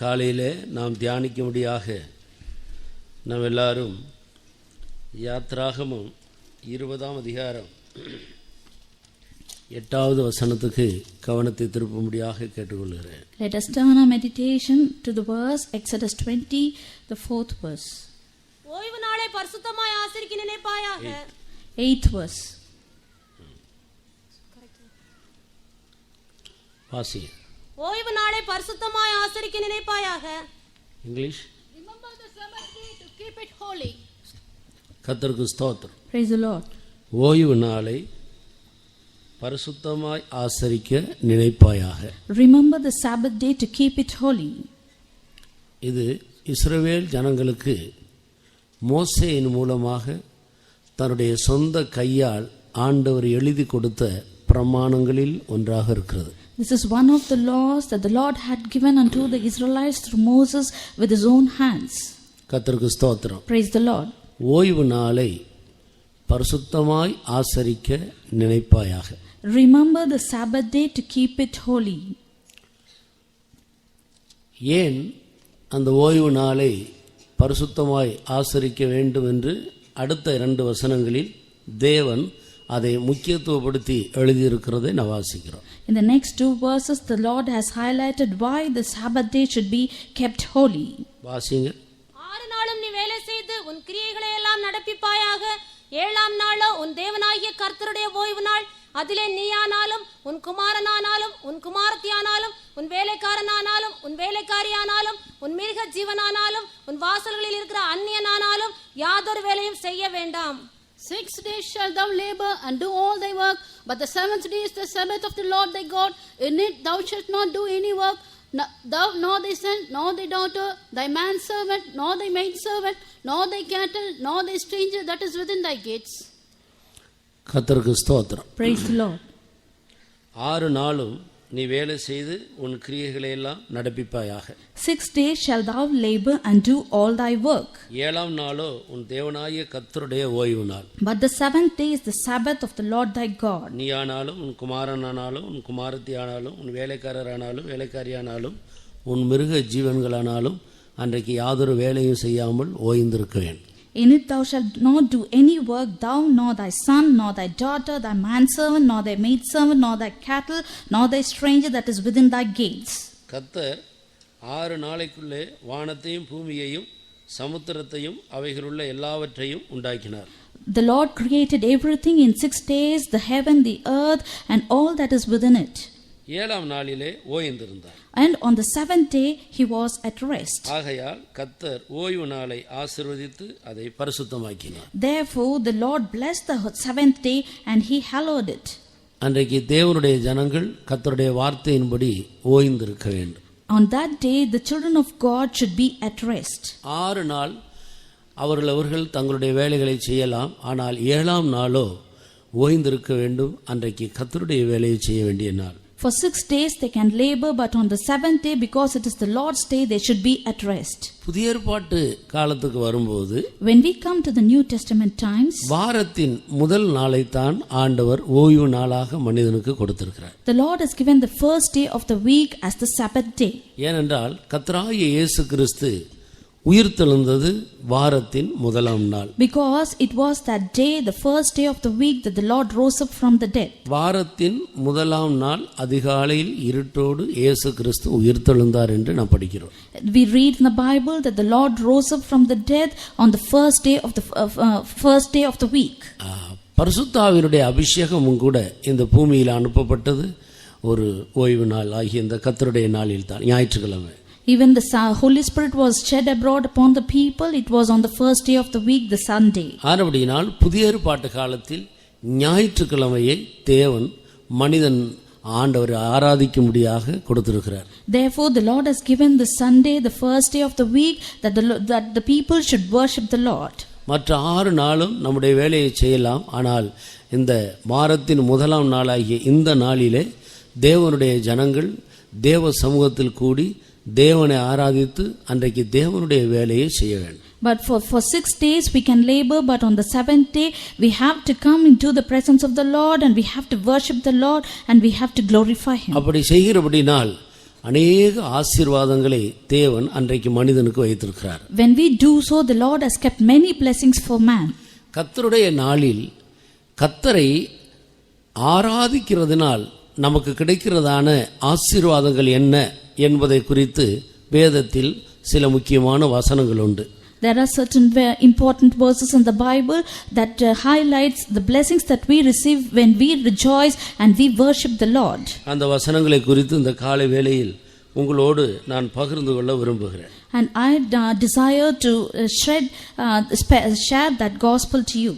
காலையில் நாம் தியானிக்கும்படியாக நாம் எல்லாரும் யாத்ராகமம் 20ஆம் அதிகாரம் 8வது வசனத்துக்கு கவனத்தை திருப்பும்படியாக கேட்டுக்கொள்கிறேன். Let us turn our meditation to the verse Exodus 20, the 4th verse. ஓய்வு நாளை பரிசுத்தமாய் ஆசரிக்க நினைப்பாயாக. 8th verse. வாசிங்க. ஓய்வு நாளை பரிசுத்தமாய் ஆசரிக்க நினைப்பாயாக. English. Remember the Sabbath day to keep it holy. கர்த்தருக்கு ஸ்தோத்திரம். Praise the Lord. ஓய்வு நாளை பரிசுத்தமாய் ஆசரிக்க நினைப்பாயாக. Remember the Sabbath day to keep it holy. இது இஸ்ரவேல் ஜனங்களுக்கு மோசேயின் மூலமாக தன்னுடைய சொந்த கையால் ஆண்டவர் எழுதி கொடுத்த பிரமாணங்களில் ஒன்றாக இருக்கிறது. This is one of the laws that the Lord had given unto the Israelites through Moses with his own hands. கர்த்தருக்கு ஸ்தோத்திரம். Praise the Lord. ஓய்வு நாளை பரிசுத்தமாய் ஆசரிக்க நினைப்பாயாக. Remember the Sabbath day to keep it holy. ஏன் அந்த ஓய்வு நாளை பரிசுத்தமாய் ஆசரிக்க வேண்டும் என்று அடுத்த 2 வசனங்களில் தேவன் அதை முக்கியத்துவப்படுத்தி எழுதியிருக்கிறதை நான் வாசிக்கிறோம். In the next 2 verses the Lord has highlighted why the Sabbath day should be kept holy. வாசிங்க. 6 நாளும் நீ வேலை செய்து உன் கிரியைகளை எல்லாம் நடப்பிப்பாயாக. 7ஆம் நாளோ உன் தேவனாகிய கர்த்தருடைய ஓய்வு நாள். அதிலே நீயானாலும் உன் குமாரனானாலும் உன் குமாரத்தியானாலும் உன் வேலைக்காரனானாலும் உன் வேலைக்காரியானாலும் உன் மிருக ஜீவனானாலும் உன் வாசல்களில் இருக்கிற அந்நியனானாலும் யாதொரு வேலையும் செய்ய வேண்டாம். 6 days shalt thou labor and do all thy work, but the 7th day is the Sabbath of the Lord thy God. In it thou shalt not do any work, thou nor thy son, nor thy daughter, thy manservant, nor thy maidservant, nor thy cattle, nor thy stranger that is within thy gates. கர்த்தருக்கு ஸ்தோத்திரம். Praise the Lord. 6 நாளும் நீ வேலை செய்து உன் கிரியைகளை எல்லாம் நடப்பிப்பாயாக. 6 days shall thou labor and do all thy work. 7ஆம் நாளோ உன் தேவனாகிய கர்த்தருடைய ஓய்வு நாள். But the 7th day is the Sabbath of the Lord thy God. நீயானாலும் உன் குமாரனானாலும் உன் குமாரத்தியானாலும் உன் வேலைக்காரரானாலும் வேலைக்காரியானாலும் உன் மிருக ஜீவன்களானாலும் அன்றைக்கு யாதொரு வேலையும் செய்யாமல் ஓய்ந்திருக்க வேண்டும். In it thou shalt not do any work, thou nor thy son, nor thy daughter, thy manservant, nor thy maidservant, nor thy cattle, nor thy stranger that is within thy gates. கர்த்தர் 6 நாளைக்குள்ளே வானத்தையும் பூமியையும் சமுத்திரத்தையும் அவைகளுள்ள எல்லாவற்றையும் உண்டாக்கினார். The Lord created everything in 6 days, the heaven, the earth, and all that is within it. 7ஆம் நாளிலே ஓய்ந்திருந்தார். And on the 7th day he was at rest. ஆகையால் கர்த்தர் ஓய்வு நாளை ஆசீர்வதித்து அதை பரிசுத்தமாக்கினார். Therefore the Lord blessed the 7th day and he hallowed it. அன்றைக்கு தேவனுடைய ஜனங்கள் கர்த்தருடைய வார்த்தையின்படி ஓய்ந்திருக்க வேண்டும். On that day the children of God should be at rest. 6 நாள் அவர்கள் தங்களுடைய வேலைகளை செய்யலாம். ஆனால் 7ஆம் நாளோ ஓய்ந்திருக்க வேண்டும். அன்றைக்கு கர்த்தருடைய வேலையை செய்ய வேண்டிய நாள். For 6 days they can labor, but on the 7th day, because it is the Lord's day, they should be at rest. புதிய ஏற்பாட்டு காலத்துக்கு வரும்போது When we come to the New Testament times, வாரத்தின் முதல் நாளைத்தான் ஆண்டவர் ஓய்வு நாளாக மனிதனுக்கு கொடுத்திருக்கிறார். the Lord has given the first day of the week as the Sabbath day. ஏனென்றால் கர்த்தராகிய இயேசு கிறிஸ்து உயிர்த்தெழுந்தது வாரத்தின் முதலாம் நாள். Because it was that day, the first day of the week, that the Lord rose up from the dead. வாரத்தின் முதலாம் நாள் அதிகாலையில் இருட்டோடு இயேசு கிறிஸ்து உயிர்த்தெழுந்தார் என்று நாம் படிக்கிறோம். We read in the Bible that the Lord rose up from the dead on the first day of the week. பரிசுத்தாவினுடைய அபிஷேகமும் கூட இந்த பூமியில் அனுப்பப்பட்டது ஒரு ஓய்வு நாள் ஆகிய இந்த கர்த்தருடைய நாளில் தான், ஞாயிற்றுக்கிழமை. Even the Holy Spirit was shed abroad upon the people. It was on the first day of the week, the Sunday. ஆனபடியினால் புதிய ஏற்பாட்டு காலத்தில் ஞாயிற்றுக்கிழமையை தேவன் மனிதன் ஆண்டவரை ஆராதிக்கும்படியாக கொடுத்திருக்கிறார். Therefore the Lord has given the Sunday, the first day of the week, that the people should worship the Lord. மற்ற 6 நாளும் நம்முடைய வேலையை செய்யலாம். ஆனால் இந்த வாரத்தின் முதலாம் நாளாகிய இந்த நாளிலே தேவனுடைய ஜனங்கள் தேவ சமூகத்தில் கூடி தேவனை ஆராதித்து அன்றைக்கு தேவனுடைய வேலையை செய்ய வேண்டும். But for 6 days we can labor, but on the 7th day we have to come into the presence of the Lord and we have to worship the Lord and we have to glorify him. அப்படி செய்கிறபடினால் அநேக ஆசீர்வாதங்களை தேவன் அன்றைக்கு மனிதனுக்கு வைத்திருக்கிறார். When we do so, the Lord has kept many blessings for man. கர்த்தருடைய நாளில் கர்த்தரை ஆராதிக்கிறதுனால் நமக்கு கிடைக்கிறதான ஆசீர்வாதங்கள் என்ன என்பதை குறித்து வேதத்தில் சில முக்கியமான வசனங்கள் உண்டு. There are certain important verses in the Bible that highlights the blessings that we receive when we rejoice and we worship the Lord. அந்த வசனங்களை குறித்து இந்த காலை வேளையில் உங்களோடு நான் பகிர்ந்து கொள்ள விரும்புகிறேன். And I desire to share that gospel to you.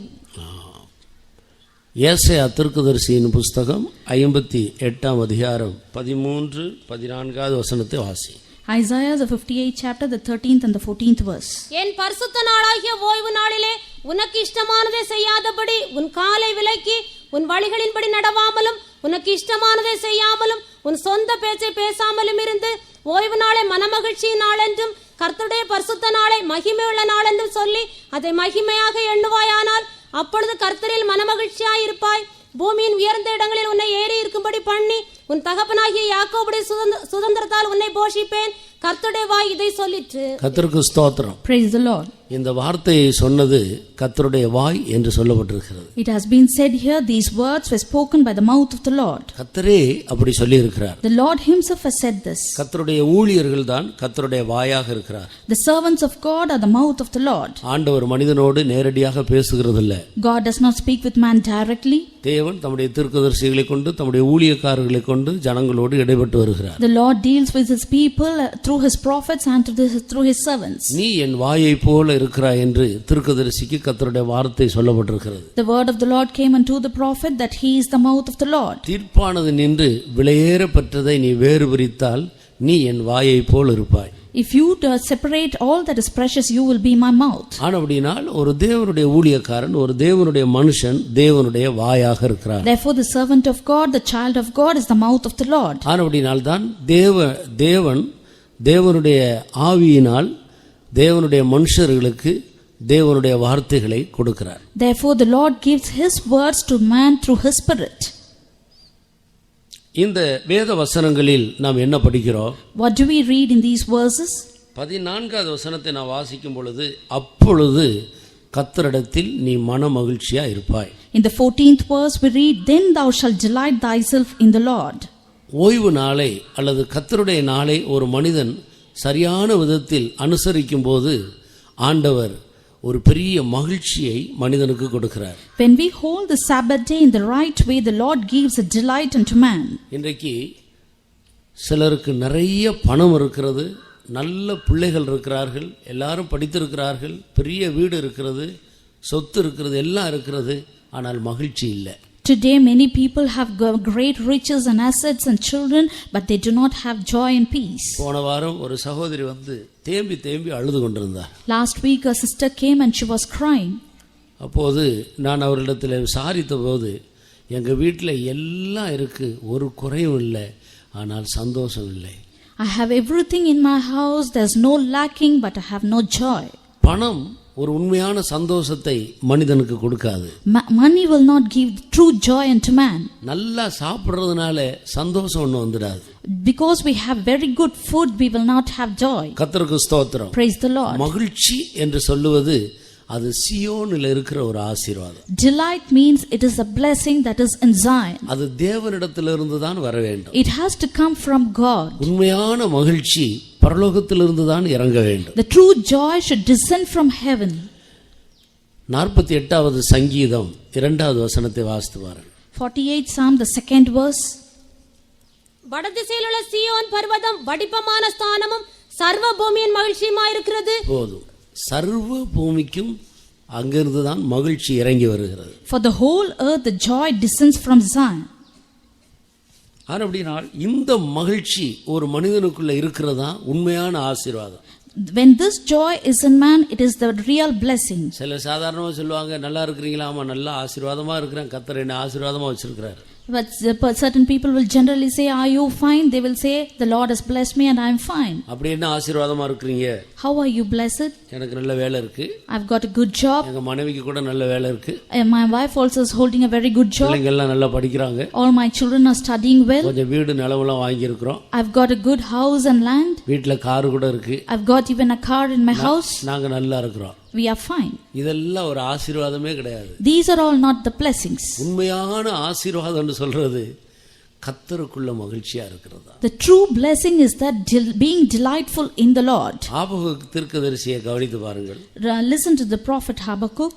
ஏசாயா தீர்க்கதரிசியின் புஸ்தகம் 58 அதிகாரம் 13-14 வசனத்தை வாசி. Isaiah the 58th chapter, the 13th and the 14th verse. என் பரிசுத்த நாளாகிய ஓய்வு நாளிலே உனக்கு இஷ்டமானதை செய்யாதபடி உன் காலை விலக்கி உன் வழிகளின்படி நடவாமலும் உனக்கு இஷ்டமானதை செய்யாமலும் உன் சொந்த பேச்சை பேசாமலும் இருந்து ஓய்வு நாளை மனமகிழ்ச்சியின் நாள் என்றும் கர்த்தருடைய பரிசுத்த நாளை மகிமையுள்ள நாள் என்றும் சொல்லி அதை மகிமையாக எண்ணுவாயானால் அப்பொழுது கர்த்தரில் மனமகிழ்ச்சியாயிருப்பாய். பூமியின் உயர்ந்த இடங்களில் உன்னை ஏறி இருக்கும்படி பண்ணி உன் தகப்பனாகிய யாக்கோபுடைய சுதந்திரத்தால் உன்னை போஷிப்பேன். கர்த்தருடைய வாய் இதை சொல்லிற்று. கர்த்தருக்கு ஸ்தோத்திரம். Praise the Lord. இந்த வார்த்தையை சொன்னது கர்த்தருடைய வாய் என்று சொல்லப்பட்டிருக்கிறது. It has been said here, these words were spoken by the mouth of the Lord. கர்த்தரே அப்படி சொல்லி இருக்கிறார். The Lord himself has said this. கர்த்தருடைய ஊழியர்கள் தான் கர்த்தருடைய வாயாக இருக்கிறார். The servants of God are the mouth of the Lord. ஆண்டவர் மனிதனோடு நேரடியாக பேசுகிறதில்ல. God does not speak with man directly. தேவன் தம்முடைய தீர்க்கதரிசிகளை கொண்டு தம்முடைய ஊழியக்காரர்களை கொண்டு ஜனங்களோடு இடைப்பட்டு வருகிறார். The Lord deals with his people through his prophets and through his servants. நீ என் வாயை போல இருக்கிறாய் என்று தீர்க்கதரிசிக்கு கர்த்தருடைய வார்த்தை சொல்லப்பட்டிருக்கிறது. The word of the Lord came unto the prophet that he is the mouth of the Lord. தீர்ப்பானது நின்று விலையேற பெற்றதை நீ வேறு பிரித்தால் நீ என் வாயை போல் இருப்பாய். If you separate all that is precious, you will be my mouth. ஆனபடினால் ஒரு தேவனுடைய ஊழியக்காரன் ஒரு தேவனுடைய மனுஷன் தேவனுடைய வாயாக இருக்கிறார். Therefore the servant of God, the child of God is the mouth of the Lord. ஆனபடினால் தான் தேவன் தேவனுடைய ஆவியினால் தேவனுடைய மனுஷர்களுக்கு தேவனுடைய வார்த்தைகளை கொடுக்கிறார். Therefore the Lord gives his words to man through his spirit. இந்த வேத வசனங்களில் நாம் என்ன படிக்கிறோம்? What do we read in these verses? 14வது வசனத்தை நான் வாசிக்கும் பொழுது அப்பொழுது கர்த்தரிடத்தில் நீ மனமகிழ்ச்சியா இருப்பாய். In the 14th verse we read, then thou shalt delight thyself in the Lord. ஓய்வு நாளை அல்லது கர்த்தருடைய நாளை ஒரு மனிதன் சரியான விதத்தில் அனுசரிக்கும் போது ஆண்டவர் ஒரு பெரிய மகிழ்ச்சியை மனிதனுக்கு கொடுக்கிறார். When we hold the Sabbath day in the right way, the Lord gives a delight unto man. இன்றைக்கு சிலருக்கு நிறைய பணம் இருக்கிறது, நல்ல பிள்ளைகள் இருக்கிறார்கள், எல்லாரும் படித்திருக்கிறார்கள், பெரிய வீடு இருக்கிறது, சொத்து இருக்கிறது, எல்லாம் இருக்கிறது, ஆனால் மகிழ்ச்சி இல்லை. Today many people have great riches and assets and children, but they do not have joy and peace. போன வாரம் ஒரு சகோதரி வந்து தேம்பி அழுது கொண்டிருந்தார். Last week a sister came and she was crying. அப்போது நான் அவரிடத்தில் விசாரித்த போது எங்கள் வீட்டில் எல்லாம் இருக்கு, ஒரு குறையும் இல்லை, ஆனால் சந்தோஷம் இல்லை. I have everything in my house, there's no lacking, but I have no joy. பணம் ஒரு உண்மையான சந்தோஷத்தை மனிதனுக்கு கொடுக்காது. Money will not give true joy unto man. நல்லா சாப்பிடுறதுனால சந்தோஷம் ஒண்ணு வந்துடாது. Because we have very good food, we will not have joy. கர்த்தருக்கு ஸ்தோத்திரம். Praise the Lord. மகிழ்ச்சி என்று சொல்லுவது அது சியோனில் இருக்கிற ஒரு ஆசீர்வாதம். Delight means it is a blessing that is in Zion. அது தேவனிடத்திலிருந்து தான் வர வேண்டும். It has to come from God. உண்மையான மகிழ்ச்சி பரலோகத்திலிருந்து தான் இறங்க வேண்டும். The true joy should descend from heaven. 48வது சங்கீதம் 2வது வசனத்தை வாசித்து பாருங்க. 48 Psalm, the 2nd verse. வடதிசையில் உள்ள சீயோன் பர்வதம் வடிப்பமான ஸ்தானமும் சர்வ பூமியின் மகிழ்ச்சியுமாய் இருக்கிறது. போதும், சர்வ பூமிக்கும் அங்கிருந்து தான் மகிழ்ச்சி இறங்கி வருகிறது. For the whole earth the joy descends from Zion. அப்படினால் இந்த மகிழ்ச்சி ஒரு மனிதனுக்குள்ள இருக்கிறதா உண்மையான ஆசீர்வாதம். When this joy is in man, it is the real blessing. சில சாதாரணமாக சொல்லுவாங்க, நல்லா இருக்கிறீங்களா? ஆமா, நல்லா ஆசீர்வாதமா இருக்கிறேன், கர்த்தர் என்னை ஆசீர்வாதமா வச்சிருக்கிறார். But certain people will generally say, are you fine? They will say, the Lord has blessed me and I am fine. அப்படி என்ன ஆசீர்வாதமா இருக்கீங்க? How are you blessed? எனக்கு நல்ல வேலை இருக்கு. I've got a good job. எங்க மனைவிக்கு கூட நல்ல வேலை இருக்கு. And my wife also is holding a very good job. பிள்ளைங்க எல்லாம் நல்லா படிக்கறாங்க. All my children are studying well. கொஞ்சம் வீடு நிலமெல்லாம் வாங்கி இருக்கோம். I've got a good house and land. வீட்ல கார் கூட இருக்கு. I've got even a car in my house. நாங்க நல்லா இருக்கோம். We are fine. இதெல்லாம் ஒரு ஆசீர்வாதமே கிடையாது. These are all not the blessings. உண்மையான ஆசீர்வாதம்னு சொல்றது கர்த்தருக்குள்ள மகிழ்ச்சியா இருக்கிறதா. The true blessing is that being delightful in the Lord. Habakkuk தீர்க்கதரிசியை கவனித்து பாருங்கள். Listen to the prophet Habakkuk.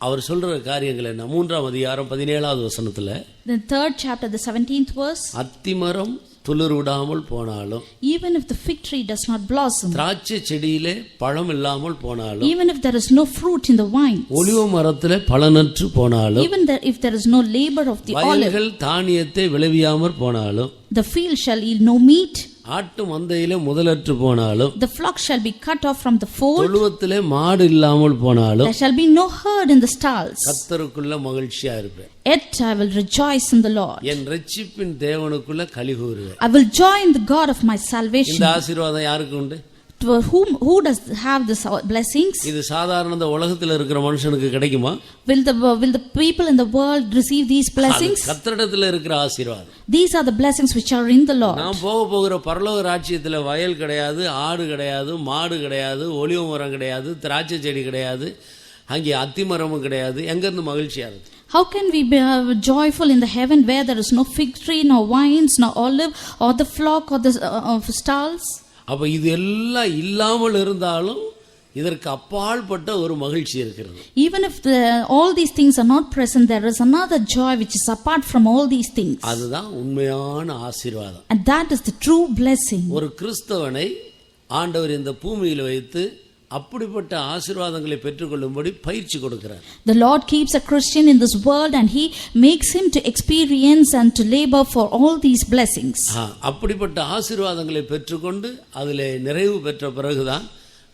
அவர் சொல்ற காரியங்கள் என்ன? 3ஆம் அதிகாரம் 17வது வசனத்துல, The 3rd chapter, the 17th verse. அத்திமரம் துளிர் விடாமல் போனாலும், Even if the fig tree does not blossom, திராட்சை செடியிலே பழம் இல்லாமல் போனாலும், even if there is no fruit in the vine, ஒலிவ மரத்திலே பலனற்று போனாலும், even if there is no labor of the olive, வயல்கள் தானியத்தை விளைவியாமற் போனாலும், the field shall yield no meat, ஆட்டு மந்தையிலே முதலற்று போனாலும், the flock shall be cut off from the fold, தொழுவத்திலே மாடு இல்லாமல் போனாலும், there shall be no herd in the stalls, கர்த்தருக்குள்ள மகிழ்ச்சியா இருப்பேன். yet I will rejoice in the Lord. என் இரட்சிப்பின் தேவனுக்குள்ள கலிகூறுவேன். I will joy in the God of my salvation. இந்த ஆசீர்வாதம் யாருக்கு உண்டு? To who does have this blessings? இது சாதாரண இந்த உலகத்துல இருக்கிற மனுஷனுக்கு கிடைக்குமா? Will the people in the world receive these blessings? கர்த்தரிடத்துல இருக்கிற ஆசீர்வாதம். These are the blessings which are in the Lord. நாம் போகிற பரலோக ராஜ்யத்துல வயல் கிடையாது, ஆடு கிடையாது, மாடு கிடையாது, ஒலிவ மரம் கிடையாது, திராட்சை செடி கிடையாது, அங்கே அத்திமரமும் கிடையாது. எங்க இருந்து மகிழ்ச்சியா இருக்கு? How can we be joyful in the heaven where there is no fig tree, no vines, no olive, or the flock, or the stalls? அப்ப இது எல்லாம் இல்லாமல் இருந்தாலும் இதற்கு அப்பாற்பட்ட ஒரு மகிழ்ச்சி இருக்கிறது. Even if all these things are not present, there is another joy which is apart from all these things. அதுதான் உண்மையான ஆசீர்வாதம். And that is the true blessing. ஒரு கிறிஸ்தவனை ஆண்டவர் இந்த பூமியில் வைத்து அப்படிப்பட்ட ஆசீர்வாதங்களை பெற்றுக்கொள்ளும்படி பயிற்சி கொடுக்கிறார். The Lord keeps a Christian in this world and he makes him to experience and to labor for all these blessings. அப்படிப்பட்ட ஆசீர்வாதங்களை பெற்றுக்கொண்டு அதிலே நிறைவு பெற்ற பிறகுதான்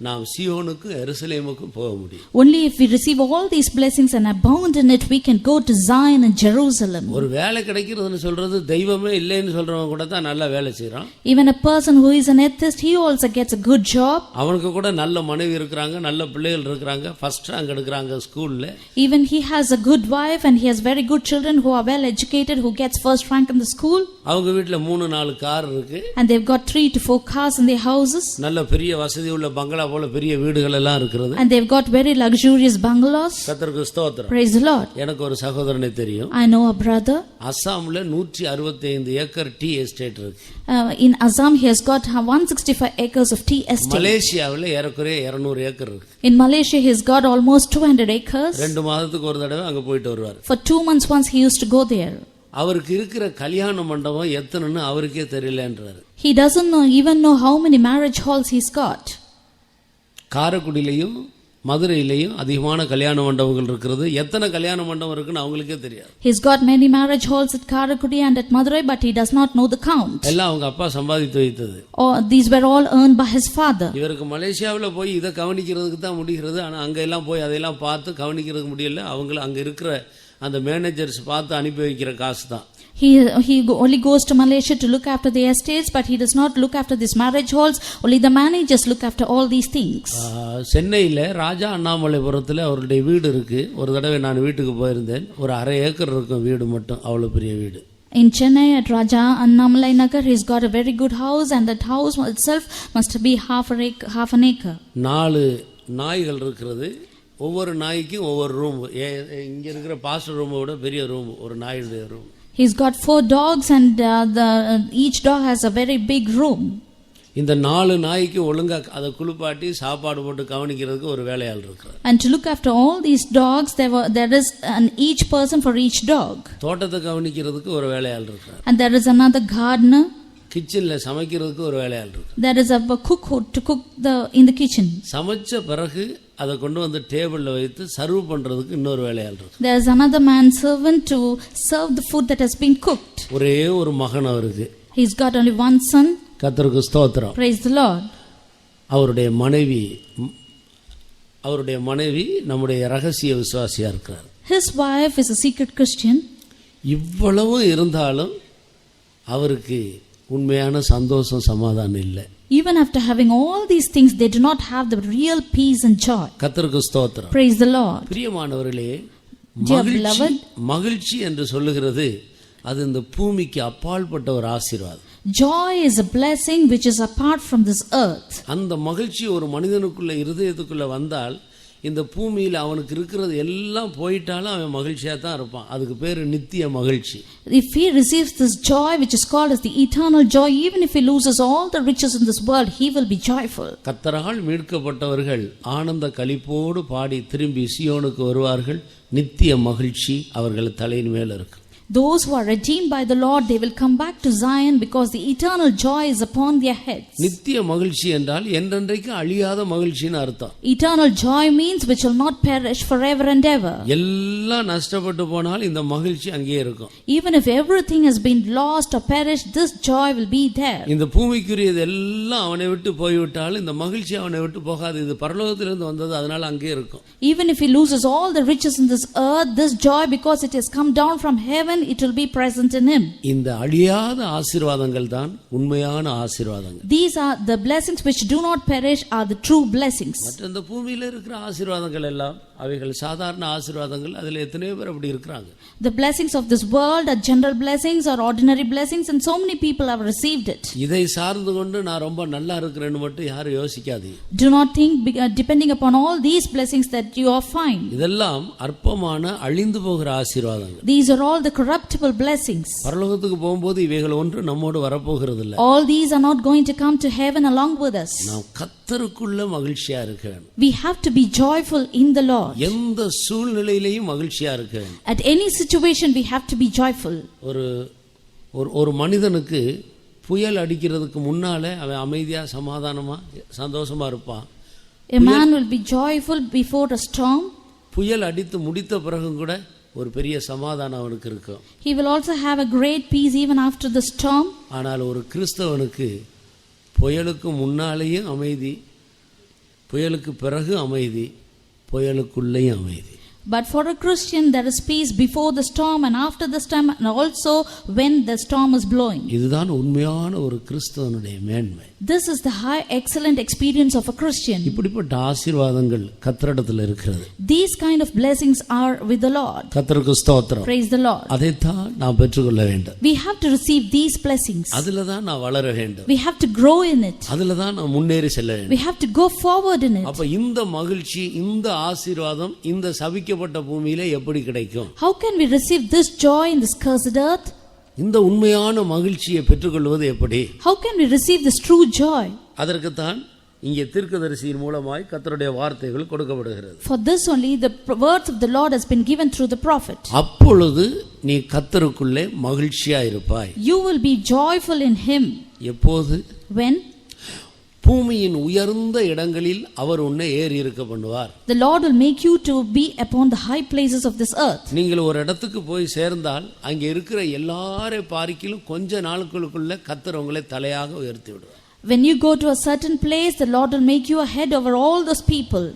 நாம் சீயோனுக்கும் எருசலேமுக்கும் போக முடியும். Only if we receive all these blessings and abound in it, we can go to Zion and Jerusalem. ஒரு வேலை கிடைக்கிறதுன்னு சொல்றது தெய்வமே இல்லைன்னு சொல்றவங்க கூட தான் நல்ல வேலை செய்றான். Even a person who is an atheist, he also gets a good job. அவனுக்கு கூட நல்ல மனைவி இருக்காங்க, நல்ல பிள்ளைகள் இருக்காங்க, ஃபர்ஸ்ட் ரேங்க் எடுக்கறாங்க ஸ்கூல்ல. Even he has a good wife and he has very good children who are well educated, who gets first rank in the school. அவங்க வீட்ல 3-4 கார் இருக்கு. And they've got 3 to 4 cars in their houses. நல்ல பெரிய வசதி உள்ள பங்களா போல பெரிய வீடுகள் எல்லாம் இருக்குது. And they've got very luxurious bungalows. கர்த்தருக்கு ஸ்தோத்திரம். Praise the Lord. எனக்கு ஒரு சகோதரனை தெரியும். I know a brother. அசாம்ல 165 acre tea estate இருக்கு. In Assam he has got 165 acres of tea estate. மலேசியாவுல ஏறக்குறைய 200 ஏக்கர் இருக்கு. In Malaysia he has got almost 200 acres. 2 மாதத்துக்கு ஒரு தடவை அங்க போயிட்டு வருவார். For 2 months once he used to go there. அவருக்கு இருக்கிற கல்யாண மண்டபம் எத்தனைன்னு அவருக்கே தெரியலன்றாரு. He doesn't even know how many marriage halls he's got. காரைக்குடியிலையும் மதுரையிலையும் அதிகமான கல்யாண மண்டபங்கள் இருக்கிறது. எத்தனை கல்யாண மண்டபம் இருக்குன்னு அவங்களுக்கே தெரியாது. He's got many marriage halls at Karaikudi and at Madurai, but he does not know the count. எல்லாம் அவங்க அப்பா சம்பாதித்து வைத்தது. Oh, these were all earned by his father. இவருக்கு மலேசியாவில் போய் இதை கவனிக்கிறதுக்கு தான் முடிகிறது. ஆனால் அங்கே எல்லாம் போய் அதையெல்லாம் பார்த்து கவனிக்கிறதுக்கு முடியல. அவங்கள அங்கே இருக்கிற அந்த மேனேஜர்ஸ் பார்த்து அனுப்பி வைக்கிற காசு தான். He only goes to Malaysia to look after the estates, but he does not look after these marriage halls. Only the managers look after all these things. சென்னையில் ராஜா அண்ணாமலைபுரத்தில் அவருடைய வீடு இருக்கு. ஒரு தடவை நான் வீட்டுக்கு போயிருந்தேன். ஒரு 1/2 ஏக்கர் இருக்கும் வீடு மட்டும். அவ்வளோ பெரிய வீடு. In Chennai at Raja Annamalai Nagar, he's got a very good house, and that house itself must be half an acre. 4 நாய்கள் இருக்கிறது. ஒவ்வொரு நாய்க்கும் ஒவ்வொரு ரூம். இங்கே இருக்கிற பாஸ்டர் ரூமை விட பெரிய ரூம் ஒரு நாயுடைய room. He's got 4 dogs and each dog has a very big room. இந்த 4 நாய்க்கு ஒழுங்கா அதை குளிப்பாட்டி சாப்பாடு போட்டு கவனிக்கிறதுக்கு ஒரு வேலையாள் இருக்கார். And to look after all these dogs, there is each person for each dog. தோட்டத்தை கவனிக்கிறதுக்கு ஒரு வேலையாள் இருக்கார். And there is another gardener. கிச்சன்ல சமைக்கிறதுக்கு ஒரு வேலையாள் இருக்கு. There is a cook to cook in the kitchen. சமைச்ச பிறகு அதை கொண்டு வந்து டேபிள்ல வைத்து சர்வ் பண்றதுக்கு இன்னொரு வேலையாள் இருக்கு. There is another man servant to serve the food that has been cooked. ஒரே ஒரு மகன் அவருக்கு. He's got only one son. கர்த்தருக்கு ஸ்தோத்திரம். Praise the Lord. அவருடைய மனைவி நம்முடைய ரகசிய விசுவாசியா இருக்கிறார். His wife is a secret Christian. இவ்வளவும் இருந்தாலும் அவருக்கு உண்மையான சந்தோஷம் சமாதானம் இல்லை. Even after having all these things, they do not have the real peace and joy. கர்த்தருக்கு ஸ்தோத்திரம். Praise the Lord. பிரியமானவர்களே, Dear beloved, மகிழ்ச்சி என்று சொல்லுகிறது அது இந்த பூமிக்கு அப்பாற்பட்ட ஒரு ஆசீர்வாதம். joy is a blessing which is apart from this earth. அந்த மகிழ்ச்சி ஒரு மனிதனுக்குள்ள இருதயத்துக்குள்ள வந்தால் இந்த பூமியில் அவனுக்கு இருக்கிறது எல்லாம் போயிட்டாலும் அவன் மகிழ்ச்சியா தான் இருப்பான். அதுக்கு பேரு நித்திய மகிழ்ச்சி. If he receives this joy which is called as the eternal joy, even if he loses all the riches in this world, he will be joyful. கர்த்தரால் மீட்கப்பட்டவர்கள் ஆனந்த களிப்போடு பாடி திரும்பி சீயோனுக்கு வருவார்கள். நித்திய மகிழ்ச்சி அவர்கள் தலையின் மேல் இருக்கு. Those who are redeemed by the Lord, they will come back to Zion because the eternal joy is upon their heads. நித்திய மகிழ்ச்சி என்றால் என்றென்றைக்கு அழியாத மகிழ்ச்சின்னு அர்த்தம். Eternal joy means which will not perish forever and ever. எல்லாம் நஷ்டப்பட்டு போனால் இந்த மகிழ்ச்சி அங்கேயே இருக்கும். Even if everything has been lost or perished, this joy will be there. இந்த பூமிக்குரியது எல்லாம் அவனை விட்டு போய்விட்டாலும் இந்த மகிழ்ச்சி அவனை விட்டு போகாது. இது பரலோகத்திலிருந்து வந்தது, அதனால அங்கேயே இருக்கும். Even if he loses all the riches in this earth, this joy, because it has come down from heaven, it will be present in him. இந்த அழியாத ஆசீர்வாதங்கள் தான் உண்மையான ஆசீர்வாதங்கள். These are the blessings which do not perish, are the true blessings. மற்ற இந்த பூமியில இருக்கிற ஆசீர்வாதங்கள் எல்லாம் அவைகள் சாதாரண ஆசீர்வாதங்கள். அதுல எத்தனை பேர் அப்படி இருக்கிறாங்க? The blessings of this world are general blessings or ordinary blessings, and so many people have received it. இதை சார்ந்து கொண்டு நான் ரொம்ப நல்லா இருக்கிறேன்னு மட்டும் யாரும் யோசிக்காதீங்க. Do not think depending upon all these blessings that you are fine. இதெல்லாம் அற்பமான அழிந்து போகிற ஆசீர்வாதங்கள். These are all the corruptible blessings. பரலோகத்துக்கு போகும்போது இவைகள் ஒன்று நம்மோடு வரப்போகிறது இல்லை. All these are not going to come to heaven along with us. நாம் கர்த்தருக்குள்ள மகிழ்ச்சியா இருக்க வேண்டும். We have to be joyful in the Lord. எந்த சூழ்நிலையிலையும் மகிழ்ச்சியா இருக்க வேண்டும். At any situation we have to be joyful. ஒரு மனிதனுக்கு புயல் அடிக்கிறதுக்கு முன்னாலே அவன் அமைதியா சமாதானமா சந்தோஷமா இருப்பான். A man will be joyful before a storm. புயல் அடித்து முடித்த பிறகும் கூட ஒரு பெரிய சமாதானம் அவனுக்கு இருக்கும். He will also have a great peace even after the storm. ஆனால் ஒரு கிறிஸ்தவனுக்கு புயலுக்கு முன்னாலேயும் அமைதி, புயலுக்கு பிறகு அமைதி, புயலுக்குள்ளேயும் அமைதி. But for a Christian there is peace before the storm and after the storm, and also when the storm is blowing. இதுதான் உண்மையான ஒரு கிறிஸ்தவனுடைய மேன்மை. This is the high excellent experience of a Christian. இப்படிப்பட்ட ஆசீர்வாதங்கள் கர்த்தரிடத்தில் இருக்கிறது. These kind of blessings are with the Lord. கர்த்தருக்கு ஸ்தோத்திரம். Praise the Lord. அதைத்தான் நாம் பெற்றுக்கொள்ள வேண்டும். We have to receive these blessings. அதுல தான் நான் வளர வேண்டும். We have to grow in it. அதுல தான் நான் முன்னேறி செல்ல வேண்டும். We have to go forward in it. அப்ப இந்த மகிழ்ச்சி, இந்த ஆசீர்வாதம் இந்த சபிக்கப்பட்ட பூமியிலே எப்படி கிடைக்கும்? How can we receive this joy in this cursed earth? இந்த உண்மையான மகிழ்ச்சியை பெற்றுக்கொள்வது எப்படி? How can we receive this true joy? அதற்கு தான் இங்கே தீர்க்கதரிசியின் மூலமாய் கர்த்தருடைய வார்த்தைகள் கொடுக்கப்படுகிறது. For this only the words of the Lord has been given through the prophet. அப்பொழுது நீ கர்த்தருக்குள்ளே மகிழ்ச்சியா இருப்பாய். You will be joyful in him. எப்போது? When? பூமியின் உயர்ந்த இடங்களில் அவர் உன்னை ஏறி இருக்க பண்ணுவார். The Lord will make you to be upon the high places of this earth. நீங்கள் ஒரு இடத்துக்கு போய் சேர்ந்தால் அங்கே இருக்கிற எல்லாரை பார்க்கிலும் கொஞ்ச நாட்களுக்குள்ள கர்த்தர் உங்களை தலையாக உயர்த்தி விடுவார். When you go to a certain place, the Lord will make you a head over all those people.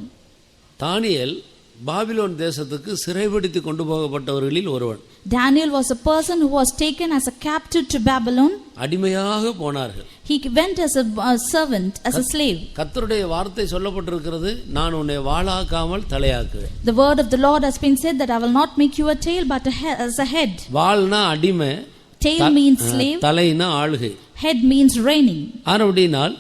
Daniel Babylon தேசத்துக்கு சிறைபிடித்து கொண்டு போகப்பட்டவர்களில் ஒருவன். Daniel was a person who was taken as a captive to Babylon. அடிமையாக போனார்கள். He went as a servant, as a slave. கர்த்தருடைய வார்த்தை சொல்லப்பட்டிருக்கிறது, நான் உன்னை வாளாக்காமல் தலையாக்குவேன். The word of the Lord has been said that I will not make you a tail but as a head. வாள்னா அடிமை, Tail means slave, தலைனா ஆளுகை, head means reigning. அப்படினால்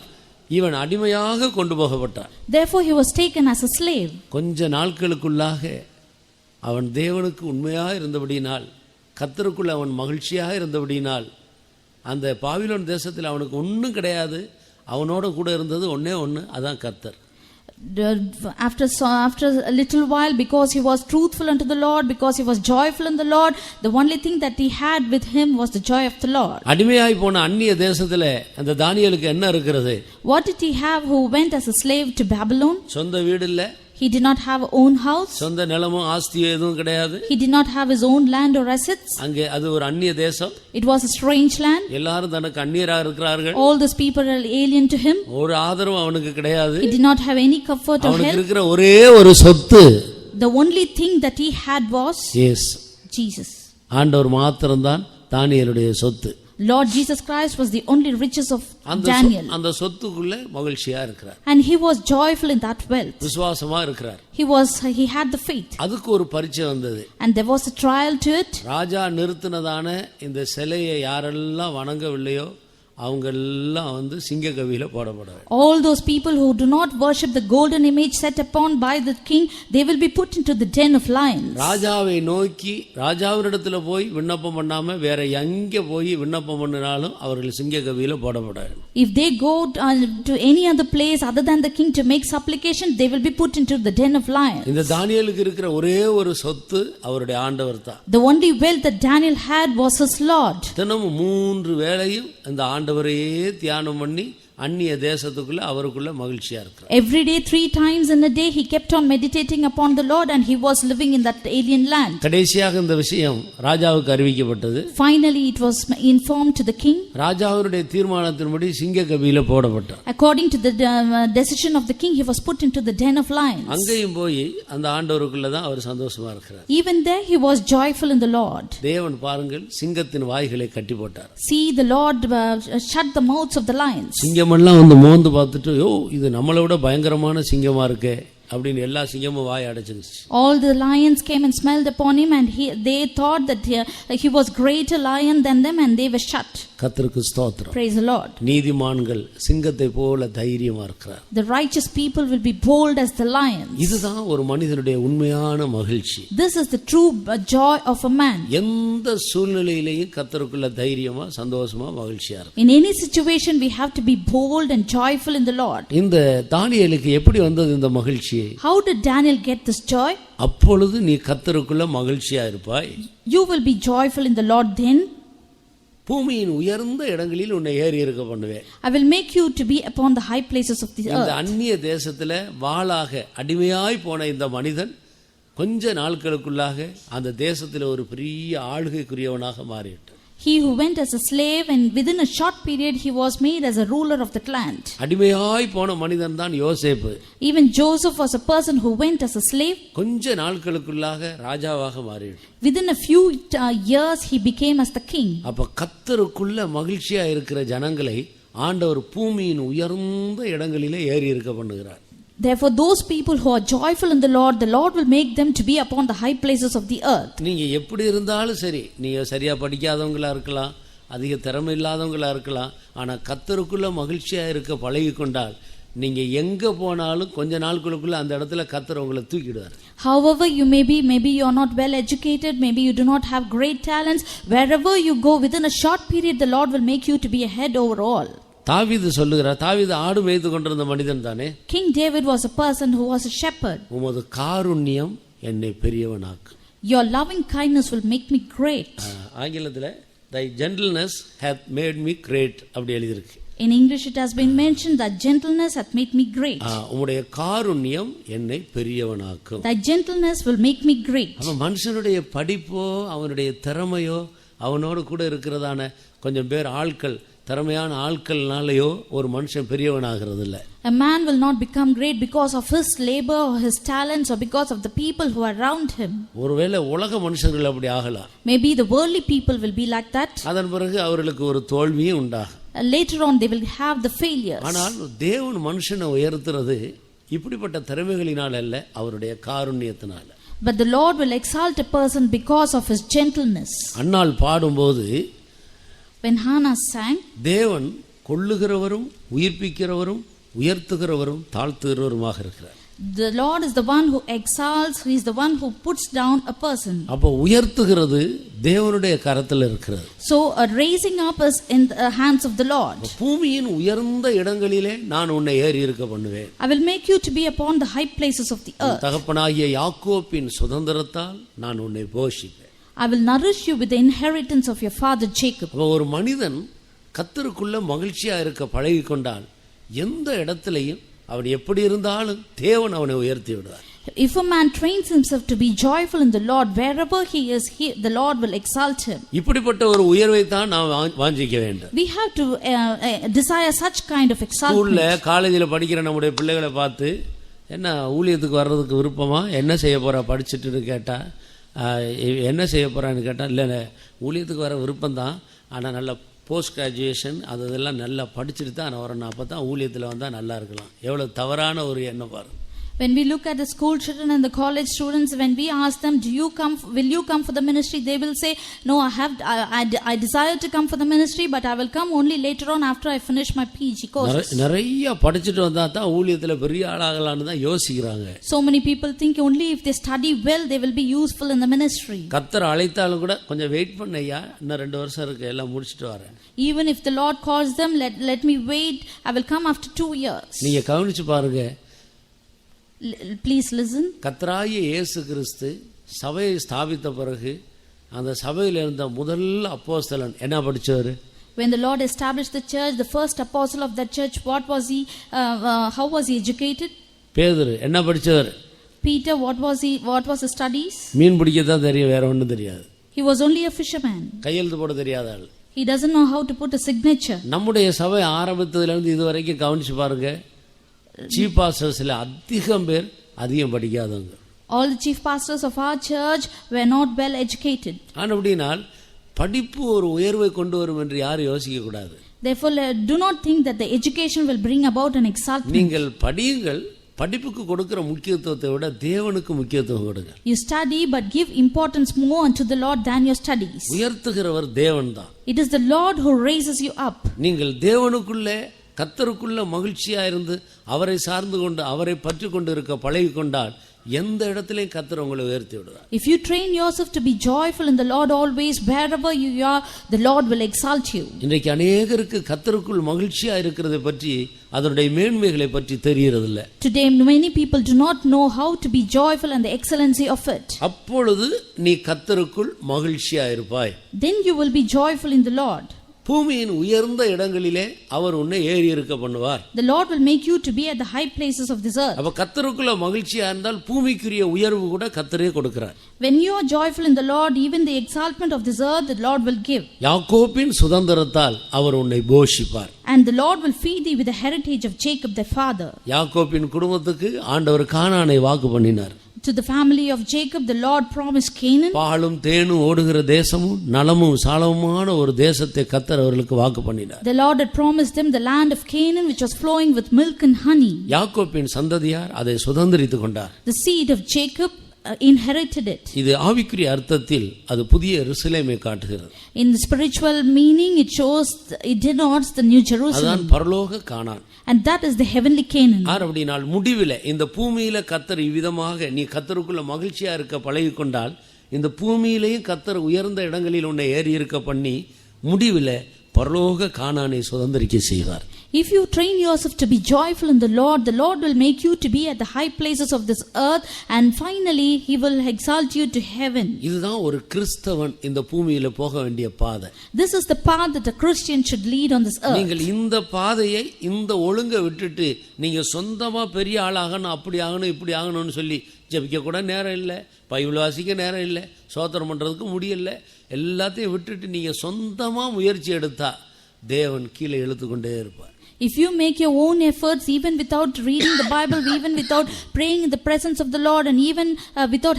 இவன் அடிமையாக கொண்டு போகப்பட்டான். Therefore he was taken as a slave. கொஞ்ச நாட்களுக்குள்ளாக அவன் தேவனுக்கு உண்மையாக இருந்தபடியினால், கர்த்தருக்குள் அவன் மகிழ்ச்சியாக இருந்தபடியினால், அந்த பாபிலோன் தேசத்தில் அவனுக்கு ஒன்றும் கிடையாது, அவனோட கூட இருந்தது ஒன்னே ஒன்று, அதான் கர்த்தர். After a little while, because he was truthful unto the Lord, because he was joyful in the Lord, the only thing that he had with him was the joy of the Lord. அடிமையாய் போன அந்நிய தேசத்திலே அந்த தானியேலுக்கு என்ன இருக்கிறது? What did he have who went as a slave to Babylon? சொந்த வீடு இல்ல. He did not have a own house. சொந்த நிலமும் ஆஸ்தியும் எதுவும் கிடையாது. He did not have his own land or assets. அங்கே அது ஒரு அந்நிய தேசம். It was a strange land. எல்லாரும் தனக்கு அந்நியராக இருக்கிறார்கள். All those people are alien to him. ஒரு ஆதரவும் அவனுக்கு கிடையாது. He did not have any comfort or help. அவனுக்கு இருக்கிற ஒரே ஒரு சொத்து, The only thing that he had was yes, Jesus. ஆண்டவர் மாத்திரம்தான் தானியேலுடைய சொத்து. Lord Jesus Christ was the only riches of Daniel. அந்த சொத்துக்குள்ள மகிழ்ச்சியா இருக்கிறார். And he was joyful in that wealth. விசுவாசமா இருக்கிறார். He had the faith. அதுக்கு ஒரு பரீட்சை வந்தது. And there was a trial to it. ராஜா நிறுத்தினதான இந்த சிலையை யாரெல்லாம் வணங்கவில்லையோ அவங்க எல்லாம் சிங்க கவியில போடப்படுவாங்க. All those people who do not worship the golden image set upon by the king, they will be put into the den of lions. ராஜாவை நோக்கி ராஜாவினிடத்துல போய் விண்ணப்பம் பண்ணாம வேற எங்க போய் விண்ணப்பம் பண்ணினாலும் அவர்கள் சிங்க கவியில போடப்படுவாங்க. If they go to any other place other than the king to make supplication, they will be put into the den of lions. இந்த தானியேலுக்கு இருக்கிற ஒரே ஒரு சொத்து அவருடைய ஆண்டவர் தான். The only wealth that Daniel had was his Lord. தினமும் 3 வேளையும் இந்த ஆண்டவரையே தியானம் பண்ணி அந்நிய தேசத்துக்குள்ள அவருக்குள்ள மகிழ்ச்சியா இருக்கிறார். Every day 3 times in a day he kept on meditating upon the Lord and he was living in that alien land. கடைசியாக இந்த விஷயம் ராஜாவுக்கு அறிவிக்கப்பட்டது. Finally it was informed to the king. ராஜாவுடைய தீர்மானத்தின்படி சிங்க கவியில போடப்பட்டார். According to the decision of the king, he was put into the den of lions. அங்கேயும் போய் அந்த ஆண்டவருக்குள்ள தான் அவர் சந்தோஷமா இருக்கிறார். Even there he was joyful in the Lord. தேவன் பாருங்கள் சிங்கத்தின் வாய்களை கட்டி போட்டார். See, the Lord shut the mouths of the lions. சிங்கமெல்லாம் மோந்து பார்த்துட்டு இது நம்மளை விட பயங்கரமான சிங்கமா இருக்கே அப்படின்னு எல்லா சிங்கமும் வாய் அடைச்சிருச்சு. All the lions came and smelled upon him and they thought that he was greater lion than them and they were shut. கர்த்தருக்கு ஸ்தோத்திரம். Praise the Lord. நீதிமான்கள் சிங்கத்தை போல தைரியமா இருக்கிறார். The righteous people will be bold as the lions. இதுதான் ஒரு மனிதனுடைய உண்மையான மகிழ்ச்சி. This is the true joy of a man. எந்த சூழ்நிலையிலேயும் கர்த்தருக்குள்ள தைரியமா சந்தோஷமா மகிழ்ச்சியா இருக்கு. In any situation we have to be bold and joyful in the Lord. இந்த தானியேலுக்கு எப்படி வந்தது இந்த மகிழ்ச்சி? How did Daniel get this joy? அப்பொழுது நீ கர்த்தருக்குள்ள மகிழ்ச்சியா இருப்பாய். You will be joyful in the Lord then. பூமியின் உயர்ந்த இடங்களில் உன்னை ஏறி இருக்க பண்ணுவேன். I will make you to be upon the high places of the earth. இந்த அந்நிய தேசத்துல வாளாக அடிமையாய் போன இந்த மனிதன் கொஞ்ச நாட்களுக்குள்ளாக அந்த தேசத்துல ஒரு பெரிய ஆளுகைக்குரியவனாக மாறிட்டான். He who went as a slave and within a short period he was made as a ruler of that land. அடிமையாய் போன மனிதன் தான் யோசேப்பு. Even Joseph was a person who went as a slave. கொஞ்ச நாட்களுக்குள்ளாக ராஜாவாக மாறிட்டான். Within a few years he became as the king. அப்ப கர்த்தருக்குள்ள மகிழ்ச்சியா இருக்கிற ஜனங்களை ஆண்டவர் பூமியின் உயர்ந்த இடங்களிலே ஏறி இருக்க பண்ணுகிறார். Therefore those people who are joyful in the Lord will make them to be upon the high places of the earth. நீங்க எப்படி இருந்தாலும் சரி, நீங்க சரியா படிக்காதவங்களா இருக்கலாம், அதிக திறமை இல்லாதவங்களா இருக்கலாம், ஆனா கர்த்தருக்குள்ள மகிழ்ச்சியா இருக்க பழகி கொண்டால் நீங்க எங்க போனாலும் கொஞ்ச நாளுக்குள்ள அந்த இடத்துல கர்த்தர் உங்களை தூக்கிடுவார். However you may be, maybe you are not well educated, maybe you do not have great talents, wherever you go within a short period the Lord will make you to be a head over all. தாவீது சொல்லுகிறார், தாவீது ஆடு மேய்த்து கொண்டிருந்த மனிதன் தானே. King David was a person who was a shepherd. உமது காருண்யம் என்னை பெரியவனாக்கும். Your loving kindness will make me great. ஆங்கிலத்துல thy gentleness hath made me great அப்படி எழுதியிருக்கு. In English it has been mentioned that gentleness hath made me great. உம்முடைய காருண்யம் என்னை பெரியவனாக்கும். Thy gentleness will make me great. அப்ப மனுஷனுடைய படிப்போ அவனுடைய திறமையோ அவனோடு கூட இருக்கிறதான கொஞ்சம் பேர் ஆட்கள் திறமையான ஆட்கள்னாலயோ ஒரு மனுஷன் பெரியவனாகிறது இல்லை. A man will not become great because of his labor or his talents or because of the people who are around him. ஒருவேளை உலக மனுஷர்கள் அப்படி ஆகலாம். Maybe the worldly people will be like that. அதன் பிறகு அவர்களுக்கு ஒரு தோல்வியும் உண்டாகும். Later on they will have the failures. ஆனால் தேவன் மனுஷனை உயர்த்துறது இப்படிப்பட்ட திறமைகளினால் அல்ல, அவருடைய காருண்யத்தினால. But the Lord will exalt a person because of his gentleness. அன்னாள் பாடும்போது When Hannah sang, தேவன் கொல்லுகிறவரும் உயிர்ப்பிக்கிறவரும் உயர்த்துகிறவரும் தாழ்த்துகிறவருமாக இருக்கிறார். the Lord is the one who exalts, he is the one who puts down a person. அப்போ உயர்த்துகிறது தேவனுடைய கரத்தில் இருக்கிறது. So a raising up is in the hands of the Lord. பூமியின் உயர்ந்த இடங்களிலே நான் உன்னை ஏறி இருக்க பண்ணுவேன். I will make you to be upon the high places of the earth. தகப்பனாகிய யாக்கோபின் சுதந்திரத்தால் நான் உன்னை போஷிப்பேன். I will nourish you with the inheritance of your father Jacob. ஒரு மனிதன் கர்த்தருக்குள்ள மகிழ்ச்சியா இருக்க பழகி கொண்டால் எந்த இடத்திலையும் அவன் எப்படி இருந்தாலும் தேவன் அவனை உயர்த்தி விடுவார். If a man trains himself to be joyful in the Lord, wherever he is, the Lord will exalt him. இப்படிப்பட்ட ஒரு உயர்வை தான் நாம் வாஞ்சிக்க வேண்டும். We have to desire such kind of exaltation. ஸ்கூல்ல காலேஜில படிக்கிற நம்முடைய பிள்ளைகளை பார்த்து என்ன ஊழியத்துக்கு வர்றதுக்கு விருப்பமா, என்ன செய்ய போறா படிச்சுட்டு கேட்டா என்ன செய்ய போகிறான்னு கேட்டால், இல்லை ஊழியத்துக்கு வர விருப்பம்தான், ஆனால் நல்ல போஸ்ட் கிராஜுவேஷன் அதெல்லாம் நல்லா படிச்சுட்டு தான் நான் வரணும், அப்போ தான் ஊழியத்தில் வந்தால் நல்லா இருக்கலாம். எவ்வளோ தவறான ஒரு எண்ணம் பாருங்க. When we look at the school children and the college students, when we ask them, will you come for the ministry? They will say, no, I desire to come for the ministry, but I will come only later on after I finish my PG courses. நிறைய படிச்சுட்டு வந்தால் தான் ஊழியத்தில் பெரிய ஆளாகலான்னு தான் யோசிக்கிறாங்க. So many people think only if they study well, they will be useful in the ministry. கர்த்தர் அழைத்தாலும் கூட கொஞ்சம் வெயிட் பண்ணையா, இன்னும் 2 வருஷம் இருக்கு, எல்லாம் முடிச்சுட்டு வரேன். Even if the Lord calls them, let me wait, I will come after 2 years. நீங்கள் கவனிச்சு பாருங்க. Please listen. கர்த்தராகிய இயேசு கிறிஸ்து சபையை ஸ்தாபித்த பிறகு அந்த சபையில் இருந்த முதல் அப்போஸ்தலன் என்ன படிச்சவர்? When the Lord established the church, the first apostle of that church, what was he? How was he educated? பேதுரு என்ன படிச்சவர்? Peter, what was his studies? மீன் பிடிக்க தான் தெரியும், வேற ஒன்றும் தெரியாது. He was only a fisherman. கையெழுத்து போட தெரியாத ஆள். He doesn't know how to put a signature. நம்முடைய சபை ஆரம்பித்ததிலிருந்து இது வரைக்கும் கவனிச்சு பாருங்க, சீஃப் பாஸ்டர்ஸ்ல அதிகம் பேர் அதிகம் படிக்காதவங்க. All the chief pastors of our church were not well educated. ஆனால் அப்படினால் படிப்பு ஒரு உயர்வை கொண்டு வரும் என்று யாரும் யோசிக்க கூடாது. Therefore, do not think that the education will bring about an exaltation. நீங்கள் படியுங்கள், படிப்புக்கு கொடுக்கிற முக்கியத்துவத்தை விட தேவனுக்கு முக்கியத்துவம் கொடுங்க. You study, but give importance more unto the Lord than your studies. உயர்த்துகிறவர் தேவன் தான். It is the Lord who raises you up. நீங்கள் தேவனுக்குள்ளே கர்த்தருக்குள்ள மகிழ்ச்சியா இருந்து அவரை சார்ந்து கொண்டு அவரை பற்றி கொண்டு இருக்க பழகி கொண்டால் எந்த இடத்திலையும் கர்த்தர் உங்களை உயர்த்தி விடுவார். If you train yourself to be joyful in the Lord always, wherever you are, the Lord will exalt you. இன்றைக்கு அநேகருக்கு கர்த்தருக்குள் மகிழ்ச்சியா இருக்கிறதை பற்றி அதனுடைய மேன்மைகளை பற்றி தெரியறதில்லை. Today many people do not know how to be joyful and the excellency of it. அப்பொழுது நீ கர்த்தருக்குள் மகிழ்ச்சியா இருப்பாய். Then you will be joyful in the Lord. பூமியின் உயர்ந்த இடங்களிலே அவர் உன்னை ஏறி இருக்க பண்ணுவார். The Lord will make you to be at the high places of this earth. அப்ப கர்த்தருக்குள்ள மகிழ்ச்சியா இருந்தால் பூமிக்குரிய உயர்வு கூட கர்த்தரே கொடுக்கிறார். When you are joyful in the Lord, even the exaltment of this earth, the Lord will give. யாக்கோபின் சுதந்திரத்தால் அவர் உன்னை போஷிப்பார். And the Lord will feed thee with the heritage of Jacob thy father. யாக்கோபின் குடும்பத்துக்கு ஆண்டவர் கானானை வாக்கு பண்ணினார். To the family of Jacob, the Lord promised Canaan. பாலும் தேனும் ஓடுகிற தேசமும் நலமும் சாலமுமான ஒரு தேசத்தை கர்த்தர் அவர்களுக்கு வாக்கு பண்ணினார். The Lord had promised them the land of Canaan, which was flowing with milk and honey. யாக்கோபின் சந்ததியார் அதை சுதந்தரித்துக் கொண்டார். The seed of Jacob inherited it. இது ஆவிக்குரிய அர்த்தத்தில் அது புதிய எருசலேமை காட்டுகிறது. In the spiritual meaning, it denotes the New Jerusalem. அதான் பரலோக கானான். And that is the heavenly Canaan. அப்படினால் முடிவில் இந்த பூமியில கர்த்தர் இவ்விதமாக நீ கர்த்தருக்குள்ள மகிழ்ச்சியா இருக்க பழகி கொண்டால் இந்த பூமியிலேயும் கர்த்தர் உயர்ந்த இடங்களில் உன்னை ஏறி இருக்க பண்ணி முடிவில் பரலோக கானானை சுதந்தரிக்க செய்வார். If you train yourself to be joyful in the Lord will make you to be at the high places of this earth, and finally he will exalt you to heaven. இதுதான் ஒரு கிறிஸ்தவன் இந்த பூமியில போக வேண்டிய பாதை. This is the path that a Christian should lead on this earth. நீங்கள் இந்த பாதையை இந்த ஒழுங்கை விட்டுட்டு நீங்க சொந்தமா பெரிய ஆளாகணும், அப்படி ஆகணும், இப்படி ஆகணும்னு சொல்லி ஜெபிக்க கூட நேரம் இல்லை, பைபிள் வாசிக்க நேரம் இல்லை, ஸ்தோத்திரம் பண்றதுக்கு முடியல, எல்லாத்தையும் விட்டுட்டு நீங்க சொந்தமா முயற்சி எடுத்தா தேவன் கீழே இழுத்து கொண்டே இருப்பார். If you make your own efforts, even without reading the Bible, even without praying in the presence of the Lord, and even without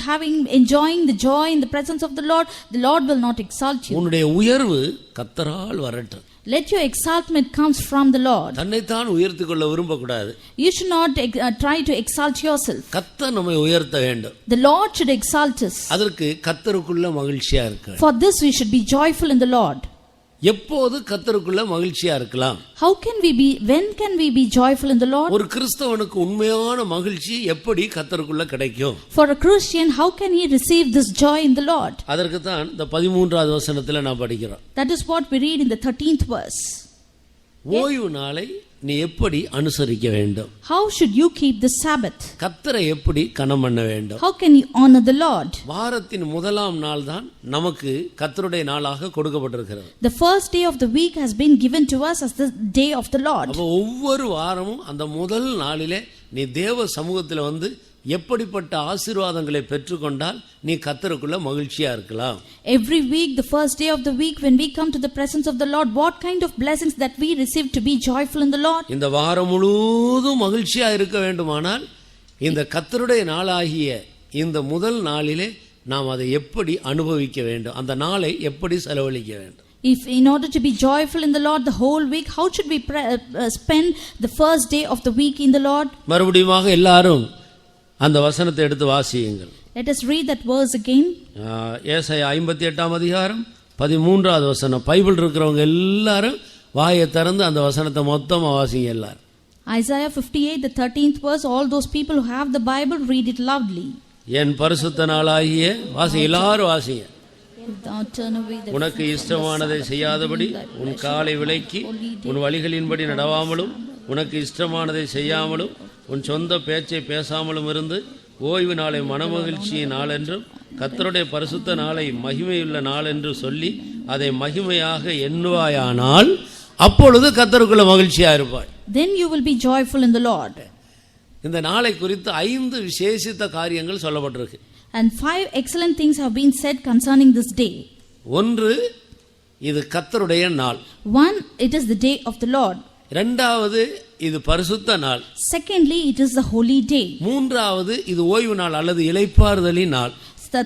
enjoying the joy in the presence of the Lord will not exalt you. உன்னுடைய உயர்வு கர்த்தரால் வரட்டும். Let your exaltment comes from the Lord. தன்னைத்தான் உயர்த்திக் கொள்ள விரும்பக்கூடாது. You should not try to exalt yourself. கர்த்தர் நம்மை உயர்த்த வேண்டும். The Lord should exalt us. அதற்கு கர்த்தருக்குள்ள மகிழ்ச்சியா இருக்க. For this we should be joyful in the Lord. எப்போது கர்த்தருக்குள்ள மகிழ்ச்சியா இருக்கலாம்? When can we be joyful in the Lord? ஒரு கிறிஸ்தவனுக்கு உண்மையான மகிழ்ச்சி எப்படி கர்த்தருக்குள்ள கிடைக்கும்? For a Christian, how can he receive this joy in the Lord? அதற்கு தான் இந்த 13வது வசனத்துல நான் படிக்கிறோம். That is what we read in the 13th verse. ஓய்வு நாளை நீ எப்படி அனுசரிக்க வேண்டும்? How should you keep the Sabbath? கர்த்தரை எப்படி கனம் பண்ண வேண்டும்? How can you honor the Lord? வாரத்தின் முதலாம் நாள் தான் நமக்கு கர்த்தருடைய நாளாக கொடுக்கப்பட்டிருக்கிறது. The first day of the week has been given to us as the day of the Lord. அப்ப ஒவ்வொரு வாரமும் அந்த முதல் நாளிலே நீ தேவ சமூகத்துல வந்து எப்படிப்பட்ட ஆசீர்வாதங்களை பெற்றுக்கொண்டால் நீ கர்த்தருக்குள்ள மகிழ்ச்சியா இருக்கலாம். Every week, the first day of the week, when we come to the presence of the Lord, what kind of blessings that we receive to be joyful in the Lord? இந்த வாரம் முழுவதும் மகிழ்ச்சியா இருக்க வேண்டுமானால் இந்த கர்த்தருடைய நாளாகிய இந்த முதல் நாளிலே நாம் அதை எப்படி அனுபவிக்க வேண்டும், அந்த நாளை எப்படி செலவழிக்க வேண்டும். If in order to be joyful in the Lord the whole week, how should we spend the first day of the week in the Lord? மறுபடியும் எல்லாரும் அந்த வசனத்தை எடுத்து வாசியுங்கள். Let us read that verse again. ஏசாயா 58 அதிகாரம் 13வது வசனம். Bible இருக்கிறவங்க எல்லாரும் வாயை திறந்து அந்த வசனத்தை மொத்தமா வாசிங்க எல்லாரும். Isaiah 58 the 13th verse. All those people who have the Bible, read it loudly. என் பரிசுத்த நாளாகிய வாசி, எல்லாரும் வாசிங்க. உனக்கு இஷ்டமானதை செய்யாதபடி உன் காலை விலக்கி உன் வழிகளின்படி நடவாமலும் உனக்கு இஷ்டமானதை செய்யாமலும் உன் சொந்த பேச்சை பேசாமலும் இருந்து ஓய்வு நாளை மனமகிழ்ச்சியின் நாள் என்றும் கர்த்தருடைய பரிசுத்த நாளை மகிமையுள்ள நாள் என்று சொல்லி அதை மகிமையாக எண்ணுவாயானால் அப்பொழுது கர்த்தருக்குள்ள மகிழ்ச்சியா இருப்பாய். Then you will be joyful in the Lord. இந்த நாளை குறித்து 5 விசேஷித்த காரியங்கள் சொல்லப்பட்டிருக்கு. And 5 excellent things have been said concerning this day. ஒன்று, இது கர்த்தருடைய நாள். 1, it is the day of the Lord. இரண்டாவது, இது பரிசுத்த நாள். Secondly, it is the holy day. மூன்றாவது, இது ஓய்வு நாள் அல்லது இளைப்பாறுதலின் நாள்.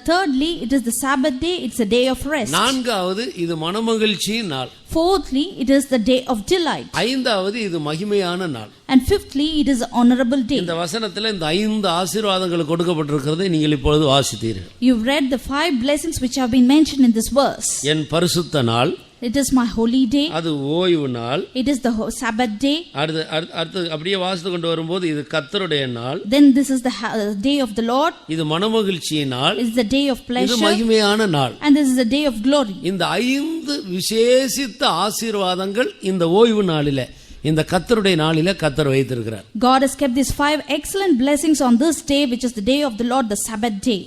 Thirdly, it is the Sabbath day, it's a day of rest. நான்காவது, இது மனமகிழ்ச்சியின் நாள். Fourthly, it is the day of delight. ஐந்தாவது, இது மகிமையான நாள். And fifthly, it is an honorable day. இந்த வசனத்தில் இந்த 5 ஆசீர்வாதங்கள் கொடுக்கப்பட்டிருக்கிறதை நீங்கள் இப்பொழுது வாசித்தீர்கள். You've read the 5 blessings which have been mentioned in this verse. என் பரிசுத்த நாள், it is my holy day. அது ஓய்வு நாள். It is the Sabbath day. அடுத்து அப்படியே வாசித்து கொண்டு வரும்போது இது கர்த்தருடைய நாள். Then this is the day of the Lord. இது மனமகிழ்ச்சியின் நாள். It is the day of pleasure. இது மகிமையான நாள். And this is the day of glory. இந்த 5 விசேஷித்த ஆசீர்வாதங்கள் இந்த ஓய்வு நாளிலே, இந்த கர்த்தருடைய நாளிலே கர்த்தர் வைத்திருக்கிறார். God has kept these 5 excellent blessings on this day, which is the day of the Lord, the Sabbath day.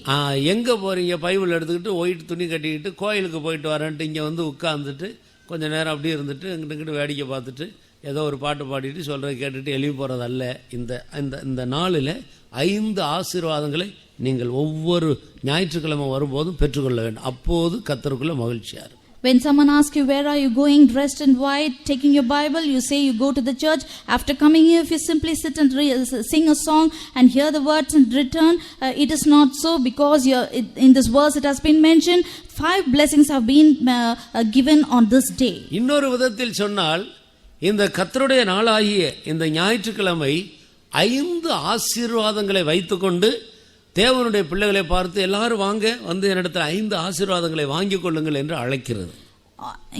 எங்க போறீங்க? பைபிள் எடுத்துக்கிட்டு ஒயிட் துணி கட்டிக்கிட்டு கோயிலுக்கு போயிட்டு வரேன்ட்டு இங்க வந்து உட்கார்ந்துட்டு கொஞ்ச நேரம் அப்படியே இருந்துட்டு இங்கிட்டு வேடிக்கை பார்த்துட்டு ஏதோ ஒரு பாட்டு பாடிட்டு சொல்றதை கேட்டுட்டு எழுப்பி போறதல்ல. இந்த நாளில் 5 ஆசீர்வாதங்களை நீங்கள் ஒவ்வொரு ஞாயிற்றுக்கிழமை வரும்போதும் பெற்றுக்கொள்ள வேண்டும். அப்போது கர்த்தருக்குள்ள மகிழ்ச்சியா இருக்கும். When someone asks you where are you going, dressed in white, taking your Bible, you say you go to the church. After coming here, if you simply sit and sing a song and hear the words and return, it is not so, because in this verse it has been mentioned 5 blessings have been given on this day. இன்னொரு விதத்தில் சொன்னால், இந்த கர்த்தருடைய நாளாகிய இந்த ஞாயிற்றுக்கிழமை 5 ஆசீர்வாதங்களை வைத்துக்கொண்டு தேவனுடைய பிள்ளைகளை பார்த்து எல்லாரும் வாங்க வந்து என்னிடத்தில் 5 ஆசீர்வாதங்களை வாங்கிக் கொள்ளுங்கள் என்று அழைக்கிறது.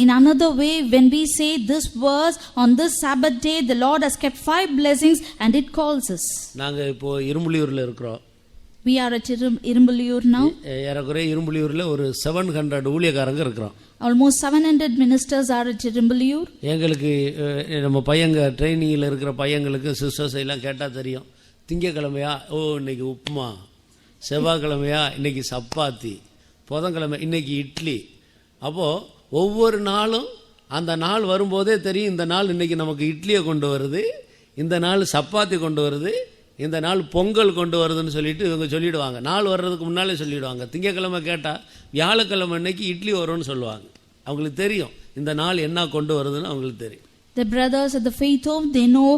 In another way, when we say this verse, on this Sabbath day the Lord has kept 5 blessings and it calls us. நாங்க இப்போ இரும்புலியூர்ல இருக்கிறோம். We are at Irumbuliyur now. ஏறக்குறைய இரும்புலியூர்ல ஒரு 700 ஊழியக்காரங்க இருக்கிறோம். Almost 700 ministers are at Irumbuliyur. எங்களுக்கு நம்ம பையங்க ட்ரைனிங்ல இருக்கிற பையங்களுக்கு சிஸ்டர்ஸ் எல்லாம் கேட்டா தெரியும். திங்கக்கிழமையா இன்னைக்கு உப்புமா, செவ்வாய்க்கிழமையா இன்னைக்கு சப்பாத்தி, புதன்கிழமை இன்னைக்கு இட்லி. அப்போது ஒவ்வொரு நாளும் அந்த நாள் வரும்போதே தெரியும், இந்த நாள் இன்னைக்கு நமக்கு இட்லியை கொண்டு வருது, இந்த நாள் சப்பாத்தி கொண்டு வருது, இந்த நாள் பொங்கல் கொண்டு வருதுன்னு சொல்லிட்டு இவங்க சொல்லிவிடுவாங்க. நாள் வர்றதுக்கு முன்னாலே சொல்லிவிடுவாங்க. திங்கக்கிழமை கேட்டால் வியாழக்கிழமை இன்னைக்கு இட்லி வரும்னு சொல்லுவாங்க. அவங்களுக்கு தெரியும் இந்த நாள் என்ன கொண்டு வருதுன்னு அவங்களுக்கு தெரியும். The brothers at the Faith Home, they know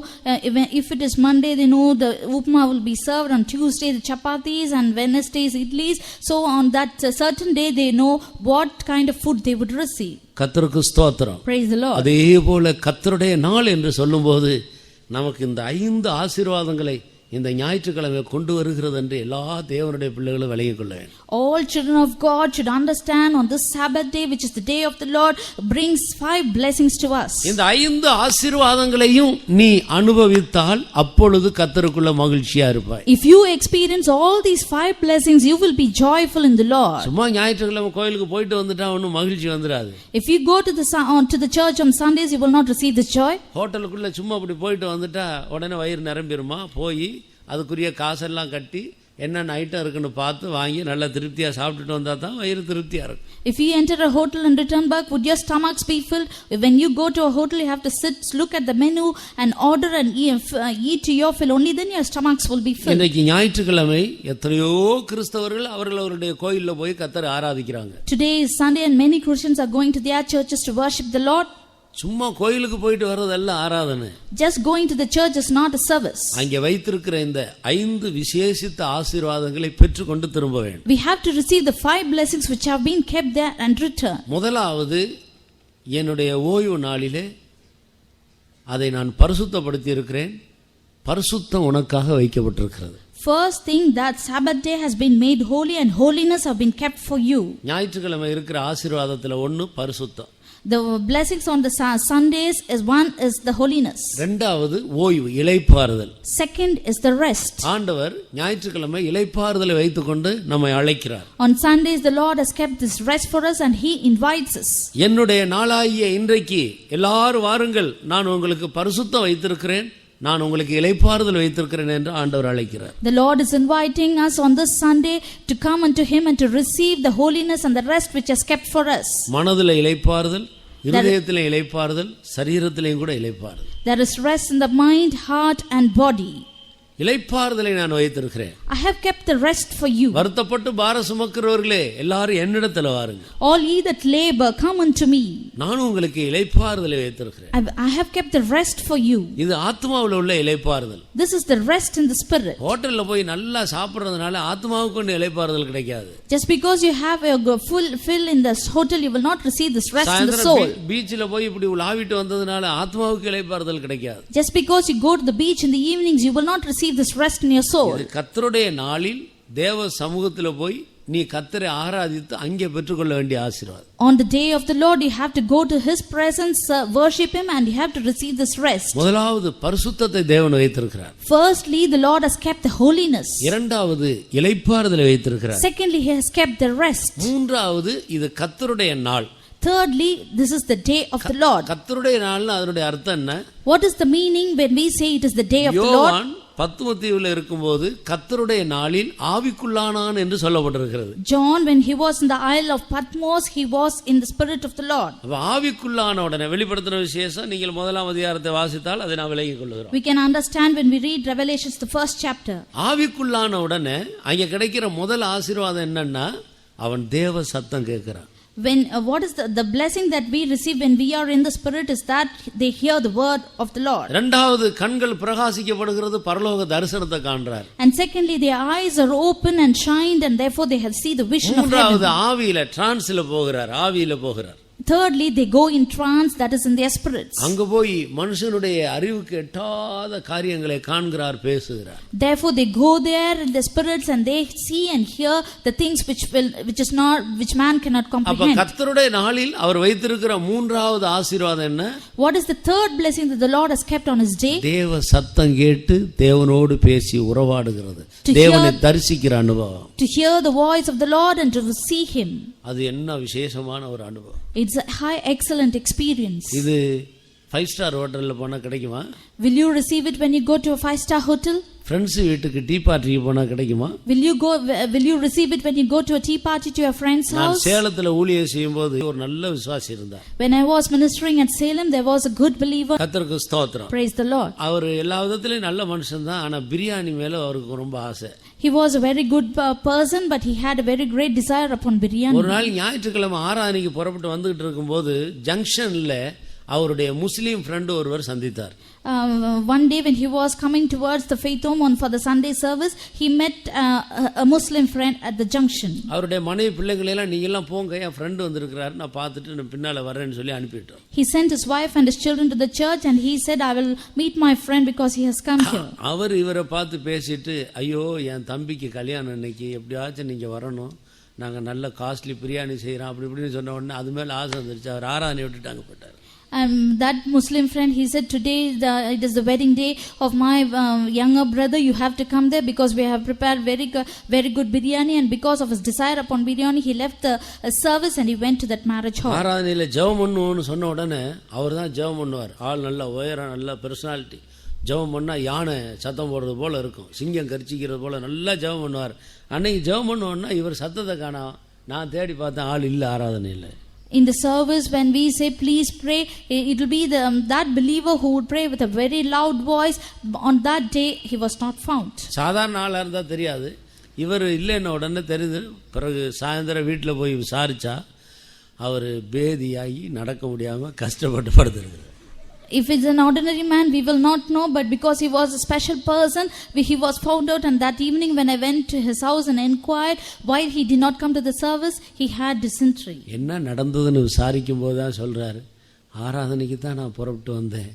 if it is Monday, they know the upma will be served, on Tuesday the chapatis, and Wednesdays idlis. So on that certain day they know what kind of food they would receive. கர்த்தருக்கு ஸ்தோத்திரம். Praise the Lord. அதே போல கர்த்தருடைய நாள் என்று சொல்லும்போது நமக்கு இந்த 5 ஆசீர்வாதங்களை இந்த ஞாயிற்றுக்கிழமை கொண்டு வருகிறது என்று எல்லா தேவனுடைய பிள்ளைகளும் விளங்கிக் கொள்ள வேண்டும். All children of God should understand on this Sabbath day, which is the day of the Lord, brings 5 blessings to us. இந்த 5 ஆசீர்வாதங்களையும் நீ அனுபவித்தால் அப்பொழுது கர்த்தருக்குள்ள மகிழ்ச்சியா இருப்பாய். If you experience all these 5 blessings, you will be joyful in the Lord. சும்மா ஞாயிற்றுக்கிழமை கோயிலுக்கு போயிட்டு வந்துட்டா ஒன்றும் மகிழ்ச்சி வந்துடாது. If you go to the church on Sundays, you will not receive this joy. ஹோட்டலுக்குள்ள சும்மா அப்படி போயிட்டு வந்துட்டா உடனே வயிறு நிரம்பிடுமா? போய் அதுக்குரிய காசெல்லாம் கட்டி என்னென்ன ஐட்டம் இருக்குன்னு பார்த்து வாங்கி நல்லா திருப்தியாக சாப்பிட்டுட்டு வந்தால் தான் வயிறு திருப்தியாக இருக்கும். If you enter a hotel and return back, would your stomachs be filled? When you go to a hotel, you have to sit, look at the menu and order and eat to your fill. Only then your stomachs will be filled. இன்னைக்கு ஞாயிற்றுக்கிழமை எத்தனையோ கிறிஸ்தவர்கள் அவர்களுடைய கோயிலில் போய் கர்த்தரை ஆராதிக்கிறாங்க. Today is Sunday and many Christians are going to their churches to worship the Lord. சும்மா கோயிலுக்கு போயிட்டு வர்றதெல்லாம் ஆராதனை. Just going to the church is not a service. அங்கே வைத்திருக்கிற இந்த 5 விசேஷித்த ஆசீர்வாதங்களை பெற்றுக்கொண்டு திரும்ப வேண்டும். We have to receive the 5 blessings which have been kept there and return. முதலாவது, என்னுடைய ஓய்வு நாளிலே அதை நான் பரிசுத்தப்படுத்தி இருக்கிறேன், பரிசுத்தம் உனக்காக வைக்கப்பட்டிருக்கிறது. First thing, that Sabbath day has been made holy and holiness have been kept for you. ஞாயிற்றுக்கிழமை இருக்கிற ஆசீர்வாதத்துல ஒன்று பரிசுத்தம். The blessings on the Sundays is one is the holiness. இரண்டாவது ஓய்வு, இளைப்பாறுதல். Second is the rest. ஆண்டவர் ஞாயிற்றுக்கிழமை இளைப்பாறுதலை வைத்துக்கொண்டு நம்மை அழைக்கிறார். On Sundays the Lord has kept this rest for us and he invites us. என்னுடைய நாளாகிய இன்றைக்கு எல்லாரும் வாருங்கள், நான் உங்களுக்கு பரிசுத்தம் வைத்திருக்கிறேன், நான் உங்களுக்கு இளைப்பாறுதல் வைத்திருக்கிறேன் என்று ஆண்டவர் அழைக்கிறார். The Lord is inviting us on this Sunday to come unto him and to receive the holiness and the rest which is kept for us. மனதிலே இளைப்பாறுதல், இருதயத்திலே இளைப்பாறுதல், சரீரத்திலேயும் கூட இளைப்பாறுதல். There is rest in the mind, heart and body. இளைப்பாறுதலை நான் வைத்திருக்கிறேன். I have kept the rest for you. வருத்தப்பட்டு பாரம் சுமக்கிறவர்களே எல்லாரும் என்னிடத்தில் வாருங்க. All ye that labor, come unto me. நான் உங்களுக்கு இளைப்பாறுதலை வைத்திருக்கிறேன். I have kept the rest for you. இது ஆத்மாவில் உள்ள இளைப்பாறுதல். This is the rest in the spirit. ஹோட்டல்ல போய் நல்லா சாப்பிடுறதுனால ஆத்மாவுக்கு ஒன்று இளைப்பாறுதல் கிடைக்காது. Just because you have a full fill in this hotel, you will not receive this rest in the soul. பீச்சில் போய் இப்படி உலாவிட்டு வந்ததுனால ஆத்மாவுக்கு இளைப்பாறுதல் கிடைக்காது. Just because you go to the beach in the evenings, you will not receive this rest in your soul. கர்த்தருடைய நாளில் தேவ சமூகத்தில் போய் நீ கர்த்தரை ஆராதித்து அங்கே பெற்றுக்கொள்ள வேண்டிய ஆசீர்வாதம். On the day of the Lord, you have to go to his presence, worship him and you have to receive this rest. முதலாவது பரிசுத்தத்தை தேவன் வைத்திருக்கிறார். Firstly, the Lord has kept the holiness. இரண்டாவது இளைப்பாறுதலை வைத்திருக்கிறார். Secondly, he has kept the rest. மூன்றாவது இது கர்த்தருடைய நாள். Thirdly, this is the day of the Lord. கர்த்தருடைய நாள்னா அதனுடைய அர்த்தம் என்ன? What is the meaning when we say it is the day of the Lord? யோவான் பத்மத்தீவுல இருக்கும்போது கர்த்தருடைய நாளில் ஆவிக்குள்ளானான் என்று சொல்லப்பட்டிருக்கிறது. John, when he was in the Isle of Patmos, he was in the spirit of the Lord. அப்ப ஆவிக்குள்ளான உடனே வெளிப்படுத்தின விசேஷம் நீங்கள் முதலாம் அதிகாரத்தை வாசித்தால் அதை நான் விளங்கிக் கொள்கிறோம். We can understand when we read Revelations the first chapter. ஆவிக்குள்ளான உடனே அங்க கிடைக்கிற முதல் ஆசீர்வாதம் என்னன்னா அவன் தேவ சத்தம் கேட்கிறான். When what is the blessing that we receive when we are in the spirit is that they hear the word of the Lord. இரண்டாவது கண்கள் பிரகாசிக்கப்படுகிறது, பரலோக தரிசனத்தை காண்றார். And secondly, their eyes are open and shined and therefore they have see the vision of heaven. மூன்றாவது ஆவியில டிரான்ஸ்ல போகிறார், ஆவியில போகிறார். Thirdly, they go in trance, that is in their spirits. அங்க போய் மனுஷனுடைய அறிவுக்கு எட்டாத காரியங்களை காண்கிறார், பேசுகிறார். Therefore they go there in the spirits and they see and hear the things which man cannot அப்ப comprehend. கர்த்தருடைய நாளில் அவர் வைத்திருக்கிற மூன்றாவது ஆசீர்வாதம் என்ன? What is the third blessing that the Lord has kept on his day? தேவ சத்தம் கேட்டு தேவனோடு பேசி உறவாடுகிறது, தேவனை தரிசிக்கிற அனுபவம். To hear the voice of the Lord and to see him. அது என்ன விசேஷமான ஒரு அனுபவம். It's a high excellent experience. இது 5-star ஹோட்டல்ல போனா கிடைக்குமா? Will you receive it when you go to a 5-star hotel? Friends வீட்டுக்கு டீ பார்ட்டிக்கு போனா கிடைக்குமா? Will you receive it when you go to a tea party to your friend's நான் house? சேலத்துல ஊழியம் செய்யும்போது ஒரு நல்ல விசுவாசி இருந்தார். When I was ministering at Salem, there was a good believer. கர்த்தருக்கு ஸ்தோத்திரம். Praise the Lord. அவர் எல்லா விதத்திலயும் நல்ல மனுஷன் தான், ஆனா பிரியாணி மேல அவருக்கு ரொம்ப ஆசை. He was a very good person, but he had a very great desire upon biryani. ஒரு நாள் ஞாயிற்றுக்கிழமை ஆராதனைக்கு புறப்பட்டு வந்துகிட்டு இருக்கும்போது ஜங்ஷன்ல அவருடைய முஸ்லீம் ஃப்ரெண்டு ஒருவர் சந்தித்தார். One day when he was coming towards the faith home for the Sunday service, he met a Muslim friend at the junction. அவருடைய மனைவி பிள்ளைகளை எல்லாம் நீங்க எல்லாம் போங்க, என் ஃப்ரெண்டு வந்திருக்கிறாரு, நான் பார்த்துட்டு நான் பின்னால வரேன்னு சொல்லி அனுப்பிட்டோம். He sent his wife and his children to the church and he said, I will meet my friend because he has come here. அவர் இவரை பார்த்து பேசிட்டு, ஐயோ என் தம்பிக்கு கல்யாணம் இன்னைக்கு, எப்படியாச்சும் நீங்க வரணும், நாங்க நல்ல காஸ்ட்லி பிரியாணி செய்யறோம் அப்படி இப்படின்னு சொன்ன உடனே அது மேல ஆசை வந்துருச்சு. அவர் ஆராதனை விட்டுட்டாங்க போட்டார். That Muslim friend, he said, today it is the wedding day of my younger brother. You have to come there because we have prepared very good biryani. And because of his desire upon biryani, he left the service and he went to that marriage hall. ஆராதனையில ஜெபம் பண்ணுவோம்னு சொன்ன உடனே அவர் தான் ஜெபம் பண்ணுவார். ஆள் நல்ல உயரம், நல்ல பெர்சனாலிட்டி. ஜெபம் பண்ணா யானை சத்தம் போடுறது போல இருக்கும், சிங்கம் கரிச்சிக்கிறது போல நல்லா ஜெபம் பண்ணுவார். அன்னைக்கு ஜெபம் பண்ணுவோன்னா இவர் சத்தத்தை காணா, நான் தேடி பார்த்தேன் ஆள் இல்லை ஆராதனையில். In the service, when we say please pray, it will be that believer who would pray with a very loud voice. On that day he was not found. சாதாரண ஆளாக இருந்தால் தெரியாது, இவர் இல்லைன்ன உடனே தெரியுது. பிறகு சாயந்தரம் வீட்டில் போய் விசாரிச்சா அவர் பேதியாகி நடக்க முடியாமல் கஷ்டப்பட்டு படுத்துருக்குறார். If it's an ordinary man, we will not know, but because he was a special person, he was found out, and that evening when I went to his house and inquired why he did not come to the service, he had dysentery. என்ன நடந்ததுன்னு விசாரிக்கும் போது தான் சொல்கிறாரு, ஆராதனைக்கு தான் நான் புறப்பட்டு வந்தேன்,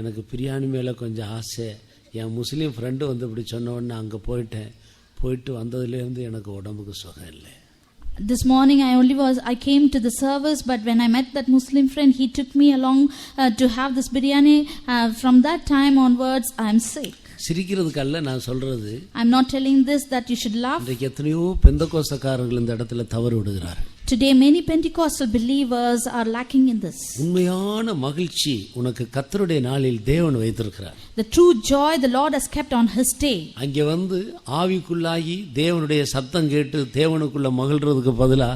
எனக்கு பிரியாணி மேலே கொஞ்சம் ஆசை, என் முஸ்லீம் ஃப்ரெண்டு வந்து இப்படி சொன்ன உடனே அங்கே போயிட்டு வந்ததுலேருந்து எனக்கு உடம்புக்கு சுகம் இல்லை. This morning I came to the service, but when I met that Muslim friend, he took me along to have this biryani. From that time onwards, I am sick. சிரிக்கிறதுக்கல்ல நான் சொல்றது. I am not telling this that you should laugh. இன்றைக்கு எத்தனையோ பெந்தகோஸ்தக்காரர்கள் இந்த இடத்துல தவறு விடுகிறார்கள். Today many Pentecostal believers are lacking in this. உண்மையான மகிழ்ச்சி உனக்கு கர்த்தருடைய நாளில் தேவன் வைத்திருக்கிறார். The true joy the Lord has kept on his day. அங்கே வந்து ஆவிக்குள்ளாகி தேவனுடைய சத்தம் கேட்டு தேவனுக்குள்ள மகிழ்றதுக்கு பதிலா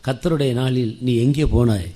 கர்த்தருடைய நாளில் நீ எங்கே போனாய்?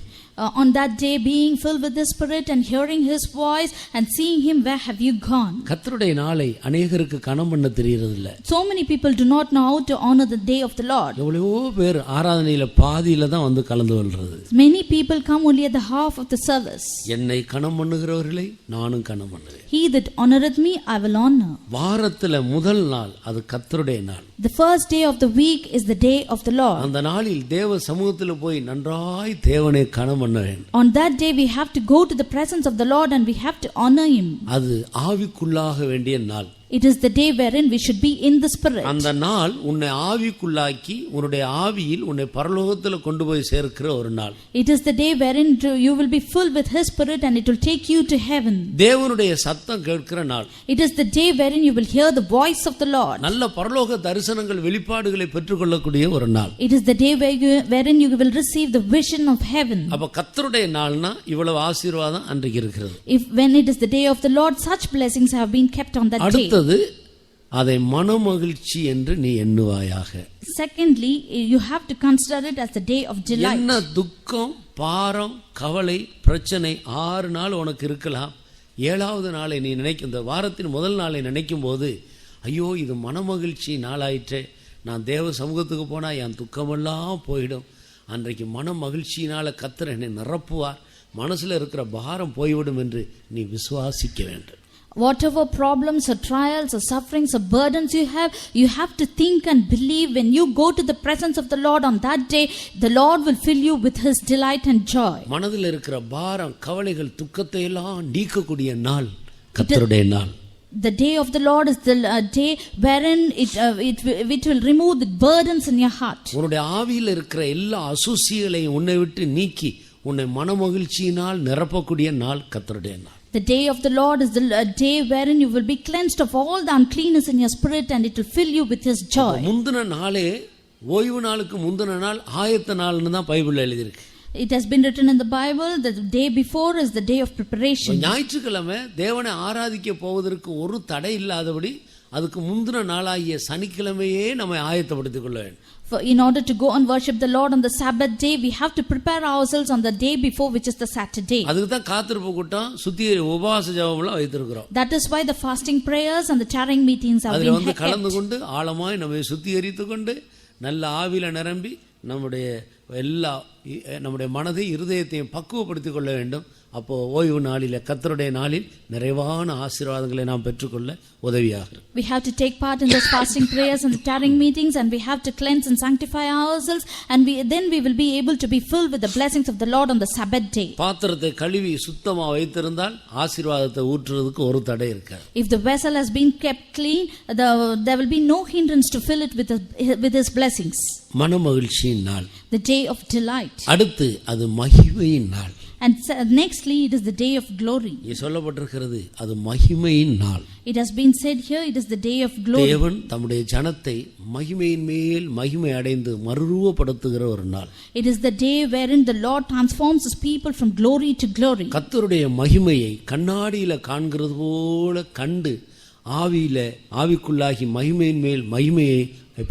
On that day, being filled with the Spirit and hearing His voice and seeing Him, where have you gone? கர்த்தருடைய நாளை அநேகருக்கு கனம் பண்ண தெரியறதில்ல. So many people do not know how to honor the day of the Lord. எவ்வளவோ பேர் ஆராதனையில பாதியில தான் வந்து கலந்து கொள்றது. Many people come only at the half of the service. என்னை கனம் பண்ணுகிறவர்களை நானும் கனம் பண்ணுவேன். He that honoreth me, I will honor. வாரத்துல முதல் நாள் அது கர்த்தருடைய நாள். The first day of the week is the day of the Lord. அந்த நாளில் தேவ சமூகத்துல போய் நன்றாய் தேவனை கனம் பண்ண வேண்டும். On that day we have to go to the presence of the Lord and we have to honor Him. அது ஆவிக்குள்ளாக வேண்டிய நாள். It is the day wherein we should be in the Spirit. அந்த நாள் உன்னை ஆவிக்குள்ளாக்கி உன்னுடைய ஆவியில் உன்னை பரலோகத்துல கொண்டு போய் சேர்க்கிற ஒரு நாள். It is the day wherein you will be filled with His Spirit and it will take you to heaven. தேவனுடைய சத்தம் கேட்கிற நாள். It is the day wherein you will hear the voice of the Lord. நல்ல பரலோக தரிசனங்கள் வெளிப்பாடுகளை பெற்றுக்கொள்ளக்கூடிய ஒரு நாள். It is the day wherein you will receive the vision of heaven. அப்ப கர்த்தருடைய நாள்னா இவ்வளவு ஆசீர்வாதம் அன்றைக்கு இருக்கிறது. When it is the day of the Lord, such blessings have been kept on that day. அடுத்தது அதை மனமகிழ்ச்சி என்று நீ எண்ணுவாயாக. Secondly, you have to consider it as the day of delight. என்ன துக்கம், பாரம், கவலை, பிரச்சனை 6 நாள் உனக்கு இருக்கலாம். 7வது நாளை நீ நினைக்கும், இந்த வாரத்தின் முதல் நாளை நினைக்கும் போது, ஐயோ இது மனமகிழ்ச்சி நாளாயிற்றே, நான் தேவ சமூகத்துக்கு போனா என் துக்கமெல்லாம் போயிடும், அன்றைக்கு மன மகிழ்ச்சியினால கர்த்தர் என்னை நிரப்புவார், மனசுல இருக்கிற பாரம் போய்விடும் என்று நீ விசுவாசிக்க வேண்டும். Whatever problems or trials or sufferings or burdens you have to think and believe when you go to the presence of the Lord on that day, the Lord will fill you with His delight and joy. மனதில் இருக்கிற பாரம், கவலைகள், துக்கத்தை எல்லாம் நீக்கக்கூடிய நாள் கர்த்தருடைய நாள். The day of the Lord is the day wherein it will remove the burdens in your heart. உன்னுடைய ஆவியில் இருக்கிற எல்லா அசுசிகளையும் உன்னை விட்டு நீக்கி உன்னை மனமகிழ்ச்சியினால் நிரப்பக்கூடிய நாள் கர்த்தருடைய நாள். The day of the Lord is the day wherein you will be cleansed of all the uncleanness in your spirit and it will fill you with His joy. முந்தின நாளே, ஓய்வு நாளுக்கு முந்தின நாள் ஆயத்த நாள்னு தான் பைபிள்ல எழுதியிருக்கு. It has been written in the Bible that the day before is the day of preparation. ஞாயிற்றுக்கிழமை தேவனை ஆராதிக்க போவதற்கு ஒரு தடை இல்லாதபடி அதுக்கு முந்தின நாளாகிய சனிக்கிழமையே நம்ம ஆயத்தப்படுத்திக் கொள்ள வேண்டும். For in order to go and worship the Lord on the Sabbath day, we have to prepare ourselves on the day before, which is the Saturday. அதுக்கு தான் காத்திருப்பு கூட்டம், சுத்தி உபவாச ஜெபம்லாம் வைத்திருக்கிறோம். That is why the fasting prayers and the tarrying meetings have been held. கலந்து கொண்டு ஆழமாய் நம்மை சுத்திகரித்து கொண்டு நல்ல ஆவியில நிரம்பி நம்முடைய மனதை இருதயத்தையும் பக்குவப்படுத்திக் கொள்ள வேண்டும். அப்போ ஓய்வு நாளில் கர்த்தருடைய நாளில் நிறைவான ஆசீர்வாதங்களை நாம் பெற்றுக்கொள்ள உதவியாக. We have to take part in those fasting prayers and the tarrying meetings, and we have to cleanse and sanctify ourselves, and then we will be able to be filled with the blessings of the Lord on the Sabbath day. பாத்திரத்தை கழுவி சுத்தமா வைத்திருந்தால் ஆசீர்வாதத்தை ஊற்றுறதுக்கு ஒரு தடை இருக்காது. If the vessel has been kept clean, there will be no hindrance to fill it with His blessings. மனமகிழ்ச்சியின் நாள், the day of delight. அடுத்து அது மகிமையின் நாள். And nextly, it is the day of glory. இங்கே சொல்லப்பட்டிருக்கிறது அது மகிமையின் நாள். It has been said here, it is the day of glory. தேவன் தம்முடைய ஜனத்தை மகிமையின் மேல் மகிமை அடைந்து மறுரூபப்படுத்துகிற ஒரு நாள். It is the day wherein the Lord transforms His people from glory to glory. கர்த்தருடைய மகிமையை கண்ணாடியில காண்கிறது போல கண்டு ஆவிக்குள்ளாகி மகிமையின் மேல் மகிமையை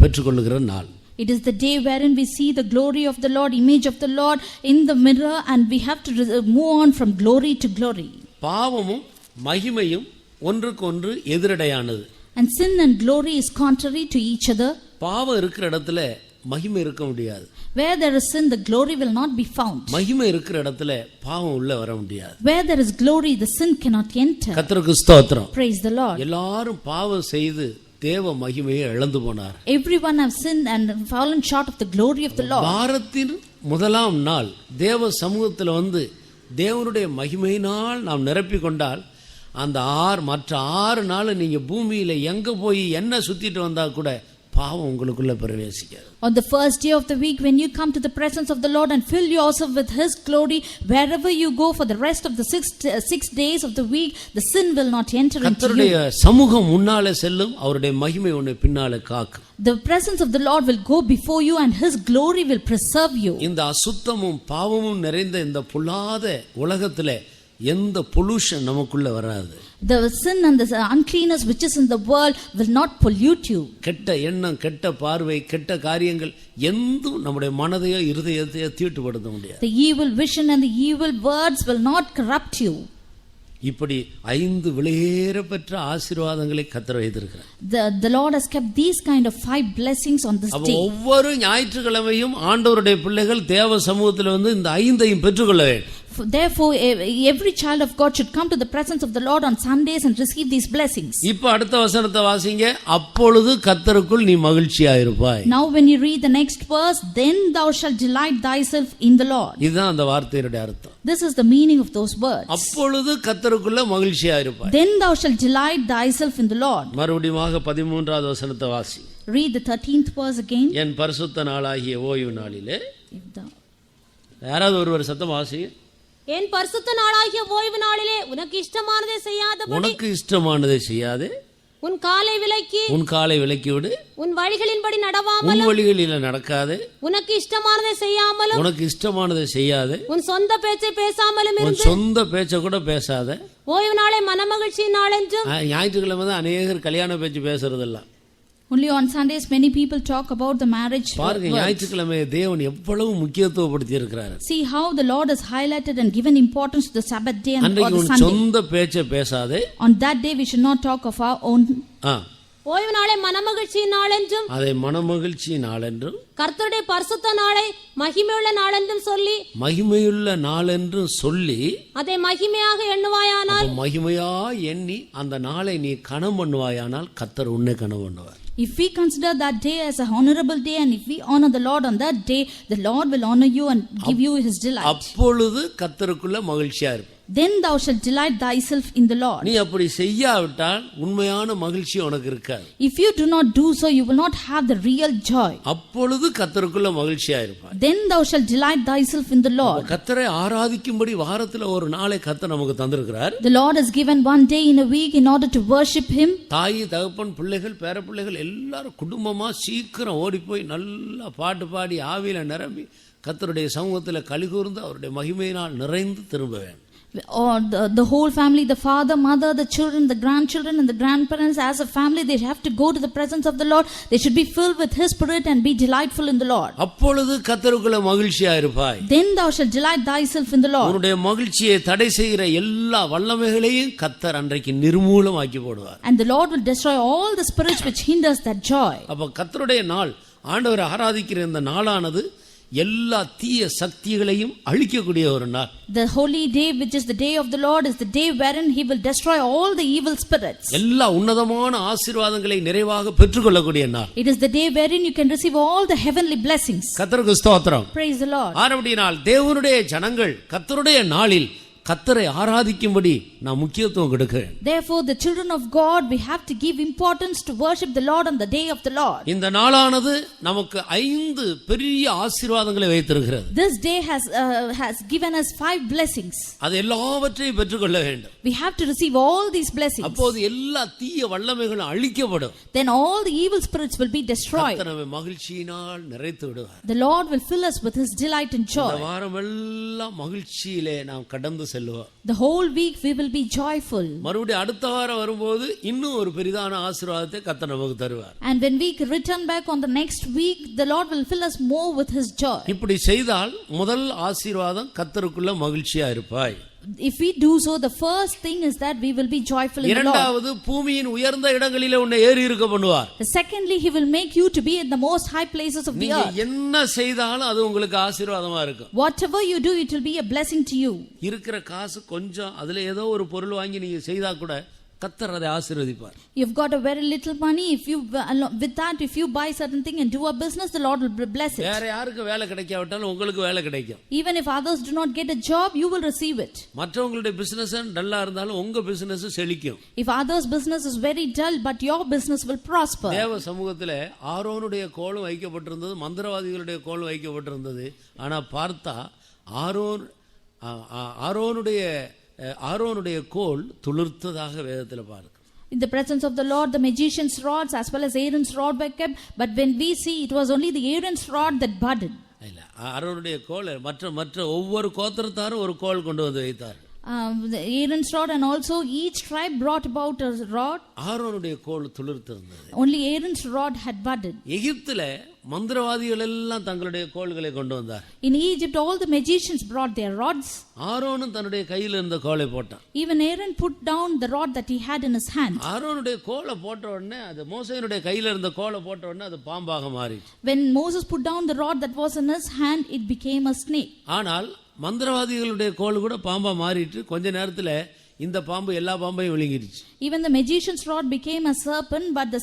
பெற்றுக்கொள்ளுகிற நாள். It is the day wherein we see the glory of the Lord, image of the Lord in the mirror, and we have to move on from glory to glory. பாவமும் மகிமையும் ஒன்றுக்கொன்று எதிரடையானது. And sin and glory is contrary to each other. பாவம் இருக்கிற இடத்துல மகிமை இருக்க முடியாது. Where there is sin, the glory will not be found. மகிமை இருக்கிற இடத்துல பாவம் உள்ள வர முடியாது. Where there is glory, the sin cannot enter. கர்த்தருக்கு ஸ்தோத்திரம். Praise the Lord. எல்லாரும் பாவம் செய்து தேவ மகிமையை இழந்து போனார். Everyone have sinned and fallen short of the glory of the Lord. வாரத்தின் முதலாம் நாள் தேவ சமூகத்தில் வந்து தேவனுடைய மகிமையினால் நாம் நிரப்பி கொண்டால் அந்த மற்ற 6 நாள் நீங்க பூமியில எங்க போய் என்ன சுத்திட்டு வந்தா கூட பாவம் உங்களுக்குள்ள பிரவேசிக்காது. On the first day of the week, when you come to the presence of the Lord and fill yourself with His glory, wherever you go for the rest of the 6 days of the week, the sin will not enter into you. கர்த்தருடைய சமூகம் முன்னாலே செல்லும், அவருடைய மகிமை உன்னை பின்னாலே காக்கும். The presence of the Lord will go before you and His glory will preserve you. இந்த அசுத்தமும் பாவமும் நிறைந்த இந்த பொல்லாத உலகத்திலே எந்த பொல்யூஷன் நமக்குள்ள வராது. The sin and the uncleanness which is in the world will not pollute you. கெட்ட எண்ணம், கெட்ட பார்வை, கெட்ட காரியங்கள் எந்தும் நம்முடைய மனதையோ இருதயத்தையோ தீட்டுப்படுத்த முடியாது. The evil vision and the evil words will not corrupt you. இப்படி 5 விலையேற பெற்ற ஆசீர்வாதங்களை கர்த்தர் வைத்திருக்கிறார். The Lord has kept these kind of 5 blessings on this day. ஒவ்வொரு ஞாயிற்றுக்கிழமையும் ஆண்டவருடைய பிள்ளைகள் தேவ சமூகத்தில் வந்து இந்த 5ஐயும் பெற்றுக்கொள்ள வேண்டும். Therefore, every child of God should come to the presence of the Lord on Sundays and receive these blessings. இப்போ அடுத்த வசனத்தை வாசிங்க. அப்பொழுது கர்த்தருக்குள் நீ மகிழ்ச்சியாக இருப்பாய். Now when you read the next verse, then thou shalt delight thyself in the Lord. இதுதான் அந்த வார்த்தையோட அர்த்தம். This is the meaning of those words. அப்பொழுது கர்த்தருக்குள்ள மகிழ்ச்சியாக இருப்பாய். Then thou shalt delight thyself in the Lord. மறுபடியும் 13வது வசனத்தை வாசி. Read the 13th verse again. என் பரிசுத்த நாளாகிய ஓய்வு நாளிலே யாராவது ஒருவர் சத்தம் வாசி. என் பரிசுத்த நாளாகிய ஓய்வு நாளிலே உனக்கு இஷ்டமானதை செய்யாதபடி, உனக்கு இஷ்டமானதை செய்யாதே, உன் காலை விலக்கி விடு, உன் வழிகளின்படி உன் நடவாமலும், வழிகளில் நடக்காதே, உனக்கு இஷ்டமானதை செய்யாமலும், உனக்கு இஷ்டமானதை செய்யாதே, உன் சொந்த பேச்சை பேசாமலும் உன் இருந்து சொந்த பேச்ச கூட பேசாத. ஓய்வு நாளை மனமகிழ்ச்சியின் நாள் என்றும். ஞாயிற்றுக்கிழமை தான் அநேகர் கல்யாண பேச்சு பேசுறதெல்லாம். Only on Sundays many people talk about the marriage. பாருங்க, ஞாயிற்றுக்கிழமை தேவன் எவ்வளவு முக்கியத்துவப்படுத்தி இருக்கிறார். See how the Lord has highlighted and given importance to the Sabbath day and or அன்றைக்கு the உன் Sunday. சொந்த பேச்சை பேசாதே. On that day we should not talk of our own. ஓய்வு நாளை மனமகிழ்ச்சியின் நாள் என்றும், அதை மனமகிழ்ச்சி நாளென்றும், கர்த்தருடைய பரிசுத்த நாளை மகிமையுள்ள நாள் என்றும் சொல்லி, மகிமையுள்ள நாளென்றும் சொல்லி, அதை மகிமையாக எண்ணுவாயானால், மகிமையா எண்ணி அந்த நாளை நீ கனம் பண்ணுவாயானால் கர்த்தர் உன்னை கனம் பண்ணுவார். If we consider that day as a honorable day and if we honor the Lord on that day, the Lord will honor you and give you His delight. அப்பொழுது கர்த்தருக்குள்ள மகிழ்ச்சியா இருப்ப. Then thou shalt delight thyself in the Lord. நீ அப்படி செய்யாவிட்டால் உண்மையான மகிழ்ச்சி உனக்கு இருக்காது. If you do not do so, you will not have the real joy. அப்பொழுது கர்த்தருக்குள்ள மகிழ்ச்சியா இருப்பாய். Then thou shalt delight thyself in the Lord. கர்த்தரை ஆராதிக்கும்படி வாரத்துல ஒரு நாளை கர்த்தர் நமக்கு தந்திருக்கிறார். The Lord has given one day in a week in order to worship Him. தாய், தகப்பன், பிள்ளைகள், பேரப்பிள்ளைகள் எல்லாரும் குடும்பமா சீக்கிரம் ஓடி போய் நல்லா பாட்டு பாடி ஆவியில நிரம்பி கர்த்தருடைய சமூகத்துல கலிகூர்ந்து அவருடைய மகிமையினால் நிறைந்து திரும்ப வேண்டும். Or the whole family, the father, mother, the children, the grandchildren and the grandparents, as a family they have to go to the presence of the Lord. They should be filled with His Spirit and be delightful in the Lord. அப்பொழுது கர்த்தருக்குள்ள மகிழ்ச்சியா இருப்பாய். Then thou shalt delight thyself in the Lord. உன்னுடைய மகிழ்ச்சியை தடை செய்கிற எல்லா வல்லமைகளையும் கர்த்தர் அன்றைக்கு நிர்மூலமாக்கி போடுவார். And the Lord will destroy all the spirits which hinders that joy. அப்ப கர்த்தருடைய நாள், ஆண்டவரை ஆராதிக்கிற இந்த நாளானது எல்லா தீய சக்திகளையும் அழிக்கக்கூடிய ஒரு நாள். The holy day, which is the day of the Lord, is the day wherein He will destroy all the evil spirits. எல்லா உன்னதமான ஆசீர்வாதங்களை நிறைவாக பெற்றுக்கொள்ளக்கூடிய நாள். It is the day wherein you can receive all the heavenly blessings. கர்த்தருக்கு ஸ்தோத்திரம். Praise the Lord. ஆனபடியால் தேவனுடைய ஜனங்கள் கர்த்தருடைய நாளில் கர்த்தரை ஆராதிக்கும்படி நான் முக்கியத்துவம் கொடுக்கிறேன். Therefore the children of God, we have to give importance to worship the Lord on the day of the Lord. இந்த நாளானது நமக்கு 5 பெரிய ஆசீர்வாதங்களை வைத்திருக்கிறது. This day has given us 5 blessings. அது எல்லாவற்றையும் பெற்றுக்கொள்ள வேண்டும். We have to receive all these blessings. அப்போது எல்லா தீய வல்லமைகளும் அழிக்கப்படும். Then all the evil spirits will be destroyed. கர்த்தர் நம்மை மகிழ்ச்சியினால் நிறைத்து விடுவார். The Lord will fill us with His delight and joy. இந்த வாரமெல்லாம் மகிழ்ச்சியிலே நாம் கடந்து செல்வோம். The whole week we will be joyful. மறுபடியும் அடுத்த வாரம் வரும்போது இன்னும் ஒரு பெரிதான ஆசீர்வாதத்தை கர்த்தர் நமக்கு தருவார். And when we return back on the next week, the Lord will fill us more with His joy. இப்படி செய்தால் முதல் ஆசீர்வாதம் கர்த்தருக்குள்ள மகிழ்ச்சியா இருப்பாய். If we do so, the first thing is that we will be joyful in the Lord. இரண்டாவது, பூமியின் உயர்ந்த இடங்களிலே உன்னை ஏறி இருக்க பண்ணுவார். Secondly, he will make you to be in the most high places of the earth. நீங்க என்ன செய்தாலும் அது உங்களுக்கு ஆசீர்வாதமா இருக்கும். Whatever you do, it will be a blessing to you. இருக்கிற காசு கொஞ்சம், அதுல ஏதோ ஒரு பொருள் வாங்கி நீங்க செய்தா கூட கர்த்தர் அதை ஆசீர்வதிப்பார். You've got a very little money. If you with that, if you buy certain thing and do a business, the Lord will bless it. வேற யாருக்கு வேலை கிடைக்காவிட்டாலும் உங்களுக்கு வேலை கிடைக்கும். Even if others do not get a job, you will receive it. மற்றவங்களுடைய business டல்லா இருந்தாலும் உங்க பிசினஸ் செழிக்கும். If others' business is very dull, but your business will prosper. தேவ சமூகத்திலே ஆரோனுடைய கோலும் வைக்கப்பட்டிருந்தது, மந்திரவாதிகளுடைய கோலும் வைக்கப்பட்டிருந்தது. ஆனா பார்த்தா ஆரோனுடைய கோல் துளிர்த்ததாக வேதத்தில் பார்க்கிறோம். In the presence of the Lord, the magician's rods as well as Aaron's rod were kept, but when we see, it was only the Aaron's rod that budded. இல்ல, ஆரோனுடைய கோல் மற்ற ஒவ்வொரு கோத்திரத்தாரும் ஒரு கோல் கொண்டு வந்து வைத்தார். The Aaron's rod, and also each tribe brought about a rod. ஆரோனுடைய கோல் துளிர்த்திருந்தது. Only Aaron's rod had budded. எகிப்திலே மந்திரவாதிகள் எல்லாம் தங்களுடைய கோல்களை கொண்டு வந்தார். In Egypt, all the magicians brought their rods. ஆரோனும் தன்னுடைய கையில் இருந்த கோலை போட்டான். Even Aaron put down the rod that he had in his hand. ஆரோனுடைய கோலை போட்ட உடனே, அது மோசேயினுடைய கையில் இருந்த கோலை போட்ட உடனே அது பாம்பாக மாறிச்சு. When Moses put down the rod that was in his hand, it became a snake. ஆனால் மந்திரவாதிகளுடைய கோல் கூட பாம்பா மாறிட்டு கொஞ்ச நேரத்துல இந்த பாம்பு எல்லா பாம்பையும் விழுங்கிடுச்சு. Even the magician's rod became a serpent, but the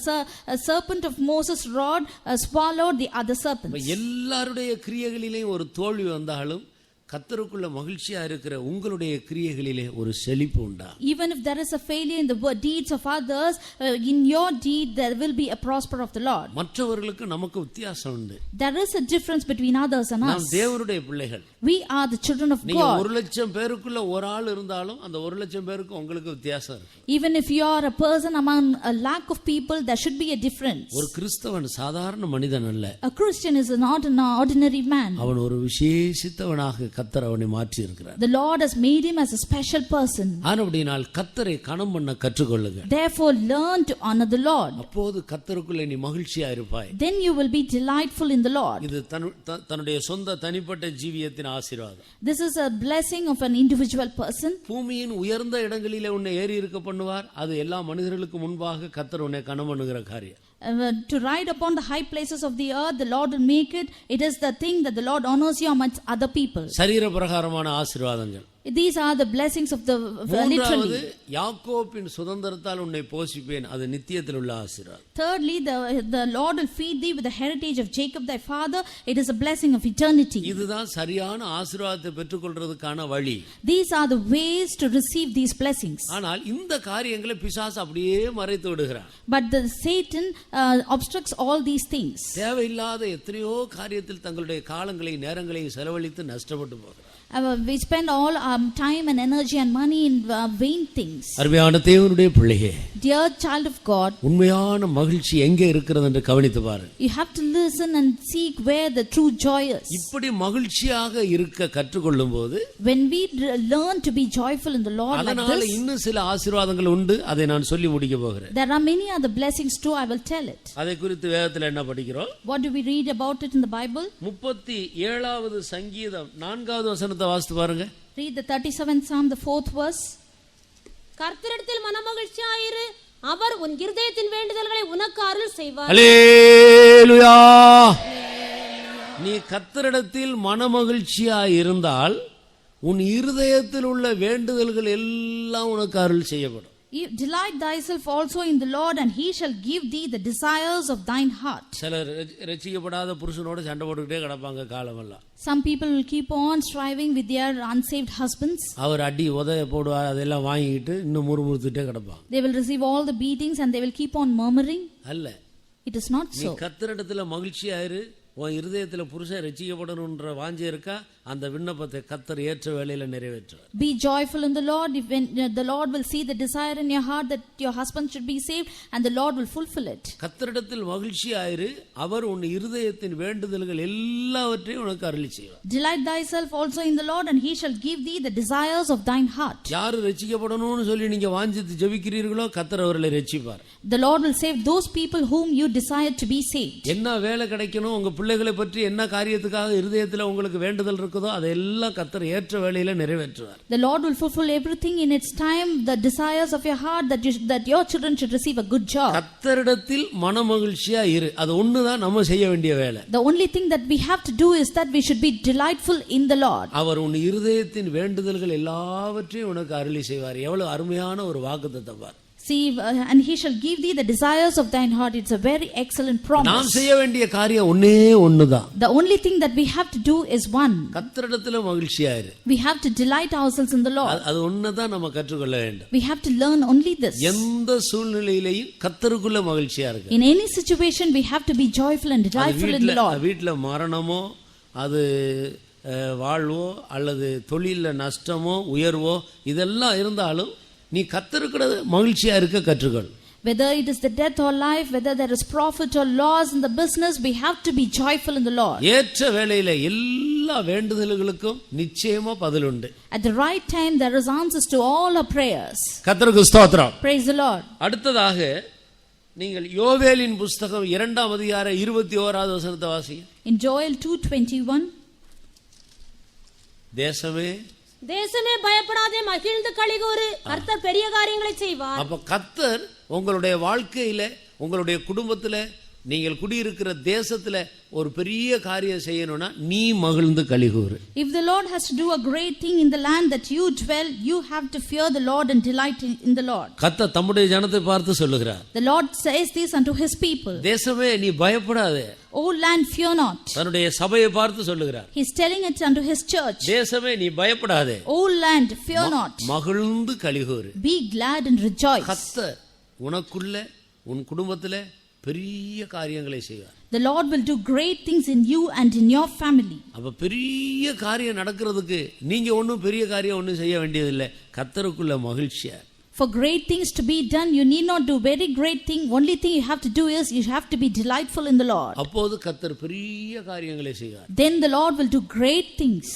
serpent of Moses' rod swallowed the other serpents. எல்லாருடைய கிரியைகளிலேயும் ஒரு தோல்வி வந்தாலும் கர்த்தருக்குள்ள மகிழ்ச்சியா இருக்கிற உங்களுடைய கிரியைகளிலே ஒரு செழிப்பு உண்டா? Even if there is a failure in the deeds of others, in your deed there will be a prosper of the Lord. மற்றவர்களுக்கு நமக்கு வித்தியாசம் உண்டு. There is a difference between others and us. நாம் தேவனுடைய பிள்ளைகள். We are the children of நீங்க God. 1,00,000 பேருக்குள்ள ஒரு ஆள் இருந்தாலும் அந்த 1,00,000 பேருக்கு உங்களுக்கு வித்தியாசம் இருக்கு. Even if you are a person among a lakh of people, there should be a difference. ஒரு கிறிஸ்தவன் சாதாரண மனிதன் அல்ல. A Christian is not an ordinary man. அவன் ஒரு விசேஷித்தவனாக கர்த்தர் அவனை மாற்றி இருக்கிறார். The Lord has made him as a special person. ஆனபடியால் கர்த்தரை கனம் பண்ண கற்றுக்கொள்ளுங்க. Therefore learn to honor the Lord. அப்போது கர்த்தருக்குள்ள நீ மகிழ்ச்சியா இருப்பாய். Then you will be delightful in the Lord. இது தன்னுடைய சொந்த தனிப்பட்ட ஜீவியத்தின் ஆசீர்வாதம். This is a blessing of an individual person. பூமியின் உயர்ந்த இடங்களிலே உன்னை ஏறி இருக்க பண்ணுவார். அது எல்லா மனிதர்களுக்கு முன்பாக கர்த்தர் உன்னை கனம் பண்ணுகிற காரியம். To ride upon the high places of the earth, the Lord will make it. It is the thing that the Lord honors you amongst other people. சரீர பிரகாரமான ஆசீர்வாதங்கள். These are the blessings of the literally. யாக்கோபின் சுதந்திரத்தால் உன்னை போஷிப்பேன். அது நித்தியத்தில் உள்ள ஆசீர்வாதம். Thirdly, the Lord will feed thee with the heritage of Jacob thy father. It is a blessing of eternity. இதுதான் சரியான ஆசீர்வாதத்தை பெற்றுக்கொள்றதுக்கான வழி. These are the ways to receive these blessings. ஆனால் இந்த காரியங்களை பிசாசு அப்படியே மறைத்து விடுகிறான். But the Satan obstructs all these things. தேவையில்லாத எத்தனையோ காரியத்தில் தங்களுடைய காலங்களை நேரங்களையும் செலவழித்து நஷ்டப்பட்டு போகிறார். We spend all our time and energy and money in vain things. அருமையான தேவனுடைய பிள்ளையே, Dear child of God, உண்மையான மகிழ்ச்சி எங்கே இருக்கிறது என்று கவனித்து பாரு. you have to listen and seek where the true joy is. இப்படி மகிழ்ச்சியாக இருக்க கற்றுக்கொள்ளும் போது, When we learn to be joyful in the Lord like அதனால this, இன்னும் சில ஆசீர்வாதங்கள் உண்டு. அதை நான் சொல்லி முடிக்க போகிறேன். there are many other blessings too. I will tell it. அதை குறித்து வேதத்தில் என்ன படிக்கிறோம்? What do we read about it in the Bible? 37வது சங்கீதம் 4வது வசனத்தை வாசித்து பாருங்க. Read the 37th Psalm, the 4th verse. கர்த்தரிடத்தில் மனமகிழ்ச்சியாயிரு, அவர் உன் இருதயத்தின் வேண்டுதல்களை உனக்கு அருள் செய்வார். அல்லேலூயா. நீ கர்த்தரிடத்தில் மனமகிழ்ச்சியாய் இருந்தால் உன் இருதயத்தில் உள்ள வேண்டுதல்கள் எல்லாம் உனக்கு அருள் செய்யப்படும். Delight thyself also in the Lord, and he shall give thee the desires of thine heart. சிலர் ரட்சிக்கப்படாத புருஷனோட சண்டை போட்டுக்கிட்டே கிடப்பாங்க காலமெல்லாம். Some people will keep on striving with their unsaved husbands. அவர் அடி உதைய போடுவார், அதெல்லாம் வாங்கிட்டு இன்னும் முறுமுறுத்துட்டே கிடப்பாங்க. They will receive all the beatings and they will keep on murmuring. அல்ல, It is not நீ so. கர்த்தரிடத்துல மகிழ்ச்சியாயிரு. உன் இருதயத்துல புருஷன் ரட்சிக்கப்படணும்ன்ற வாஞ்சை இருக்கா, அந்த விண்ணப்பத்தை கர்த்தர் ஏற்ற வேளையில நிறைவேற்றுவார். Be joyful in the Lord. If when the Lord will see the desire in your heart that your husband should be saved, and the Lord will fulfill it. கர்த்தரிடத்தில் மகிழ்ச்சியாயிரு. அவர் உன் இருதயத்தின் வேண்டுதல்கள் எல்லாவற்றையும் உனக்கு அருளி செய்வார். Delight thyself also in the Lord, and he shall give thee the desires of thine heart. யாரு ரட்சிக்கப்படணும்னு சொல்லி நீங்க வாஞ்சித்து ஜெபிக்கிறீர்களோ கர்த்தர் அவர்களை ரட்சிப்பார். The Lord will save those people whom you desire to be saved. என்ன வேலை கிடைக்கணும், உங்க பிள்ளைகளை பற்றி என்ன காரியத்துக்காக இருதயத்தில் உங்களுக்கு வேண்டுதல் இருக்குதோ அதையெல்லாம் கர்த்தர் ஏற்ற வேளையில நிறைவேற்றுவார். The Lord will fulfill everything in its time, the desires of your heart, that your children should receive a good job. கர்த்தரிடத்தில் மனமகிழ்ச்சியா இரு, அது ஒண்ணுதான் நம்ம செய்ய வேண்டிய வேலை. The only thing that we have to do is that we should be delightful in the Lord. அவர் உன் இருதயத்தின் வேண்டுதல்கள் எல்லாவற்றையும் உனக்கு அருளி செய்வார். எவ்வளவு அருமையான ஒரு வாக்குத்தத்தம் பார். See, and he shall give thee the desires of thine heart. It's a very excellent promise. நாம் செய்ய வேண்டிய காரியம் ஒண்ணே ஒண்ணுதான். The only thing that we have to do is one. கர்த்தரிடத்தில் மகிழ்ச்சியா இரு. We have to delight ourselves in the Lord. அது ஒண்ணுதான் நம்ம கற்றுக்கொள்ள வேண்டும். We have to learn only this. எந்த சூழ்நிலையிலையும் கர்த்தருக்குள்ள மகிழ்ச்சியா இருக்கு. In any situation we have to be joyful and delightful in the Lord. வீட்ல மரணமோ அது வாழ்வோ அல்லது தொழில நஷ்டமோ உயர்வோ இதெல்லாம் இருந்தாலும் நீ கர்த்தருக்குள்ள மகிழ்ச்சியா இருக்க கற்றுக்கொள். Whether it is the death or life, whether there is profit or loss in the business, we have to be joyful in the Lord. ஏற்ற வேளையில எல்லா வேண்டுதல்களுக்கும் நிச்சயமா பதில் உண்டு. At the right time there is answers to all our prayers. கர்த்தருக்கு ஸ்தோத்திரம். Praise the Lord. அடுத்ததாக நீங்கள் யோவேலின் புத்தகம் 2ஆம் அதிகாரம் 21வது வசனத்தை வாசிங்க. In Joel 2:21, தேசமே தேசமே பயப்படாதே, மகிழ்ந்து களிகூரு, கர்த்தர் பெரிய காரியங்களை செய்வார். அப்ப கர்த்தர் உங்களுடைய வாழ்க்கையில உங்களுடைய குடும்பத்துல நீங்கள் குடியிருக்கிற தேசத்துல ஒரு பெரிய காரியம் செய்யணும்னா நீ மகிழ்ந்து களிகூரு. if the Lord has to do a great thing in the land that you dwell, you have to fear the Lord and delight in the Lord. கர்த்தர் தம்முடைய ஜனத்தை பார்த்து சொல்லுகிறார். The Lord says this unto his people. தேசமே நீ பயப்படாதே. O land, fear not. தன்னுடைய சபையை பார்த்து சொல்லுகிறார். He is telling it unto his church. தேசமே நீ பயப்படாதே. O land, fear not. மகிழ்ந்து களிகூரு. Be glad and rejoice. கர்த்தர் உனக்குள்ள உன் குடும்பத்திலே பெரிய காரியங்களை செய்வார். The Lord will do great things in you and in your family. அப்ப பெரிய காரியம் நடக்கிறதுக்கு நீங்க ஒன்றும் பெரிய காரியம் ஒன்றும் செய்ய வேண்டியதில்லை. கர்த்தருக்குள்ள மகிழ்ச்சியா. For great things to be done, you need not do very great thing. Only thing you have to do is you have to be delightful in the Lord. அப்போது கர்த்தர் பெரிய காரியங்களை செய்வார். Then the Lord will do great things.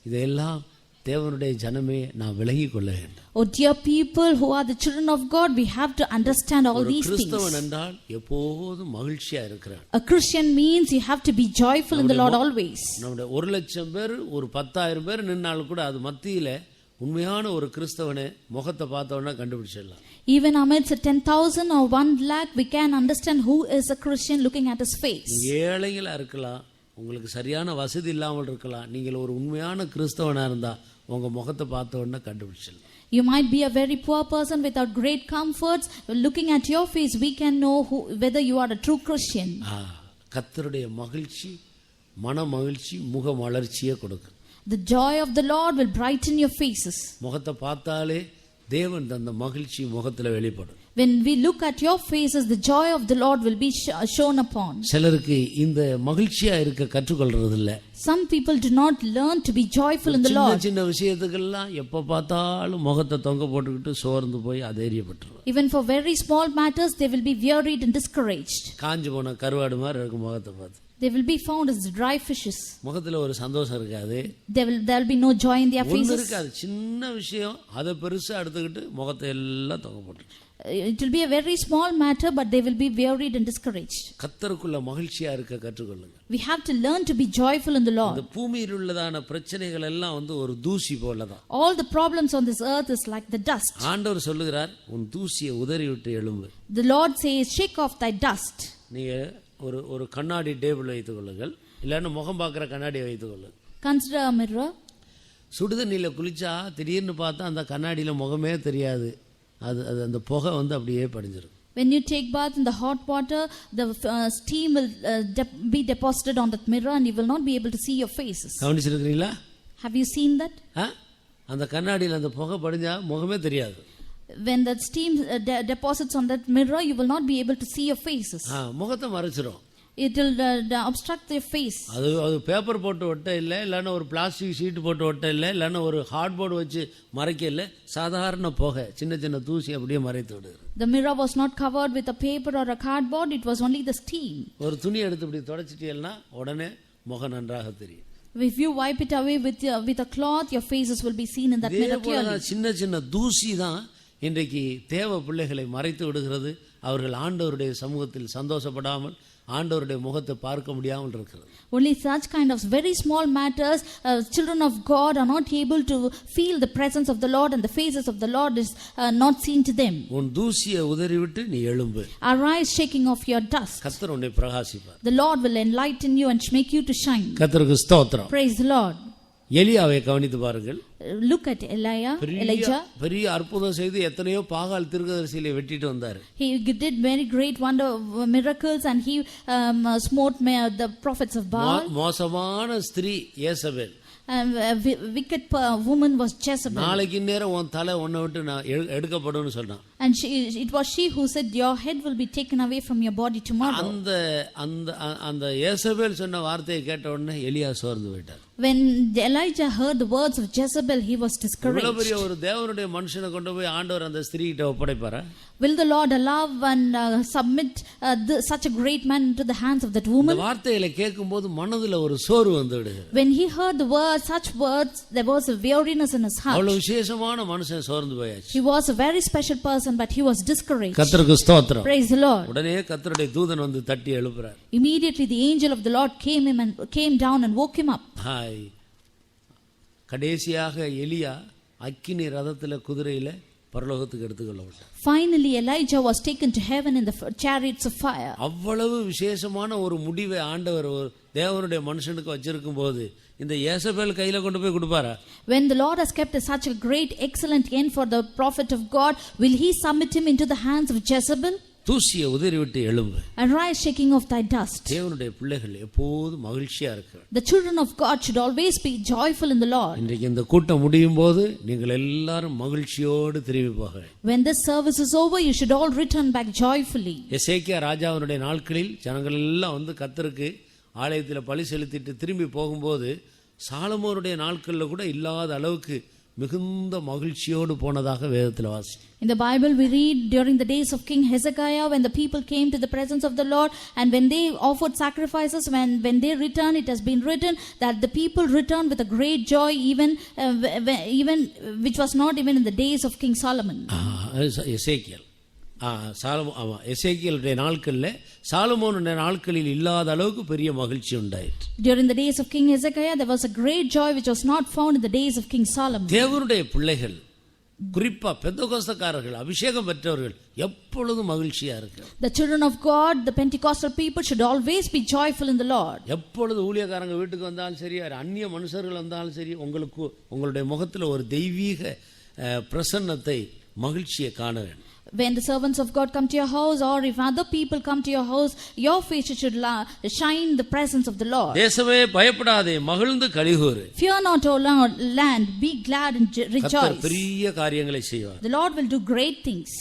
இதெல்லாம் தேவனுடைய ஜனமே நான் விலகிக் கொள்ள வேண்டும். Oh dear people who are the children of God, we have to understand all these things. கிறிஸ்தவன் என்றால் எப்போதும் மகிழ்ச்சியா இருக்கிறான். A Christian means you have to be joyful in the Lord always. நம்முடைய 1,00,000 பேர் ஒரு 10,000 பேர் நின்னாலும் கூட அது மத்தியில உண்மையான ஒரு கிறிஸ்தவனை முகத்தை பார்த்தவொன்னா கண்டுபிடிச்சிடலாம். Even amidst 10,000 or 1 lakh, we can understand who is a Christian looking at his face. ஏழைகளா இருக்கலாம், உங்களுக்கு சரியான வசதி இல்லாமல் இருக்கலாம், நீங்கள் ஒரு உண்மையான கிறிஸ்தவனா இருந்தா உங்க முகத்தை பார்த்தவொன்னா கண்டுபிடிச்சிடலாம். You might be a very poor person without great comforts. Looking at your face, we can know whether you are a true Christian. கர்த்தருடைய மகிழ்ச்சி மன மகிழ்ச்சி முக மலர்ச்சியை கொடுக்கும். The joy of the Lord will brighten your faces. முகத்தை பார்த்தாலே தேவன் தந்த மகிழ்ச்சி முகத்துல வெளிப்படும். When we look at your faces, the joy of the Lord will be shown upon. சிலருக்கு இந்த மகிழ்ச்சியா இருக்க கற்றுக்கொள்றது இல்ல. Some people do not learn to be joyful in the Lord. சின்ன விஷயத்துக்கெல்லாம் எப்ப பார்த்தாலும் முகத்தை தொங்க போட்டுக்கிட்டு சோர்ந்து போய் அதேரியப்பட்டுருவாங்க. Even for very small matters, they will be wearied and discouraged. காஞ்சு போன கருவாடு மாதிரி இருக்கும் முகத்தை பார்த்து. They will be found as dry fishes. முகத்துல ஒரு சந்தோஷம் இருக்காது. There will be no joy in their faces. இருக்காது. சின்ன விஷயம் அதை பெருசா எடுத்துக்கிட்டு முகத்தை எல்லாம் தொங்க போட்டு. It will be a very small matter, but they will be wearied and discouraged. கர்த்தருக்குள்ள மகிழ்ச்சியா இருக்க கற்றுக்கொள்ளுங்க. We have to learn to be joyful in the Lord. இந்த பூமியில் உள்ளதான பிரச்சனைகள் எல்லாம் ஒரு தூசி போலதான். All the problems on this earth is like the dust. ஆண்டவர் சொல்லுகிறார், உன் தூசியை உதறி விட்டு எழும்பு. The Lord says, shake off thy dust. நீங்க ஒரு கண்ணாடி டேபிள் வைத்துக் கொள்ளுங்கள், இல்லைன்னா முகம் பார்க்குற கண்ணாடியை வைத்துக் கொள்ளுங்கள். Consider a mirror. சுடுதண்ணியில் குளிச்சா திடீர்னு பார்த்தா அந்த கண்ணாடியில் முகமே தெரியாது. அது அந்த புகை அப்படியே படிஞ்சிடும். When you take bath in the hot water, the steam will be deposited on that mirror and you will not be able to see your faces. கவனிச்சிருக்கிறீங்களா? Have you seen that? அந்த கண்ணாடியில் அந்த புகை படிஞ்சா முகமே தெரியாது. When that steam deposits on that mirror, you will not be able to see your faces. முகத்தை மறைச்சிரும். It will obstruct their face. அது paper போட்டு ஒட்ட இல்லை, இல்லைன்னா ஒரு பிளாஸ்டிக் ஷீட் போட்டு ஒட்ட இல்லை, இல்லைன்னா ஒரு ஹார்ட் போர்டு வச்சு மறைக்க இல்லை, சாதாரண புகை சின்ன சின்ன தூசி அப்படியே மறைத்து விடுது. The mirror was not covered with a paper or a cardboard, it was only the steam. ஒரு துணி எடுத்து இப்படி தொடச்சிட்டீங்கன்னா உடனே முகம் நன்றாக தெரியும். If you wipe it away with a cloth, your faces will be seen in that mirror clearly. சின்ன சின்ன தூசி தான் இன்றைக்கு தேவ பிள்ளைகளை மறைத்து விடுகிறது. அவர்கள் ஆண்டவருடைய சமூகத்தில் சந்தோஷப்படாமல் ஆண்டவருடைய முகத்தை பார்க்க முடியாமல் இருக்கிறது. Only such kind of very small matters, children of God are not able to feel the presence of the Lord, and the faces of the Lord is not seen to them. உன் தூசியை உதறிவிட்டு நீ எழும்பு. Arise, shaking off your dust. கர்த்தர் உன்னை பிரகாசிப்பார். The Lord will enlighten you and make you to shine. கர்த்தருக்கு ஸ்தோத்திரம். Praise the Lord. எலியாவை கவனித்து பாருங்கள். Look at Elijah. பெரிய அற்புதம் செய்து எத்தனையோ பாகால் தீர்க்கதரிசிகளை வெட்டிட்டு வந்தார். He did very great wonder miracles, and he smote the prophets of Baal. மோசமான ஸ்திரீ யேசபேல். Wicked woman was Jezebel. நாளைக்கு நேரம் உன் தலை உன்னை விட்டு நான் எடுக்கப்படும்னு சொன்னான். And it was she who said, your head will be taken away from your body tomorrow. அந்த யேசபேல் சொன்ன வார்த்தையை கேட்ட உடனே எலியா சோர்ந்து போயிட்டார். When Elijah heard the words of Jezebel, he was discouraged. இவ்வளவு பெரிய ஒரு தேவனுடைய மனுஷனை கொண்டு போய் ஆண்டவர் அந்த ஸ்திரீ கிட்ட ஒப்படைப்பாரா? Will the Lord allow and submit such a great man into the hands of that woman? இந்த வார்த்தைகளை கேட்கும்போது மனதுல ஒரு சோர்வு வந்துடுது. When he heard the words, such words, there was a weariness in his heart. அவ்வளவு விசேஷமான மனுஷன் சோர்ந்து போயாச்சு. He was a very special person, but he was discouraged. கர்த்தருக்கு ஸ்தோத்திரம். Praise the Lord. உடனே கர்த்தருடைய தூதன் வந்து தட்டி எழுப்புறார். Immediately the angel of the Lord came down and woke him up. கடைசியாக எலியா அக்கினி ரதத்துல குதிரையில பரலோகத்துக்கு எடுத்துக்கொள்ளப்பட்டார். Finally Elijah was taken to heaven in the chariots of fire. அவ்வளவு விசேஷமான ஒரு முடிவை ஆண்டவர் தேவனுடைய மனுஷனுக்கு வச்சிருக்கும் போது இந்த யேசபேல் கையில கொண்டு போய் கொடுப்பாரா? When the Lord has kept such a great excellent end for the prophet of God, will he submit him into the hands of Jezebel? தூசியை உதறிவிட்டு எழும்பு. Arise, shaking off thy dust. தேவனுடைய பிள்ளைகள் எப்போதும் மகிழ்ச்சியா இருக்க. The children of God should always be joyful in the Lord. இன்றைக்கு இந்த கூட்டம் முடியும் போது நீங்கள் எல்லாரும் மகிழ்ச்சியோடு திரும்பி போக. When this service is over, you should all return back joyfully. எசேக்கியா ராஜாவினுடைய நாட்களில் ஜனங்கள் எல்லாம் வந்து கர்த்தருக்கு ஆலயத்தில் பலி செலுத்திட்டு திரும்பி போகும்போது சாலமோனுடைய நாட்களில் கூட இல்லாத அளவுக்கு மிகுந்த மகிழ்ச்சியோடு போனதாக வேதத்தில் வாசி. In the Bible we read during the days of King Hezekiah, when the people came to the presence of the Lord, and when they offered sacrifices, when they returned, it has been written that the people returned with a great joy, even which was not even in the days of King Solomon. எசேக்கியேல் எசேக்கியேலுடைய நாட்களில் சாலமோனுடைய நாட்களில் இல்லாத அளவுக்கு பெரிய மகிழ்ச்சி உண்டாயிற்று. During the days of King Hezekiah there was a great joy which was not found in the days of King Solomon. தேவனுடைய பிள்ளைகள், குறிப்பா பெந்தெகோஸ்தேக்காரர்கள், அபிஷேகம் பெற்றவர்கள் எப்பொழுதும் மகிழ்ச்சியா இருக்கு. The children of God, the Pentecostal people should always be joyful in the Lord. எப்பொழுது ஊழியக்காரங்க வீட்டுக்கு வந்தாலும் சரி, அந்நிய மனுஷர்கள் வந்தாலும் சரி, உங்களுடைய முகத்துல ஒரு தெய்வீக பிரசன்னத்தை, மகிழ்ச்சியை காண வேண்டும். When the servants of God come to your house, or if other people come to your house, your face should shine the presence of the Lord. தேசமே பயப்படாதே, மகிழ்ந்து களிகூரு. Fear not, O land, be glad and rejoice. கர்த்தர் பெரிய காரியங்களை செய்வார். The Lord will do great things.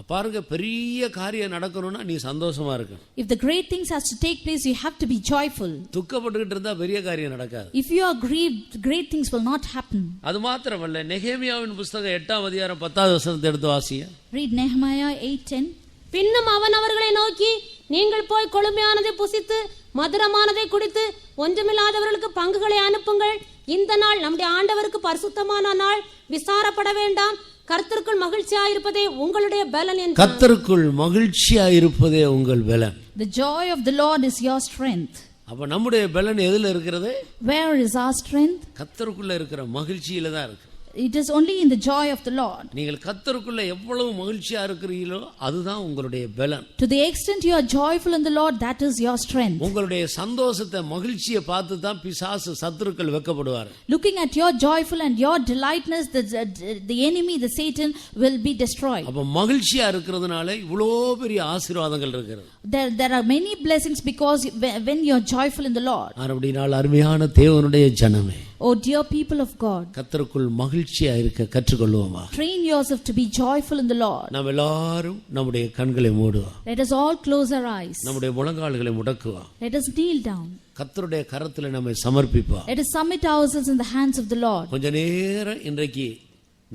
பாருங்க, பெரிய காரியம் நடக்கணும்னா நீ சந்தோஷமா இருக்கணும். If the great things has to take place, you have to be joyful. துக்கப்பட்டுக்கிட்டு இருந்தா பெரிய காரியம் நடக்காது. If you are grieved, great things will not happen. அது மாத்திரமல்ல, நெகேமியாவின் புத்தகம் 8ஆம் அதிகாரம் 10வது வசனத்தை எடுத்து வாசிங்க. Read Nehemiah 8:10. பின்னும் அவன் அவர்களை நோக்கி, நீங்கள் போய் கொழுமையானதை புசித்து மதுரமானதை குடித்து ஒன்றுமில்லாதவர்களுக்கு பங்குகளை அனுப்புங்கள். இந்த நாள் நம்முடைய ஆண்டவருக்கு பரிசுத்தமான நாள், விசாரப்பட வேண்டாம். கர்த்தருக்குள் மகிழ்ச்சியாயிருப்பதே உங்களுடைய பலன் என்றார். கர்த்தருக்குள் மகிழ்ச்சியாயிருப்பதே உங்கள் பலன். The joy of the Lord is your strength. அப்ப நம்முடைய பலன் எதுல இருக்கிறது? Where is our strength? கர்த்தருக்குள்ள இருக்கிற மகிழ்ச்சியில தான் இருக்கு. It is only in the joy of the Lord. நீங்கள் கர்த்தருக்குள்ள எவ்வளவு மகிழ்ச்சியா இருக்கிறீங்களோ அதுதான் உங்களுடைய பலன். To the extent you are joyful in the Lord, that is your strength. உங்களுடைய சந்தோஷத்தை, மகிழ்ச்சியை பார்த்து தான் பிசாசு, சத்துருக்கள் வெட்கப்படுவார். Looking at your joyful and your delightness, the enemy, the Satan will be destroyed. அப்ப மகிழ்ச்சியா இருக்கிறதுனால இவ்வளோ பெரிய ஆசீர்வாதங்கள் இருக்கிறது. There are many blessings because when you are joyful in the Lord. அப்படினால் அருமையான தேவனுடைய ஜனமே, Oh dear people of God, கர்த்தருக்குள் மகிழ்ச்சியா இருக்க கற்றுக்கொள்வோமா. Train yourself to be joyful in the Lord. நாம் எல்லாரும் நம்முடைய கண்களை மூடுவோம். Let us all close our eyes. நம்முடைய முழங்கால்களை முடக்குவோம். Let us kneel down. கர்த்தருடைய கரத்தில் நம்மை சமர்ப்பிப்போம். Let us submit ourselves in the hands of the Lord. கொஞ்ச நேரம் இன்றைக்கு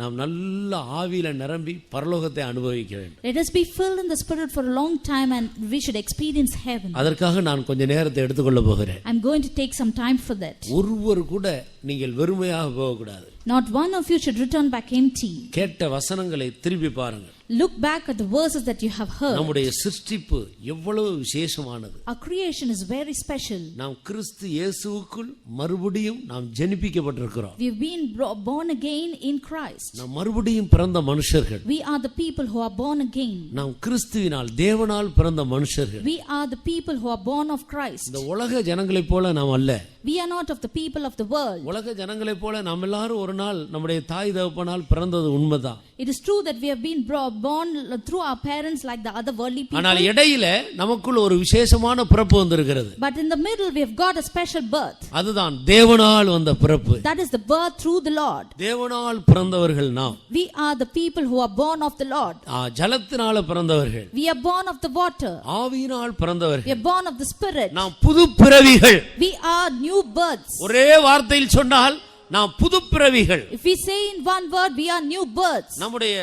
நாம் நல்ல ஆவியில நிரம்பி பரலோகத்தை அனுபவிக்க வேண்டும். Let us be filled in the Spirit for a long time, and we should experience heaven. அதற்காக நான் கொஞ்ச நேரத்தை எடுத்துக்கொள்ள போகிறேன். I'm going to take some time for that. ஒருவர் கூட நீங்கள் வெறுமையாக போக கூடாது. Not one of you should return back empty. கேட்ட வசனங்களை திருப்பி பாருங்கள். Look back at the verses that you have heard. நம்முடைய சிருஷ்டிப்பு எவ்வளவு விசேஷமானது. Our creation is very special. நாம் கிறிஸ்து இயேசுவுக்குள் மறுபடியும் நாம் ஜெனிப்பிக்கப்பட்டிருக்கிறோம். We have been born again in Christ. நாம் மறுபடியும் பிறந்த மனுஷர்கள். We are the people who are born again. நாம் கிறிஸ்துவினால் தேவனால் பிறந்த மனுஷர்கள். We are the people who are born of Christ. இந்த உலக ஜனங்களைப் போல நாம் அல்ல. We are not of the people of the world. உலக ஜனங்களைப் போல நாம் எல்லாரும் ஒரு நாள் நம்முடைய தாய் தகப்பனால் பிறந்தது உண்மைதான். It is true that we have been born through our parents like the other worldly people. ஆனால் இடையில நமக்குள்ள ஒரு விசேஷமான பிறப்பு வந்திருக்கிறது. But in the middle we have got a special birth. அதுதான் தேவனால் வந்த பிறப்பு. That is the birth through the Lord. தேவனால் பிறந்தவர்கள் நாம். We are the people who are born of the Lord. ஜலத்தினால பிறந்தவர்கள். We are born of the water. ஆவியினால் பிறந்தவர்கள். We are born of the Spirit. நாம் புது பிறவிகள். We are new births. ஒரே வார்த்தையில் சொன்னால் நாம் புது பிறவிகள். If we say in one word, we are new births. நம்முடைய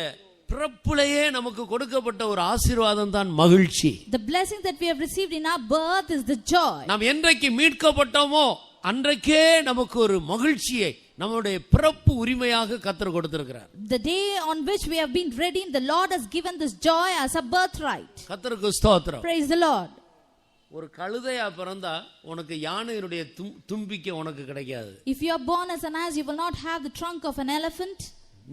பிறப்பிலேயே நமக்கு கொடுக்கப்பட்ட ஒரு ஆசீர்வாதம் தான் மகிழ்ச்சி. The blessing that we have received in our birth is the joy. நாம் என்றைக்கு மீட்கப்பட்டோமோ அன்றைக்கே நமக்கு ஒரு மகிழ்ச்சியை நம்முடைய பிறப்பு உரிமையாக கர்த்தர் கொடுத்திருக்கிறார். The day on which we have been redeemed, the Lord has given this joy as a birthright. கர்த்தருக்கு ஸ்தோத்திரம். Praise the Lord. ஒரு கழுதையா பிறந்தா உனக்கு யானையுடைய தும்பிக்கை உனக்கு கிடைக்காது. If you are born as an ass, you will not have the trunk of an elephant.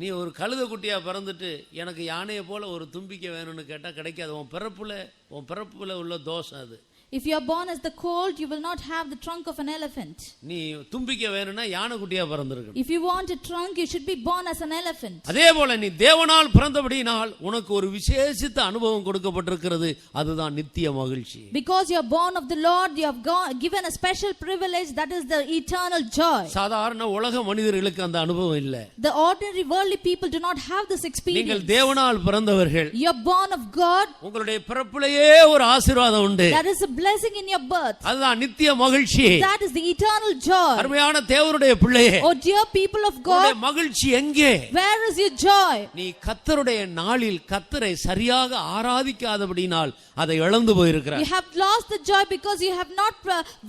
நீ ஒரு கழுதை குட்டியா பிறந்துட்டு எனக்கு யானையை போல ஒரு தும்பிக்கை வேணும்னு கேட்டா கிடைக்காது. உன் பிறப்புல உள்ள தோஷம் அது. If you are born as the colt, you will not have the trunk of an elephant. நீ தும்பிக்கை வேணும்னா யானை குட்டியா பிறந்திருக்கணும். If you want a trunk, you should be born as an elephant. அதே போல நீ தேவனால் பிறந்தபடியினால் உனக்கு ஒரு விசேஷித்த அனுபவம் கொடுக்கப்பட்டிருக்கிறது. அதுதான் நித்திய மகிழ்ச்சி. Because you are born of the Lord, you have given a special privilege, that is the eternal joy. சாதாரண உலக மனிதர்களுக்கு அந்த அனுபவம் இல்ல. The ordinary worldly people do not have this experience. நீங்கள் தேவனால் பிறந்தவர்கள். You are born of God. உங்களுடைய பிறப்பிலேயே ஒரு ஆசீர்வாதம் உண்டு. That is a blessing in your birth. அதுதான் நித்திய மகிழ்ச்சி. That is the eternal joy. அருமையான தேவனுடைய பிள்ளையே, oh dear people of God, உன்னுடைய மகிழ்ச்சி எங்கே? where is your joy? நீ கர்த்தருடைய நாளில் கர்த்தரை சரியாக ஆராதிக்காதபடியினால் அதை இழந்து போயிருக்கிறாய். You have lost the joy because you have not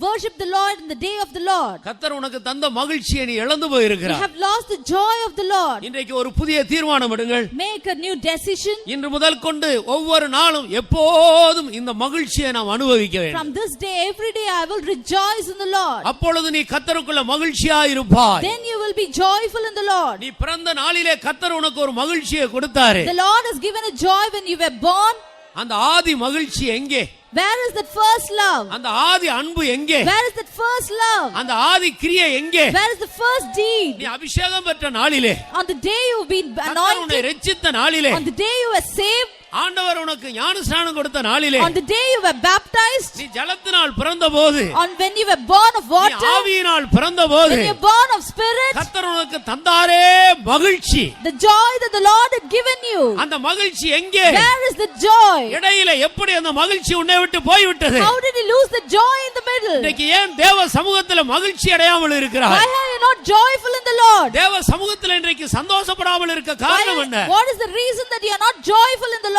worshipped the Lord in the day of the Lord. கர்த்தர் உனக்கு தந்த மகிழ்ச்சியை நீ இழந்து போயிருக்கிறாய். You have lost the joy of the Lord. இன்றைக்கு ஒரு புதிய தீர்மானம் எடுங்கள். Make a new decision. இன்று முதல் கொண்டு ஒவ்வொரு நாளும் எப்போதும் இந்த மகிழ்ச்சியை நாம் அனுபவிக்க வேண்டும். From this day, every day I will rejoice in the Lord. அப்பொழுது நீ கர்த்தருக்குள்ள மகிழ்ச்சியாய் இருப்பாய். Then you will be joyful in the Lord. நீ பிறந்த நாளிலே கர்த்தர் உனக்கு ஒரு மகிழ்ச்சியை கொடுத்தாரே. The Lord has given a joy when you were born. அந்த ஆதி மகிழ்ச்சி எங்கே? Where is that first love? அந்த ஆதி அன்பு எங்கே? Where is that first love? அந்த ஆதி கிரியை எங்கே? Where is the first deed? நீ அபிஷேகம் பெற்ற நாளிலே, On the day you have been கர்த்தர் உன்னை anointed, இரட்சித்த நாளிலே, on the day you were saved, ஆண்டவர் உனக்கு ஞானஸ்நானம் கொடுத்த நாளிலே, on the day you were baptized, நீ ஜலத்தினால் பிறந்தபோது, on when you were born of நீ water, ஆவியினால் பிறந்தபோது, when you were born of spirit, கர்த்தர் உனக்கு தந்தாரே மகிழ்ச்சி. the joy that the Lord had given you. அந்த மகிழ்ச்சி எங்கே? Where is the joy? இடையில எப்படி அந்த மகிழ்ச்சி உன்னை விட்டு போய்விட்டது? How did you lose the joy in the middle? இன்னைக்கு ஏன் தேவ சமூகத்தில் மகிழ்ச்சி அடையாமல் Why இருக்கிறாய்? are you not joyful in the Lord? தேவ சமூகத்தில் இன்றைக்கு சந்தோஷப்படாமல் இருக்க காரணம் என்ன? What is the reason that you are not joyful in the Lord?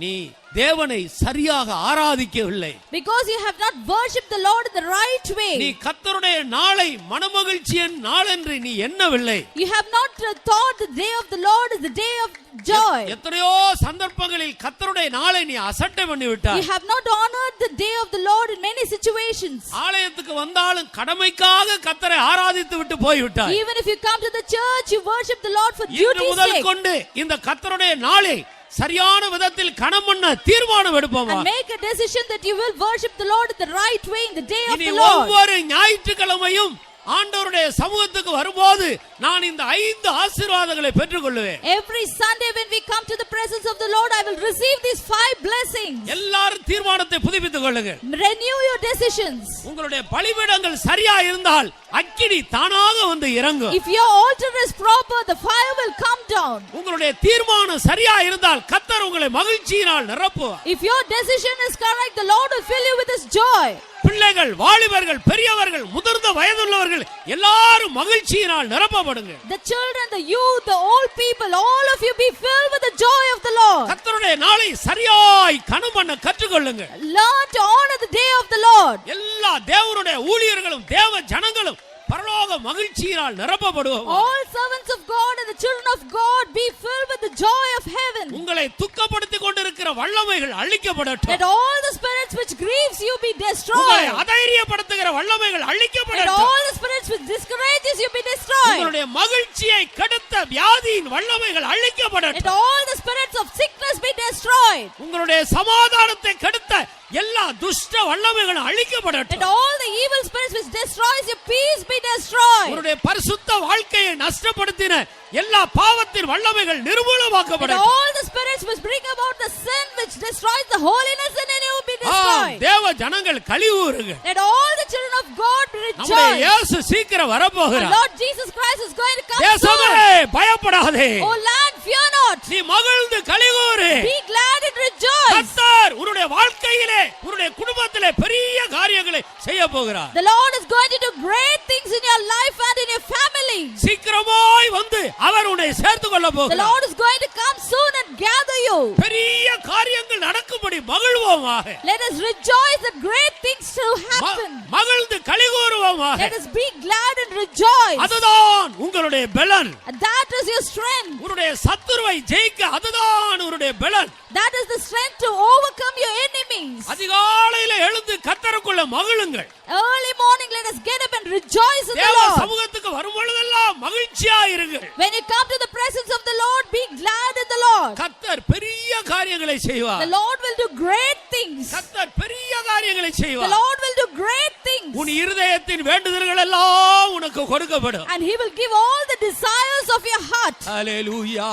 நீ தேவனை சரியாக ஆராதிக்கவில்லை. Because you have not worshipped the Lord in the right நீ way. கர்த்தருடைய நாளை மனமகிழ்ச்சியின் நாள் என்று நீ எண்ணவில்லை. You have not thought the day of the Lord is the day of joy. எத்தனையோ சந்தர்ப்பங்களில் கர்த்தருடைய நாளை நீ அசட்டை பண்ணி You விட்டாய். have not honored the day of the Lord in many situations. ஆலயத்துக்கு வந்தாலும் கடமைக்காக கர்த்தரை ஆராதித்து விட்டு போய்விட்டாய். Even if you come to the church, you worship the Lord for இன்று duty's முதல் sake. கொண்டு இந்த கர்த்தருடைய நாளை சரியான விதத்தில் கணம் பண்ண தீர்மானம் எடுப்போமா? And make a decision that you will worship the Lord in the right way in the day of இனி the Lord. ஒவ்வொரு ஞாயிற்றுக்கிழமையும் ஆண்டவருடைய சமூகத்துக்கு வரும்போது நான் இந்த 5 ஆசீர்வாதங்களை பெற்றுக்கொள்வேன். Every Sunday when we come to the presence of the Lord, I will receive these 5 blessings. எல்லாரும் தீர்மானத்தை புதுப்பித்துக் கொள்ளுங்கள். Renew your decisions. உங்களுடைய பலிபீடங்கள் சரியா இருந்தால் அக்கினி தானாக வந்து இறங்கும். If your altar is proper, the fire will come down. உங்களுடைய தீர்மானம் சரியா இருந்தால் கர்த்தர் உங்களை மகிழ்ச்சியினால் நிரப்புவார். If your decision is correct, the Lord will fill you with His joy. பிள்ளைகள், வாலிபர்கள், பெரியவர்கள், முதிர்ந்த வயதுள்ளவர்கள் எல்லாரும் மகிழ்ச்சியினால் நிரப்பப்படுங்க. The children, the youth, the old people, all of you be filled with the joy of the Lord. கர்த்தருடைய நாளை சரியாய் கணம் பண்ண கற்றுக்கொள்ளுங்க. Learn to honor the day of the Lord. எல்லா தேவனுடைய ஊழியர்களும் தேவ ஜனங்களும் பரலோக மகிழ்ச்சியினால் நிரப்பப்படுவோம். All servants of God and the children of God be filled with the joy of heaven. உங்களை துக்கப்படுத்திக் கொண்டிருக்கிற வல்லமைகள் அழிக்கப்படட்டும். Let all the spirits which grieves you be உங்களை destroyed. அதைரியப்படுத்துகிற வல்லமைகள் Let அழிக்கப்படட்டும். all the spirits which discourages you be destroyed. உங்களுடைய மகிழ்ச்சியை கெடுத்த வியாதியின் வல்லமைகள் Let அழிக்கப்படட்டும். all the spirits of sickness be destroyed. உங்களுடைய சமாதானத்தை கெடுத்த எல்லா துஷ்ட வல்லமைகளும் Let அழிக்கப்படட்டும். all the evil spirits which destroys your peace be destroyed. உங்களுடைய பரிசுத்த வாழ்க்கையை நஷ்டப்படுத்தின எல்லா பாவத்தின் வல்லமைகள் Let நிர்மூலமாக்கப்படட்டும். all the spirits which bring about the sin which destroys the holiness in you be destroyed. தேவ ஜனங்கள் கலிவுறுங்க. Let all the children of God be நம்முடைய rejoiced. இயேசு சீக்கிரம் வரப்போகிறார். Lord Jesus Christ is going to come தேசமே soon. பயப்படாதே. Oh land, fear not. நீ மகிழ்ந்து கலிகூரு. Be glad and rejoice. கர்த்தர் உன்னுடைய வாழ்க்கையிலே உன்னுடைய குடும்பத்திலே பெரிய காரியங்களை செய்ய போகிறார். The Lord is going to do great things in your life and in your family. சீக்கிரமாய் வந்து அவர் உன்னை சேர்த்துக் கொள்ள The போகிறார். Lord is going to come soon and gather you. பெரிய காரியங்கள் நடக்கும்படி மகிழ்வோமாக. Let us rejoice that great things to happen. மகிழ்ந்து கலிகூறுவோமாக. Let us be glad and rejoice. அதுதான் உங்களுடைய பலன். And that is your strength. உன்னுடைய சத்துருவை ஜெயிக்க அதுதான் உன்னுடைய பலன். That is the strength to overcome your enemies. அதிகாலையில எழுந்து கர்த்தருக்குள்ள மகிழுங்கள். Early morning, let us get up and rejoice in the தேவ Lord. சமூகத்துக்கு வரும் பொழுதெல்லாம் மகிழ்ச்சியா இருங்கள். When you come to the presence of the Lord, be glad in the Lord. கர்த்தர் பெரிய காரியங்களை செய்வார். The Lord will do great things. கர்த்தர் பெரிய காரியங்களை The செய்வார். Lord will do great things. உன் இருதயத்தின் வேண்டுதல்கள் எல்லாம் உனக்கு கொடுக்கப்படும். And He will give all the desires of your heart. Hallelujah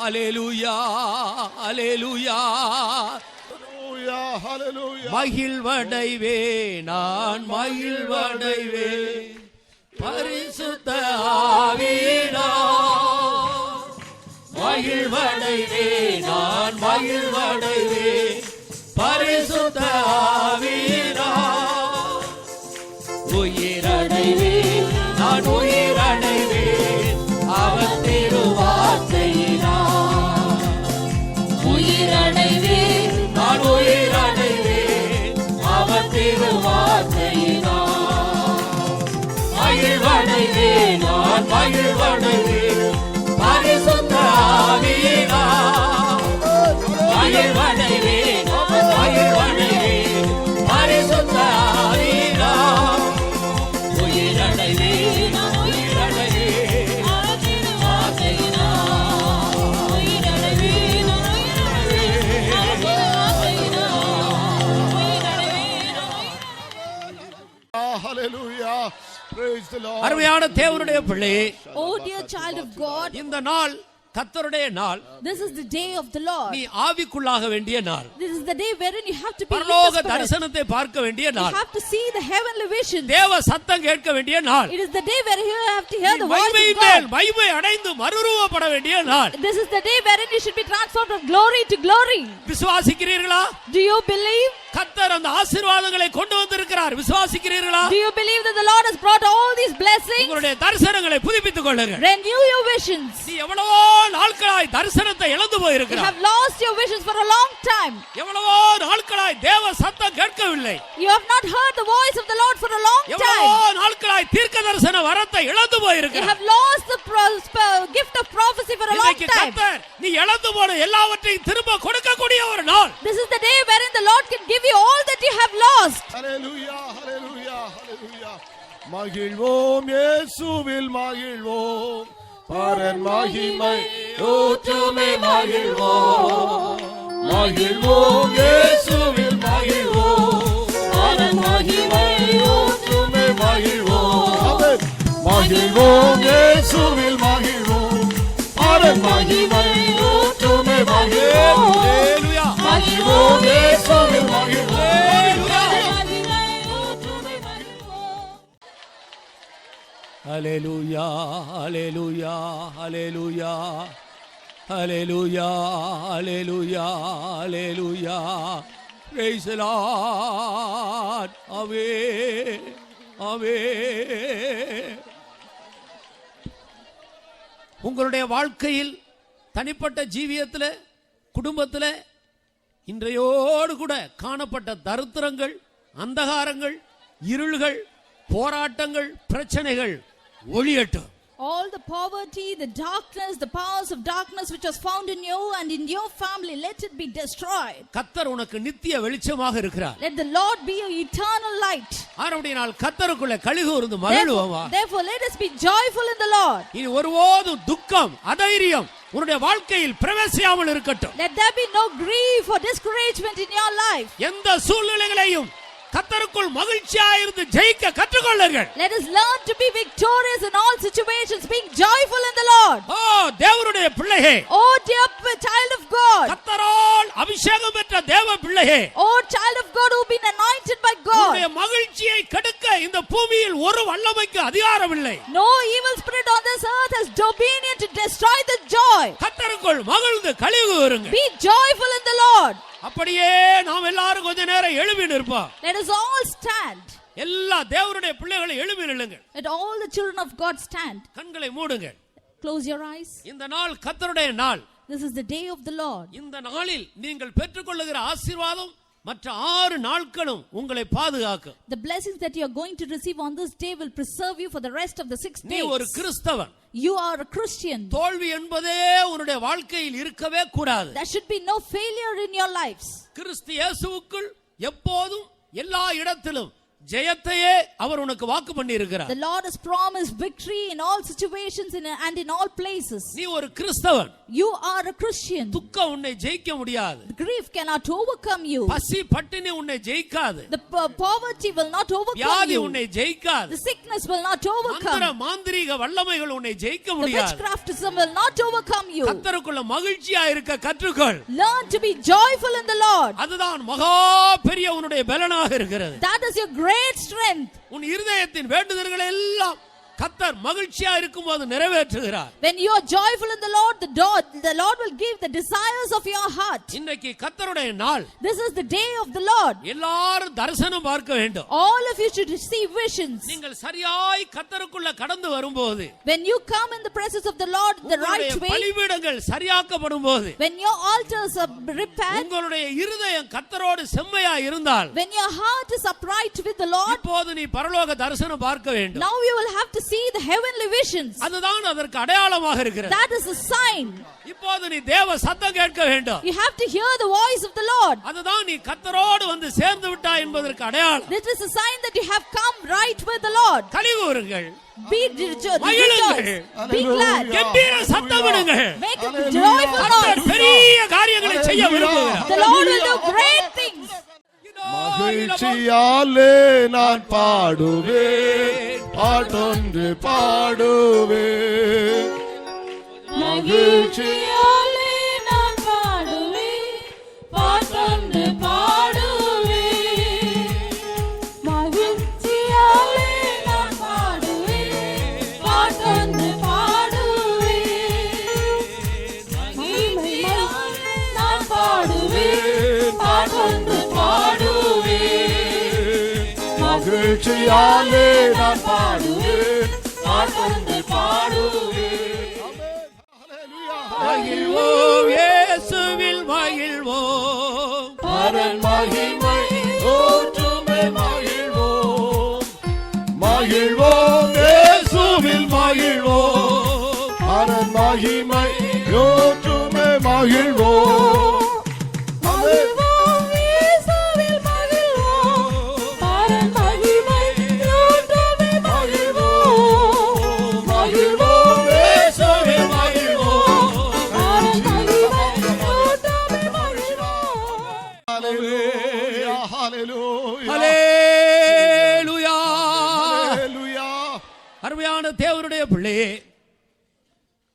hallelujah ஹல்லேலூயா. மகிழ்வடைவே நான் மகிழ்வடைவே பரிசுத்த ஆவியினால். மகிழ்வடைவே நான் மகிழ்வடைவே பரிசுத்த ஆவியினால். உயிரடைவே நான் உயிரடைவே அவர் திருவார்த்தையினால். உயிரடைவே நான் உயிரடைவே அவர் திருவார்த்தையினால். மகிழ்வடைவே நான் மகிழ்வடைவே பரிசுத்த ஆவியினால். மகிழ்வடைவே நான் மகிழ்வடைவே பரிசுத்த ஆவியினால். உயிரடைவே நான் உயிரடைவே அவர் திருவார்த்தையினால். உயிரடைவே நான் உயிரடைவே அவர் திருவார்த்தையினால். உயிரடைவே நான் Hallelujah. Praise the Lord. அருமையான தேவனுடைய பிள்ளையே, Oh dear child of God, இந்த நாள் கர்த்தருடைய நாள். this is the day of the Lord. நீ ஆவிக்குள்ளாக வேண்டிய நாள். This is the day wherein you have to be in பரலோக the spirit. தரிசனத்தை பார்க்க வேண்டிய You நாள். have to see the heavenly visions. தேவ சத்தம் கேட்க வேண்டிய நாள். It is the day where you have to hear the voice மகிமை of மேல் God. மகிமை அடைந்து மறுரூபப்பட வேண்டிய நாள். This is the day wherein you should be transformed from glory to glory. விசுவாசிக்கிறீர்களா? Do you believe? கர்த்தர் அந்த ஆசீர்வாதங்களை கொண்டு வந்திருக்கிறார். விசுவாசிக்கிறீர்களா? Do you believe that the Lord has brought all these blessings? உங்களுடைய தரிசனங்களை புதுப்பித்துக் கொள்ளுங்கள். Renew your visions. நீ எவ்வளவோ நாட்களாய் தரிசனத்தை இழந்து You போயிருக்கிறாய். have lost your visions for a long time. எவ்வளவோ நாட்களாய் தேவ சத்தம் கேட்கவில்லை. You have not heard the voice of the Lord for a long எவ்வளவோ time. நாட்களாய் தீர்க்க தரிசன வரத்தை இழந்து You போயிருக்கிறாய். have lost the gift of prophecy for a long இன்றைக்கு time. கர்த்தர் நீ இழந்து போன எல்லாவற்றையும் திரும்ப கொடுக்கக்கூடிய ஒரு நாள். This is the day wherein the Lord can give you all that you have lost. Hallelujah. Hallelujah. Hallelujah. மகிழ்வோம் இயேசுவில் மகிழ்வோம் பரன் மகிமை ஊற்றுமே மகிழ்வோம். மகிழ்வோம் இயேசுவில் மகிழ்வோம் பரன் மகிமை ஊற்றுமே மகிழ்வோம். மகிழ்வோம் இயேசுவில் மகிழ்வோம் பரன் மகிமை ஊற்றுமே மகிழ்வோம். மகிழ்வோம் இயேசுவில் மகிழ்வோம். Hallelujah hallelujah hallelujah hallelujah hallelujah hallelujah. Praise the lord. Amen amen. உங்களுடைய வாழ்க்கையில் தனிப்பட்ட ஜீவியத்தில் குடும்பத்தில் இன்றையோடு கூட காணப்பட்ட தரித்திரங்கள், அந்தகாரங்கள், இருள்கள், போராட்டங்கள், பிரச்சனைகள் ஒழியட்டும். All the poverty, the darkness, the powers of darkness which was found in you and in your family, let it be destroyed. கர்த்தர் உனக்கு நித்திய வெளிச்சமாக இருக்கிறார். Let the Lord be your eternal light. ஆனபடியால் கர்த்தருக்குள்ளே களிகூர்ந்து மகிழுவோமா. Therefore let us be joyful in the Lord. இனி ஒருபோதும் துக்கம் அதைரியம் உன்னுடைய வாழ்க்கையில் பிரவேசியாமல் இருக்கட்டும். Let there be no grief or discouragement in your life. எந்த சூழ்நிலைகளையும் கர்த்தருக்குள் மகிழ்ச்சியாயிருந்து ஜெயிக்க கற்றுக்கொள்ளுங்கள். Let us learn to be victorious in all situations, being joyful in the Lord. ஓ தேவனுடைய பிள்ளையே, Oh dear child of God, கர்த்தரால் அபிஷேகம் பெற்ற தேவ பிள்ளையே, oh child of God who have been anointed by God, உன்னுடைய மகிழ்ச்சியை கெடுக்க இந்த பூமியில் ஒரு வல்லமைக்கு அதிகாரம் இல்லை. no evil spirit on this earth has dominion to destroy the joy. கர்த்தருக்குள் மகிழ்ந்து களிகூருங்கள். Be joyful in the Lord. அப்படியே நாம் எல்லாரும் கொஞ்ச நேரம் எழும்பி நிற்போம். Let us all stand. எல்லா தேவனுடைய பிள்ளைகளை எழும்பி நில்லுங்கள். Let all the children of God stand. கண்களை மூடுங்கள். Close your eyes. இந்த நாள் கர்த்தருடைய நாள். This is the day of the Lord. இந்த நாளில் நீங்கள் பெற்றுக்கொள்ளுகிற ஆசீர்வாதம் மற்ற 6 நாட்களும் உங்களை பாதுகாக்கும். The blessings that you are going to receive on this day will preserve you for the rest of the 6 நீ ஒரு days. கிறிஸ்தவன். You are a Christian. தோல்வி என்பதே உன்னுடைய வாழ்க்கையில் இருக்கவே கூடாது. There should be no failure in your lives. கிறிஸ்து இயேசுவுக்குள் எப்போதும் எல்லா இடத்திலும் ஜெயத்தையே அவர் உனக்கு வாக்கு பண்ணி இருக்கிறார். The Lord has promised victory in all situations and in all places. நீ ஒரு கிறிஸ்தவன். You are a Christian. துக்கம் உன்னை ஜெயிக்க முடியாது. Grief cannot overcome you. பசி பட்டினி உன்னை ஜெயிக்காது. The poverty will not overcome வியாதி you. உன்னை ஜெயிக்காது. The sickness will not overcome. மந்திர மாந்திரீக வல்லமைகள் உன்னை ஜெயிக்க The முடியாது. witchcraftism will not overcome you. கர்த்தருக்குள்ள மகிழ்ச்சியா இருக்க கற்றுக்கொள். Learn to be joyful in the Lord. அதுதான் மகா பெரிய உன்னுடைய பலனாக இருக்கிறது. That is your great strength. உன் இருதயத்தின் வேண்டுதல்கள் எல்லாம் கர்த்தர் மகிழ்ச்சியா இருக்கும்போது நிறைவேற்றுகிறார். When you are joyful in the Lord, the Lord will give the desires of your heart. இன்னைக்கு கர்த்தருடைய நாள். This is the day of the Lord. எல்லாரும் தரிசனம் பார்க்க வேண்டும். All of you should receive visions. நீங்கள் சரியாய் கர்த்தருக்குள்ள கடந்து வரும்போது, When you come in the presence of the Lord the right way, பலிபீடங்கள் சரியாக்கப்படும்போது, when your altars are repaired, உங்களுடைய இருதயம் கர்த்தரோடு செம்மையா இருந்தால், when your heart is upright with the Lord, இப்போது நீ பரலோக தரிசனம் பார்க்க வேண்டும். now you will have to see the heavenly visions. அதுதான் அதற்கு அடையாளமாக இருக்கிறது. That is a sign. இப்போது நீ தேவ சத்தம் கேட்க வேண்டும். You have to hear the voice of the Lord. அதுதான் நீ கர்த்தரோடு வந்து சேர்ந்து விட்டாய் என்பதற்கு அடையாளம். This is a sign that you have come right with the Lord. களிகூருங்கள். Be rejoice. Be glad. கெம்பீர சத்தமிடுங்கள். Make a joyful noise. பெரிய காரியங்களை செய்ய விரும்புகிறார். The Lord will do great things. மகிழ்ச்சியாலே நான் பாடுவேன், பாட்டொன்று பாடுவேன். மகிழ்ச்சியாலே நான் பாடுவேன், பாட்டொன்று பாடுவேன். மகிழ்ச்சியாலே நான் பாடுவேன், பாட்டொன்று பாடுவேன். மகிமையாலே நான் பாடுவேன், பாட்டொன்று பாடுவேன். மகிழ்ச்சியாலே நான் பாடுவேன், பாட்டொன்று பாடுவேன். மகிழ்வோம், இயேசுவில் மகிழ்வோம். பரன் மகிமை ஊற்றுமே மகிழ்வோம். மகிழ்வோம், இயேசுவில் மகிழ்வோம். பரன் மகிமை ஊற்றுமே மகிழ்வோம். மகிழ்வோம், இயேசுவில் மகிழ்வோம். பரன் மகிமை ஊற்றுமே மகிழ்வோம். மகிழ்வோம், இயேசுவில் மகிழ்வோம். பரன் மகிமை ஊற்றுமே மகிழ்வோம். Hallelujah, hallelujah, hallelujah. ஹல்லேலூயா. அருமையான தேவனுடைய பிள்ளையே,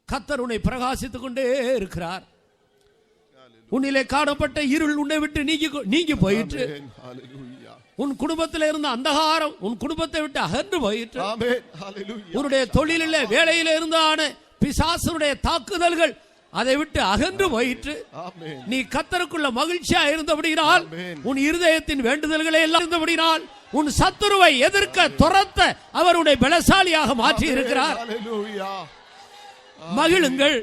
கர்த்தர் உன்னை பிரகாசித்துக் கொண்டே இருக்கிறார். உன்னிலே காணப்பட்ட இருள் உன்னை விட்டு நீங்கி போயிற்று. ஹல்லேலூயா, உன் குடும்பத்தில் இருந்த அந்தகாரம் உன் குடும்பத்தை விட்டு அகன்று போயிற்று. ஆமென், ஹல்லேலூயா. உன்னுடைய தொழிலிலே வேலையில இருந்தான பிசாசுடைய தாக்குதல்கள் அதை விட்டு அகன்று போயிற்று. ஆமென். நீ கர்த்தருக்குள்ள மகிழ்ச்சியா இருந்தபடியால், ஆமென். உன் இருதயத்தின் வேண்டுதல்களை எல்லாம் இருந்தபடியால், உன் சத்துருவை எதிர்க்க துரத்த அவருடைய பலசாலியாக மாற்றி இருக்கிறார். ஹல்லேலூயா. மகிழுங்கள்,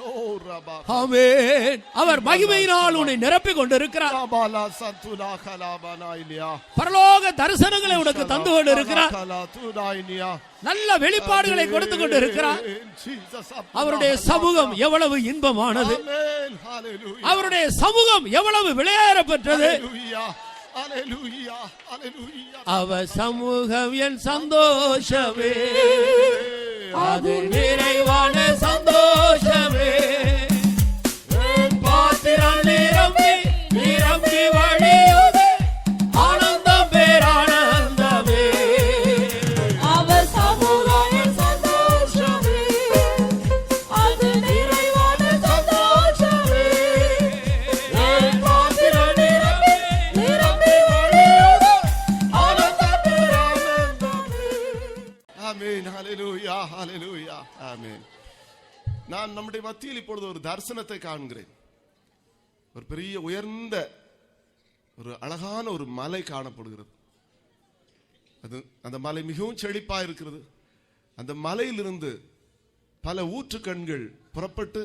Oh, Rabba. ஆமென். அவர் மகிமையினால் உன்னை நிரப்பிக் கொண்டிருக்கிறார். Rabala Santula Kalabana Ilia. பரலோக தரிசனங்களை உனக்கு தந்து கொண்டிருக்கிறார். Kalatudainia. நல்ல வெளிப்பாடுகளை கொடுத்து கொண்டிருக்கிறார். Jesus. அவருடைய சமூகம் எவ்வளவு இன்பமானது, Amen. Hallelujah. அவருடைய சமூகம் எவ்வளவு விளையாட பெற்றது. Hallelujah. Hallelujah. Hallelujah. அவர் சமூகம் என் சந்தோஷமே, அது நிறைவான சந்தோஷமே. என் பாத்திரம் நிரம்பி நிரம்பி வழியுது, ஆனந்தம் பேரானந்தமே. அவர் சமூகம் என் சந்தோஷமே, அது நிறைவான சந்தோஷமே. என் பாத்திரம் நிரம்பி நிரம்பி வழியுது, ஆனந்தம் பேரானந்தமே. Amen. Hallelujah. Hallelujah. Amen. நான் நம்முடைய மத்தியில் இப்பொழுது ஒரு தரிசனத்தை காண்கிறேன். ஒரு பெரிய உயர்ந்த ஒரு அழகான ஒரு மலை காணப்படுகிறது. அந்த மலை மிகவும் செழிப்பா இருக்கிறது. அந்த மலையிலிருந்து பல ஊற்றுக்கண்கள் புறப்பட்டு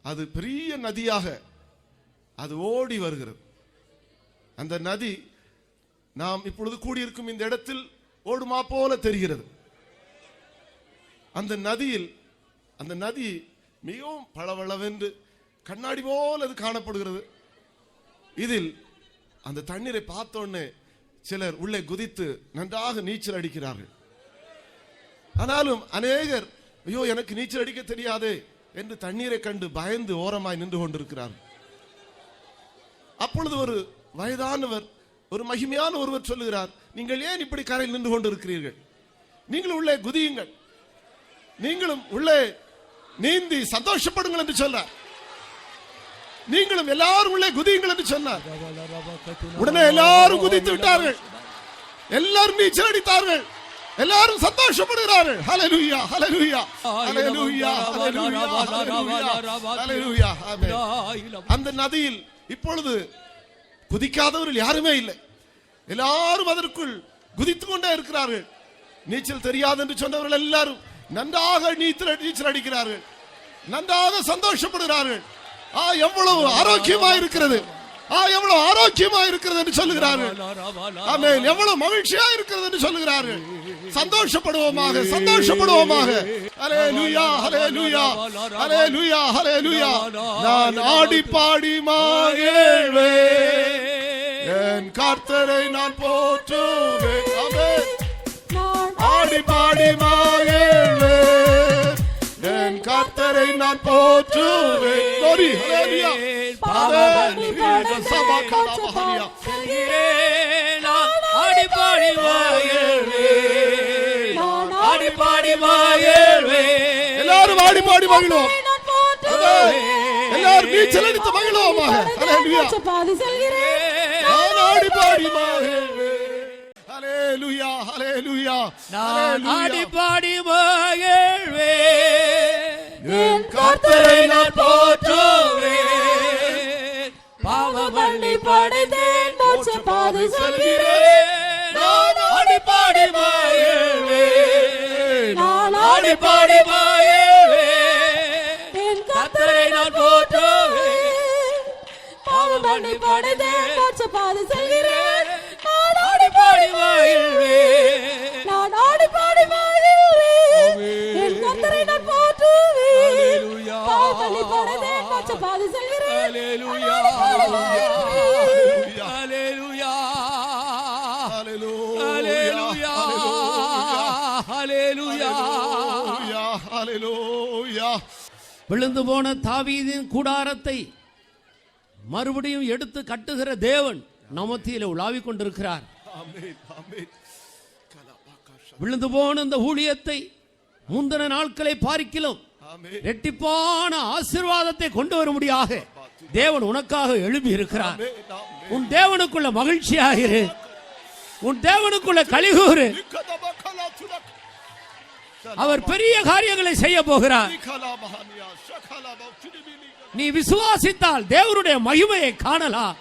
அது பெரிய நதியாக அது ஓடி வருகிறது. அந்த நதி நாம் இப்பொழுது கூடியிருக்கும் இந்த இடத்தில் ஓடுமா போல தெரிகிறது. அந்த நதி மிகவும் பளபளவென்று கண்ணாடி போல அது காணப்படுகிறது. இதில் அந்த தண்ணீரை பார்த்தோன்னே சிலர் உள்ளே குதித்து நன்றாக நீச்சல் அடிக்கிறார்கள். ஆனாலும் அநேகர் ஐயோ எனக்கு நீச்சல் அடிக்க தெரியாதே என்று தண்ணீரை கண்டு பயந்து ஓரமாய் நின்று கொண்டிருக்கிறார்கள். அப்பொழுது ஒரு வயதானவர், ஒரு மகிமையான ஒருவர் சொல்லுகிறார், நீங்கள் ஏன் இப்படி கரையில் நின்று கொண்டிருக்கிறீர்கள்? நீங்களும் உள்ளே குதியுங்கள், நீங்களும் உள்ளே நீந்தி சந்தோஷப்படுங்கள் என்று சொல்றார். நீங்களும் எல்லாரும் உள்ளே குதியுங்கள் என்று சொன்னார். உடனே எல்லாரும் குதித்து விட்டார்கள், எல்லாரும் நீச்சல் அடித்தார்கள், எல்லாரும் சந்தோஷப்படுகிறார்கள். ஹல்லேலூயா, ஹல்லேலூயா, ஹல்லேலூயா, ஹல்லேலூயா, ஹல்லேலூயா. ஆமென். அந்த நதியில் இப்பொழுது குதிக்காதவர்கள் யாருமே இல்லை. எல்லாரும் அதற்குள் குதித்துக் கொண்டே இருக்கிறார்கள். நீச்சல் தெரியாது என்று சொன்னவர்கள் எல்லாரும் நன்றாக நீச்சல் அடிக்கிறார்கள், நன்றாக சந்தோஷப்படுகிறார்கள். எவ்வளவு ஆரோக்கியமா இருக்கிறது, எவ்வளவு ஆரோக்கியமா இருக்கிறது என்று சொல்லுகிறார்கள். ஆமென். எவ்வளவு மகிழ்ச்சியா இருக்கிறது என்று சொல்லுகிறார்கள். சந்தோஷப்படுவோமாக, சந்தோஷப்படுவோமாக. ஹல்லேலூயா, ஹல்லேலூயா, ஹல்லேலூயா, ஹல்லேலூயா. நான் ஆடி பாடி மகிழ்வேன், என் கர்த்தரை நான் போற்றுவேன். ஆமென். ஆடி பாடி மகிழ்வேன், என் கர்த்தரை நான் போற்றுவேன். glory, hallelujah. ஆடி பாடி மகிழ்வேன், ஆடி பாடி மகிழ்வேன். எல்லாரும் ஆடி பாடி மகிழ்வோம், எல்லாரும் நீச்சல் அடித்து மகிழ்வோமாக. ஹல்லேலூயா. நான் ஆடி பாடி மகிழ்வேன். ஹல்லேலூயா, ஹல்லேலூயா. நான் ஆடி பாடி மகிழ்வேன், என் கர்த்தரை நான் போற்றுவேன். பாவமள்ளி படைத்தேன், மோட்ச பாதை செல்கிறேன். நான் ஆடி பாடி மகிழ்வேன், நான் ஆடி பாடி மகிழ்வேன், என் கர்த்தரை நான் போற்றுவேன். பாவமள்ளி படைத்தேன், மோட்ச பாதை செல்கிறேன். நான் ஆடி பாடி மகிழ்வேன், நான் ஆடி பாடி மகிழ்வேன், என் கர்த்தரை நான் போற்றுவேன். பாவமள்ளி படைத்தேன், மோட்ச பாதை செல்கிறேன். ஹல்லேலூயா, ஹல்லேலூயா, ஹல்லேலூயா, ஹல்லேலூயா, ஹல்லேலூயா, ஹல்லேலூயா. விழுந்து போன தாவீதின் கூடாரத்தை மறுபடியும் எடுத்து கட்டுகிற தேவன் நமத்திலே உலாவிக் கொண்டிருக்கிறார். விழுந்து போன இந்த ஊழியத்தை முந்தின நாட்களை பார்க்கிலும் இரட்டிப்பான ஆசீர்வாதத்தை கொண்டு வரும்படியாக தேவன் உனக்காக எழுப்பி இருக்கிறார். உன் தேவனுக்குள்ள மகிழ்ச்சியாகிரு, உன் தேவனுக்குள்ள கலிகூறு. அவர் பெரிய காரியங்களை செய்ய போகிறார். நீ விசுவாசித்தால் தேவனுடைய மகிமையை காணலாம்.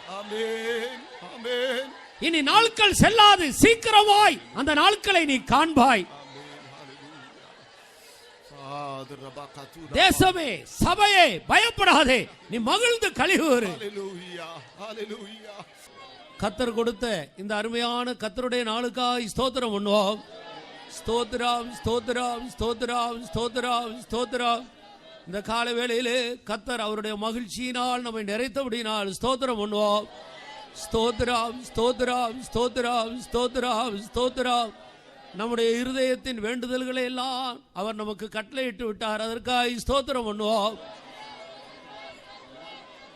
இனி நாட்கள் செல்லாது, சீக்கிரமாய் அந்த நாட்களை நீ காண்பாய். தேசமே, சபையே, பயப்படாதே, நீ மகிழ்ந்து களிகூரு. கர்த்தர் கொடுத்த இந்த அருமையான கர்த்தருடைய நாளுக்காய் ஸ்தோத்திரம் பண்ணுவோம். ஸ்தோத்திரம், ஸ்தோத்திரம், ஸ்தோத்திரம், ஸ்தோத்திரம், ஸ்தோத்திரம். இந்த கால வேளையிலே கர்த்தர் அவருடைய மகிழ்ச்சியினால் நம்மை நிறைத்தபடினால் ஸ்தோத்திரம் பண்ணுவோம். ஸ்தோத்திரம், ஸ்தோத்திரம், ஸ்தோத்திரம், ஸ்தோத்திரம், ஸ்தோத்திரம். நம்முடைய இருதயத்தின் வேண்டுதல்களை எல்லாம் அவர் நமக்கு கட்டளையிட்டு விட்டார். அதற்காக ஸ்தோத்திரம் பண்ணுவோம்.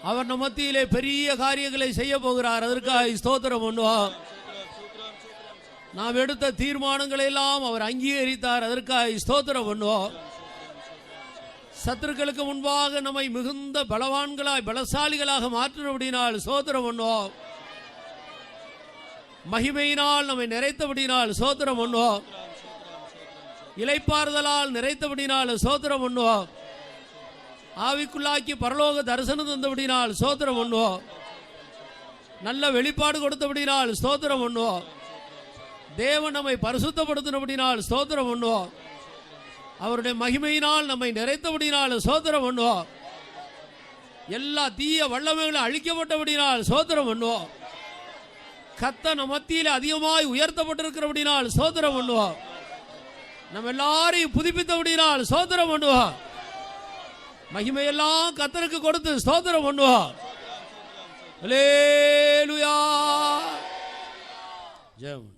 அவர் நம்ம மத்தியிலே பெரிய காரியங்களை செய்ய போகிறார். அதற்காக ஸ்தோத்திரம் பண்ணுவோம். நாம் எடுத்த தீர்மானங்களை எல்லாம் அவர் அங்கீகரித்தார். அதற்காக ஸ்தோத்திரம் பண்ணுவோம். சத்துருக்களுக்கு முன்பாக நம்மை மிகுந்த பலவான்களாய் பலசாலிகளாக மாற்றினபடினால் ஸ்தோத்திரம் பண்ணுவோம். மகிமையினால் நம்மை நிறைத்தபடினால் ஸ்தோத்திரம் பண்ணுவோம். இளைப்பாறுதலால் நிறைத்தபடினால் ஸ்தோத்திரம் பண்ணுவோம். ஆவிக்குள்ளாக்கி பரலோக தரிசனம் தந்தபடினால் ஸ்தோத்திரம் பண்ணுவோம். நல்ல வெளிப்பாடு கொடுத்தபடினால் ஸ்தோத்திரம் பண்ணுவோம். தேவன் நம்மை பரிசுத்தப்படுத்தினபடினால் ஸ்தோத்திரம் பண்ணுவோம். அவருடைய மகிமையினால் நம்மை நிறைத்தபடினால் ஸ்தோத்திரம் பண்ணுவோம். எல்லா தீய வல்லமைகளும் அழிக்கப்பட்டபடினால் ஸ்தோத்திரம் பண்ணுவோம். கர்த்தர் நம் மத்தியில் அதிகமாய் உயர்த்தப்பட்டிருக்கிறபடினால் ஸ்தோத்திரம் பண்ணுவோம். நம்ம எல்லாரையும் புதுப்பித்தபடினால் ஸ்தோத்திரம் பண்ணுவோம். மகிமையெல்லாம் கர்த்தருக்கு கொடுத்து ஸ்தோத்திரம் பண்ணுவோம். அல்லேலூயா. ஜெயம்.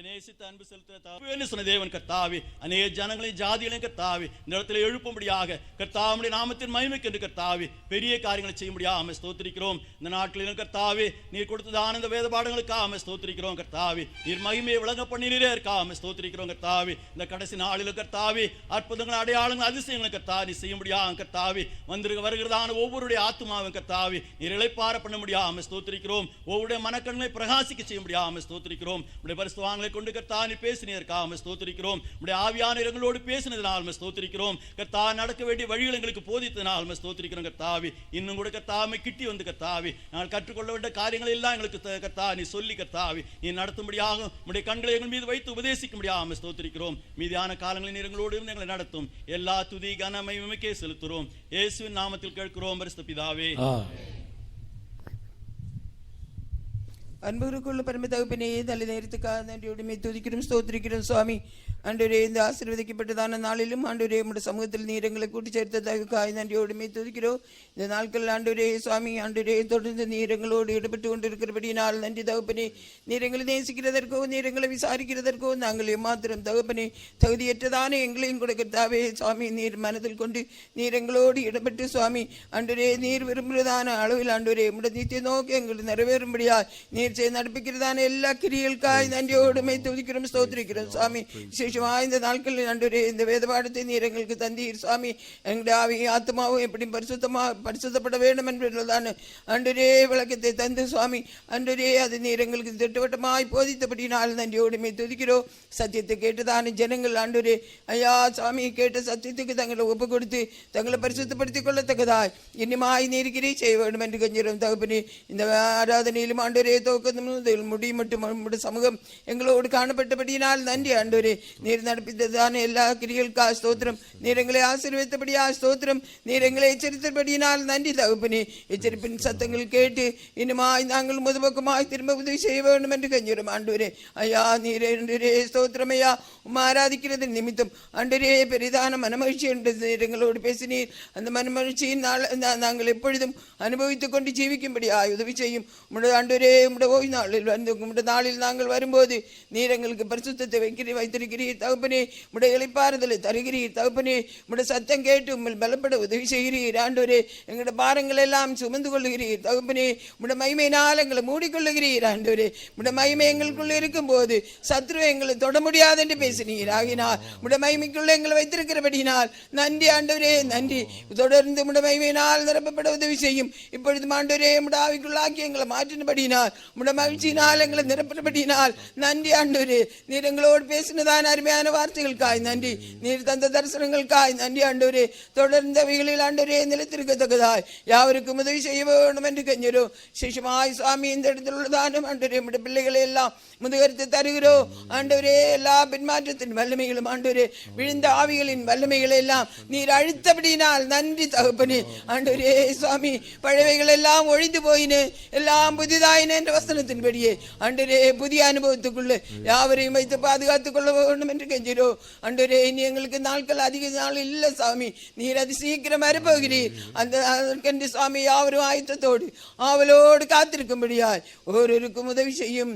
நேசித்த அன்பு செலுத்த சொன்ன தேவன் கர்த்தாவே, அநேக ஜனங்களை ஜாதிகளையும் கர்த்தாவே இந்த இடத்துல எழுப்பும்படியாக கர்த்தாவுடைய நாமத்தின் மகிமைக்கு என்று கர்த்தாவே பெரிய காரியங்களை செய்யும்படியாக ஸ்தோத்திரிக்கிறோம். இந்த நாட்களிலும் கர்த்தாவே நீர் கொடுத்ததான இந்த வேத பாடங்களுக்காக ஸ்தோத்திரிக்கிறோம். கர்த்தாவே நீர் மகிமையை விளங்க பண்ணினே இருக்காம ஸ்தோத்திரிக்கிறோம். கர்த்தாவே இந்த கடைசி நாளிலும் கர்த்தாவே அற்புதங்கள், அடையாளங்கள், அதிசயங்களை கர்த்தாவே செய்யும்படியாக கர்த்தாவே வருகிறதான ஒவ்வொருடைய ஆத்மாவும் கர்த்தாவே நீர் இளைப்பார பண்ண முடியாம ஸ்தோத்திரிக்கிறோம். ஒவ்வொருடைய மனக்கண்களை பிரகாசிக்க செய்ய முடியாம ஸ்தோத்திரிக்கிறோம். உடைய பரிசுத்தவான்களை கொண்டு கர்த்தாவே பேசினதற்காக ஸ்தோத்திரிக்கிறோம். உம்முடைய ஆவியான எங்களோடு பேசினதனால் ஸ்தோத்திரிக்கிறோம். கர்த்தாவே நடக்க வேண்டிய வழிகள் எங்களுக்கு போதித்ததனால் ஸ்தோத்திரிக்கிறோம். கர்த்தாவே இன்னும் கூட கர்த்தாவே கிட்டி வந்து கர்த்தாவே நாங்கள் கற்றுக்கொள்ள வேண்டிய காரியங்கள் எல்லாம் எங்களுக்கு கர்த்தாவே நீ சொல்லி கர்த்தாவே நீ நடத்தும்படியாக உம்முடைய கண்களை எங்கள் மீது வைத்து உபதேசிக்கும்படியாக ஸ்தோத்திரிக்கிறோம். மீதியான காலங்களில் நீர் எங்களோடு எங்களை நடத்தும். எல்லா துதி கன மகிமைக்கே செலுத்துகிறோம். இயேசுவின் நாமத்தில் கேட்கிறோம் பரிசுத்த பிதாவே. அன்புக்குள்ள பரம தகப்பனே, தலை நேரத்துக்காக நன்றியோடுமே துதிக்கிறோம், ஸ்தோத்திரிக்கிறோம் சுவாமி. ஆண்டவரே, இந்த ஆசீர்வதிக்கப்பட்டதான நாளிலும் ஆண்டவரே உம்முடைய சமூகத்தில் நீர் எங்களை கூட்டி சேர்த்ததற்காக நன்றியோடுமே துதிக்கிறோம். இந்த நாட்கள் ஆண்டவரே சுவாமி, ஆண்டவரே தொடர்ந்து நீர் எங்களோடு ஈடுபட்டு கொண்டிருக்கிறபடினால் நன்றி தகப்பனே. நீர் எங்களை நேசிக்கிறதற்கோ நீர் எங்களை விசாரிக்கிறதற்கோ நாங்கள் எம்மாத்திரம் தகப்பனே தகுதியற்றதான எங்களையும் கொடுக்கத்தாவே சுவாமி நீர் மனதில் கொண்டு நீர் எங்களோடு ஈடுபட்டு சுவாமி ஆண்டவரே நீர் விரும்புகிறதான அளவில் ஆண்டவரே உம்முடைய நித்திய நோக்கி எங்களுக்கு நிறைவேறும்படியா நீர் நடப்பிக்கிறதான எல்லா கிரியலுக்காய் நன்றியோடுமே துதிக்கிறோம், ஸ்தோத்திரிக்கிறோம் சுவாமி. விசேஷமாக இந்த நாட்களில் ஆண்டவரே இந்த வேத பாடத்தை நீர் எங்களுக்கு தந்தீர் சுவாமி. எங்களுடைய ஆவி ஆத்மாவும் எப்படி பரிசுத்தப்பட வேண்டும் என்பதுதான் ஆண்டவரே விளக்கத்தை தந்து சுவாமி ஆண்டவரே அது நீர் எங்களுக்கு திட்டவட்டமாய் போதித்தபடினால் நன்றியோடுமே துதிக்கிறோம். சத்தியத்தை கேட்டுதான ஜனங்கள் ஆண்டவரே ஐயா சுவாமி கேட்ட சத்தியத்துக்கு தங்களை ஒப்பு கொடுத்து தங்களை பரிசுத்தப்படுத்திக் கொள்ளத்தக்கதாய் இன்னுமாய் நீர் கிரியை செய்ய வேண்டும் என்று கஞ்சிரோம் தகப்பனே. இந்த ஆராதனையிலும் ஆண்டவரே முடி மட்டும் சமூகம் எங்களோடு காணப்பட்டபடியினால் நன்றி ஆண்டவரே. நீர் நடப்பித்ததான எல்லா கிரியலுக்காக ஸ்தோத்திரம். நீர் எங்களை ஆசீர்வதித்தபடியா ஸ்தோத்திரம். நீர் எங்களை எச்சரித்தபடியினால் நன்றி தகப்பனே. எச்சரிப்பின் சத்தங்கள் கேட்டு இன்னுமாய் நாங்கள் முதுபக்கமாய் திரும்ப உதவி செய்ய வேண்டும் என்று கஞ்சிரோம் ஆண்டவரே. ஐயா நீரே ஸ்தோத்திரம் ஐயா. ஆராதிக்கிறது நிமித்தம் ஆண்டவரே பெரிதான மனமகிழ்ச்சி என்று நீர் எங்களோடு பேசினீர். அந்த மனமகிழ்ச்சியின் நாங்கள் எப்பொழுதும் அனுபவித்துக் கொண்டு ஜீவிக்கும்படியா உதவி செய்யும். ஆண்டவரே உம்முடைய ஓய்வு நாளில் வந்து உம்முடைய நாளில் நாங்கள் வரும்போது நீர் எங்களுக்கு பரிசுத்தத்தை வைத்திருக்கிறீர் தகப்பனே. உம்முடைய இளைப்பாறுதலை தருகிறீர் தகப்பனே. உம்முடைய சத்தம் கேட்டு உம்மில் பலப்பட உதவி செய்கிறீர் ஆண்டவரே. எங்களுடைய பாரங்கள் எல்லாம் சுமந்து கொள்ளுகிறீர் தகப்பனே. உம்முடைய மகிமையினால் எங்களை மூடிக்கொள்ளுகிறீர் ஆண்டவரே. உம்முடைய மகிமை எங்களுக்குள்ள இருக்கும் போது சத்ரு எங்களை தொட முடியாது என்று பேசினீர். ஆகினால் உம்முடைய மகிமைக்குள்ள எங்களை வைத்திருக்கிறபடினால் நன்றி ஆண்டவரே நன்றி. தொடர்ந்து உம்முடைய மகிமையினால் நிரப்பப்பட உதவி செய்யும். இப்பொழுது ஆண்டவரே உம்முடைய ஆவிக்குள்ளாக்கி எங்களை மாற்றினபடினால் உம்முடைய மகிழ்ச்சியினால் எங்களை நிரப்பப்படினால் நன்றி ஆண்டவரே. நீர் எங்களோடு பேசினதான அருமையான வார்த்தைகளுக்காய் நன்றி. நீர் தந்த தரிசனங்களுக்காய் நன்றி ஆண்டவரே. தொடர்ந்த அவைகளில் ஆண்டவரே நிலைத்திருக்கத்தக்கதாய் யாவருக்கும் உதவி செய்ய வேண்டும் என்று கெஞ்சிரோம். சிசுமாய் சுவாமி இந்த இடத்தில் உள்ளதான ஆண்டவரே நம்முடைய பிள்ளைகளை எல்லாம் முதுகரித்து தருகிறோம் ஆண்டவரே. எல்லா பின்மாற்றத்தின் வல்லமைகளும் ஆண்டவரே, விழுந்த ஆவிகளின் வல்லமைகளை எல்லாம் நீர் அழித்தபடினால் நன்றி தகப்பனே. ஆண்டவரே சுவாமி, பழையவைகள் எல்லாம் ஒழிந்து போயினு, எல்லாம் புதிதாயின என்ற வசனத்தின்படியே ஆண்டவரே புதிய அனுபவத்துக்குள்ள யாவரையும் வைத்து பாதுகாத்துக் கொள்ள வேண்டும் என்று கெஞ்சிரோ. ஆண்டவரே, இனி எங்களுக்கு நாட்கள் அதிக நாள் இல்லை சாமி, நீர் அது சீக்கிரம் வரப்போகிறீர். அதற்கென்று சுவாமி யாவரும் ஆயத்தத்தோடு ஆவலோடு காத்திருக்கும்படியாய் ஒருவருக்கும் உதவி செய்யும்.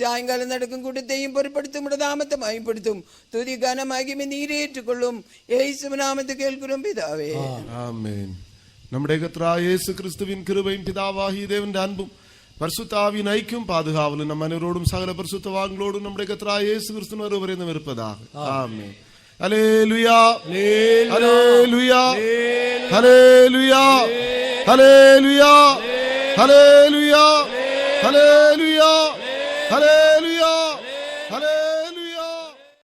சாயங்காலம் நடக்கும் கூட்டத்தையும் பொருட்படுத்தும், நாமத்தை மகிமைப்படுத்தும். துதி கன மகிமை நீரே ஏற்றுக்கொள்ளும். இயேசுவின் நாமத்தில் கேட்கிறோம் பிதாவே, ஆமென். நம்முடைய கர்த்தராகிய இயேசு கிறிஸ்துவின் கிருபையும் பிதாவாகிய தேவனுடைய அன்பும் பரிசுத்த ஆவியின் ஐக்கியம் பாதுகாவலும் நம் அனைவரோடும் சகல பரிசுத்தவான்களோடும் நம்முடைய கர்த்தராகிய இயேசு கிறிஸ்து ஒருவரையும் இருப்பதாக. ஆமென். ஹல்லேலூயா, hallelujah, hallelujah, hallelujah, hallelujah, hallelujah, ஹல்லேலூயா.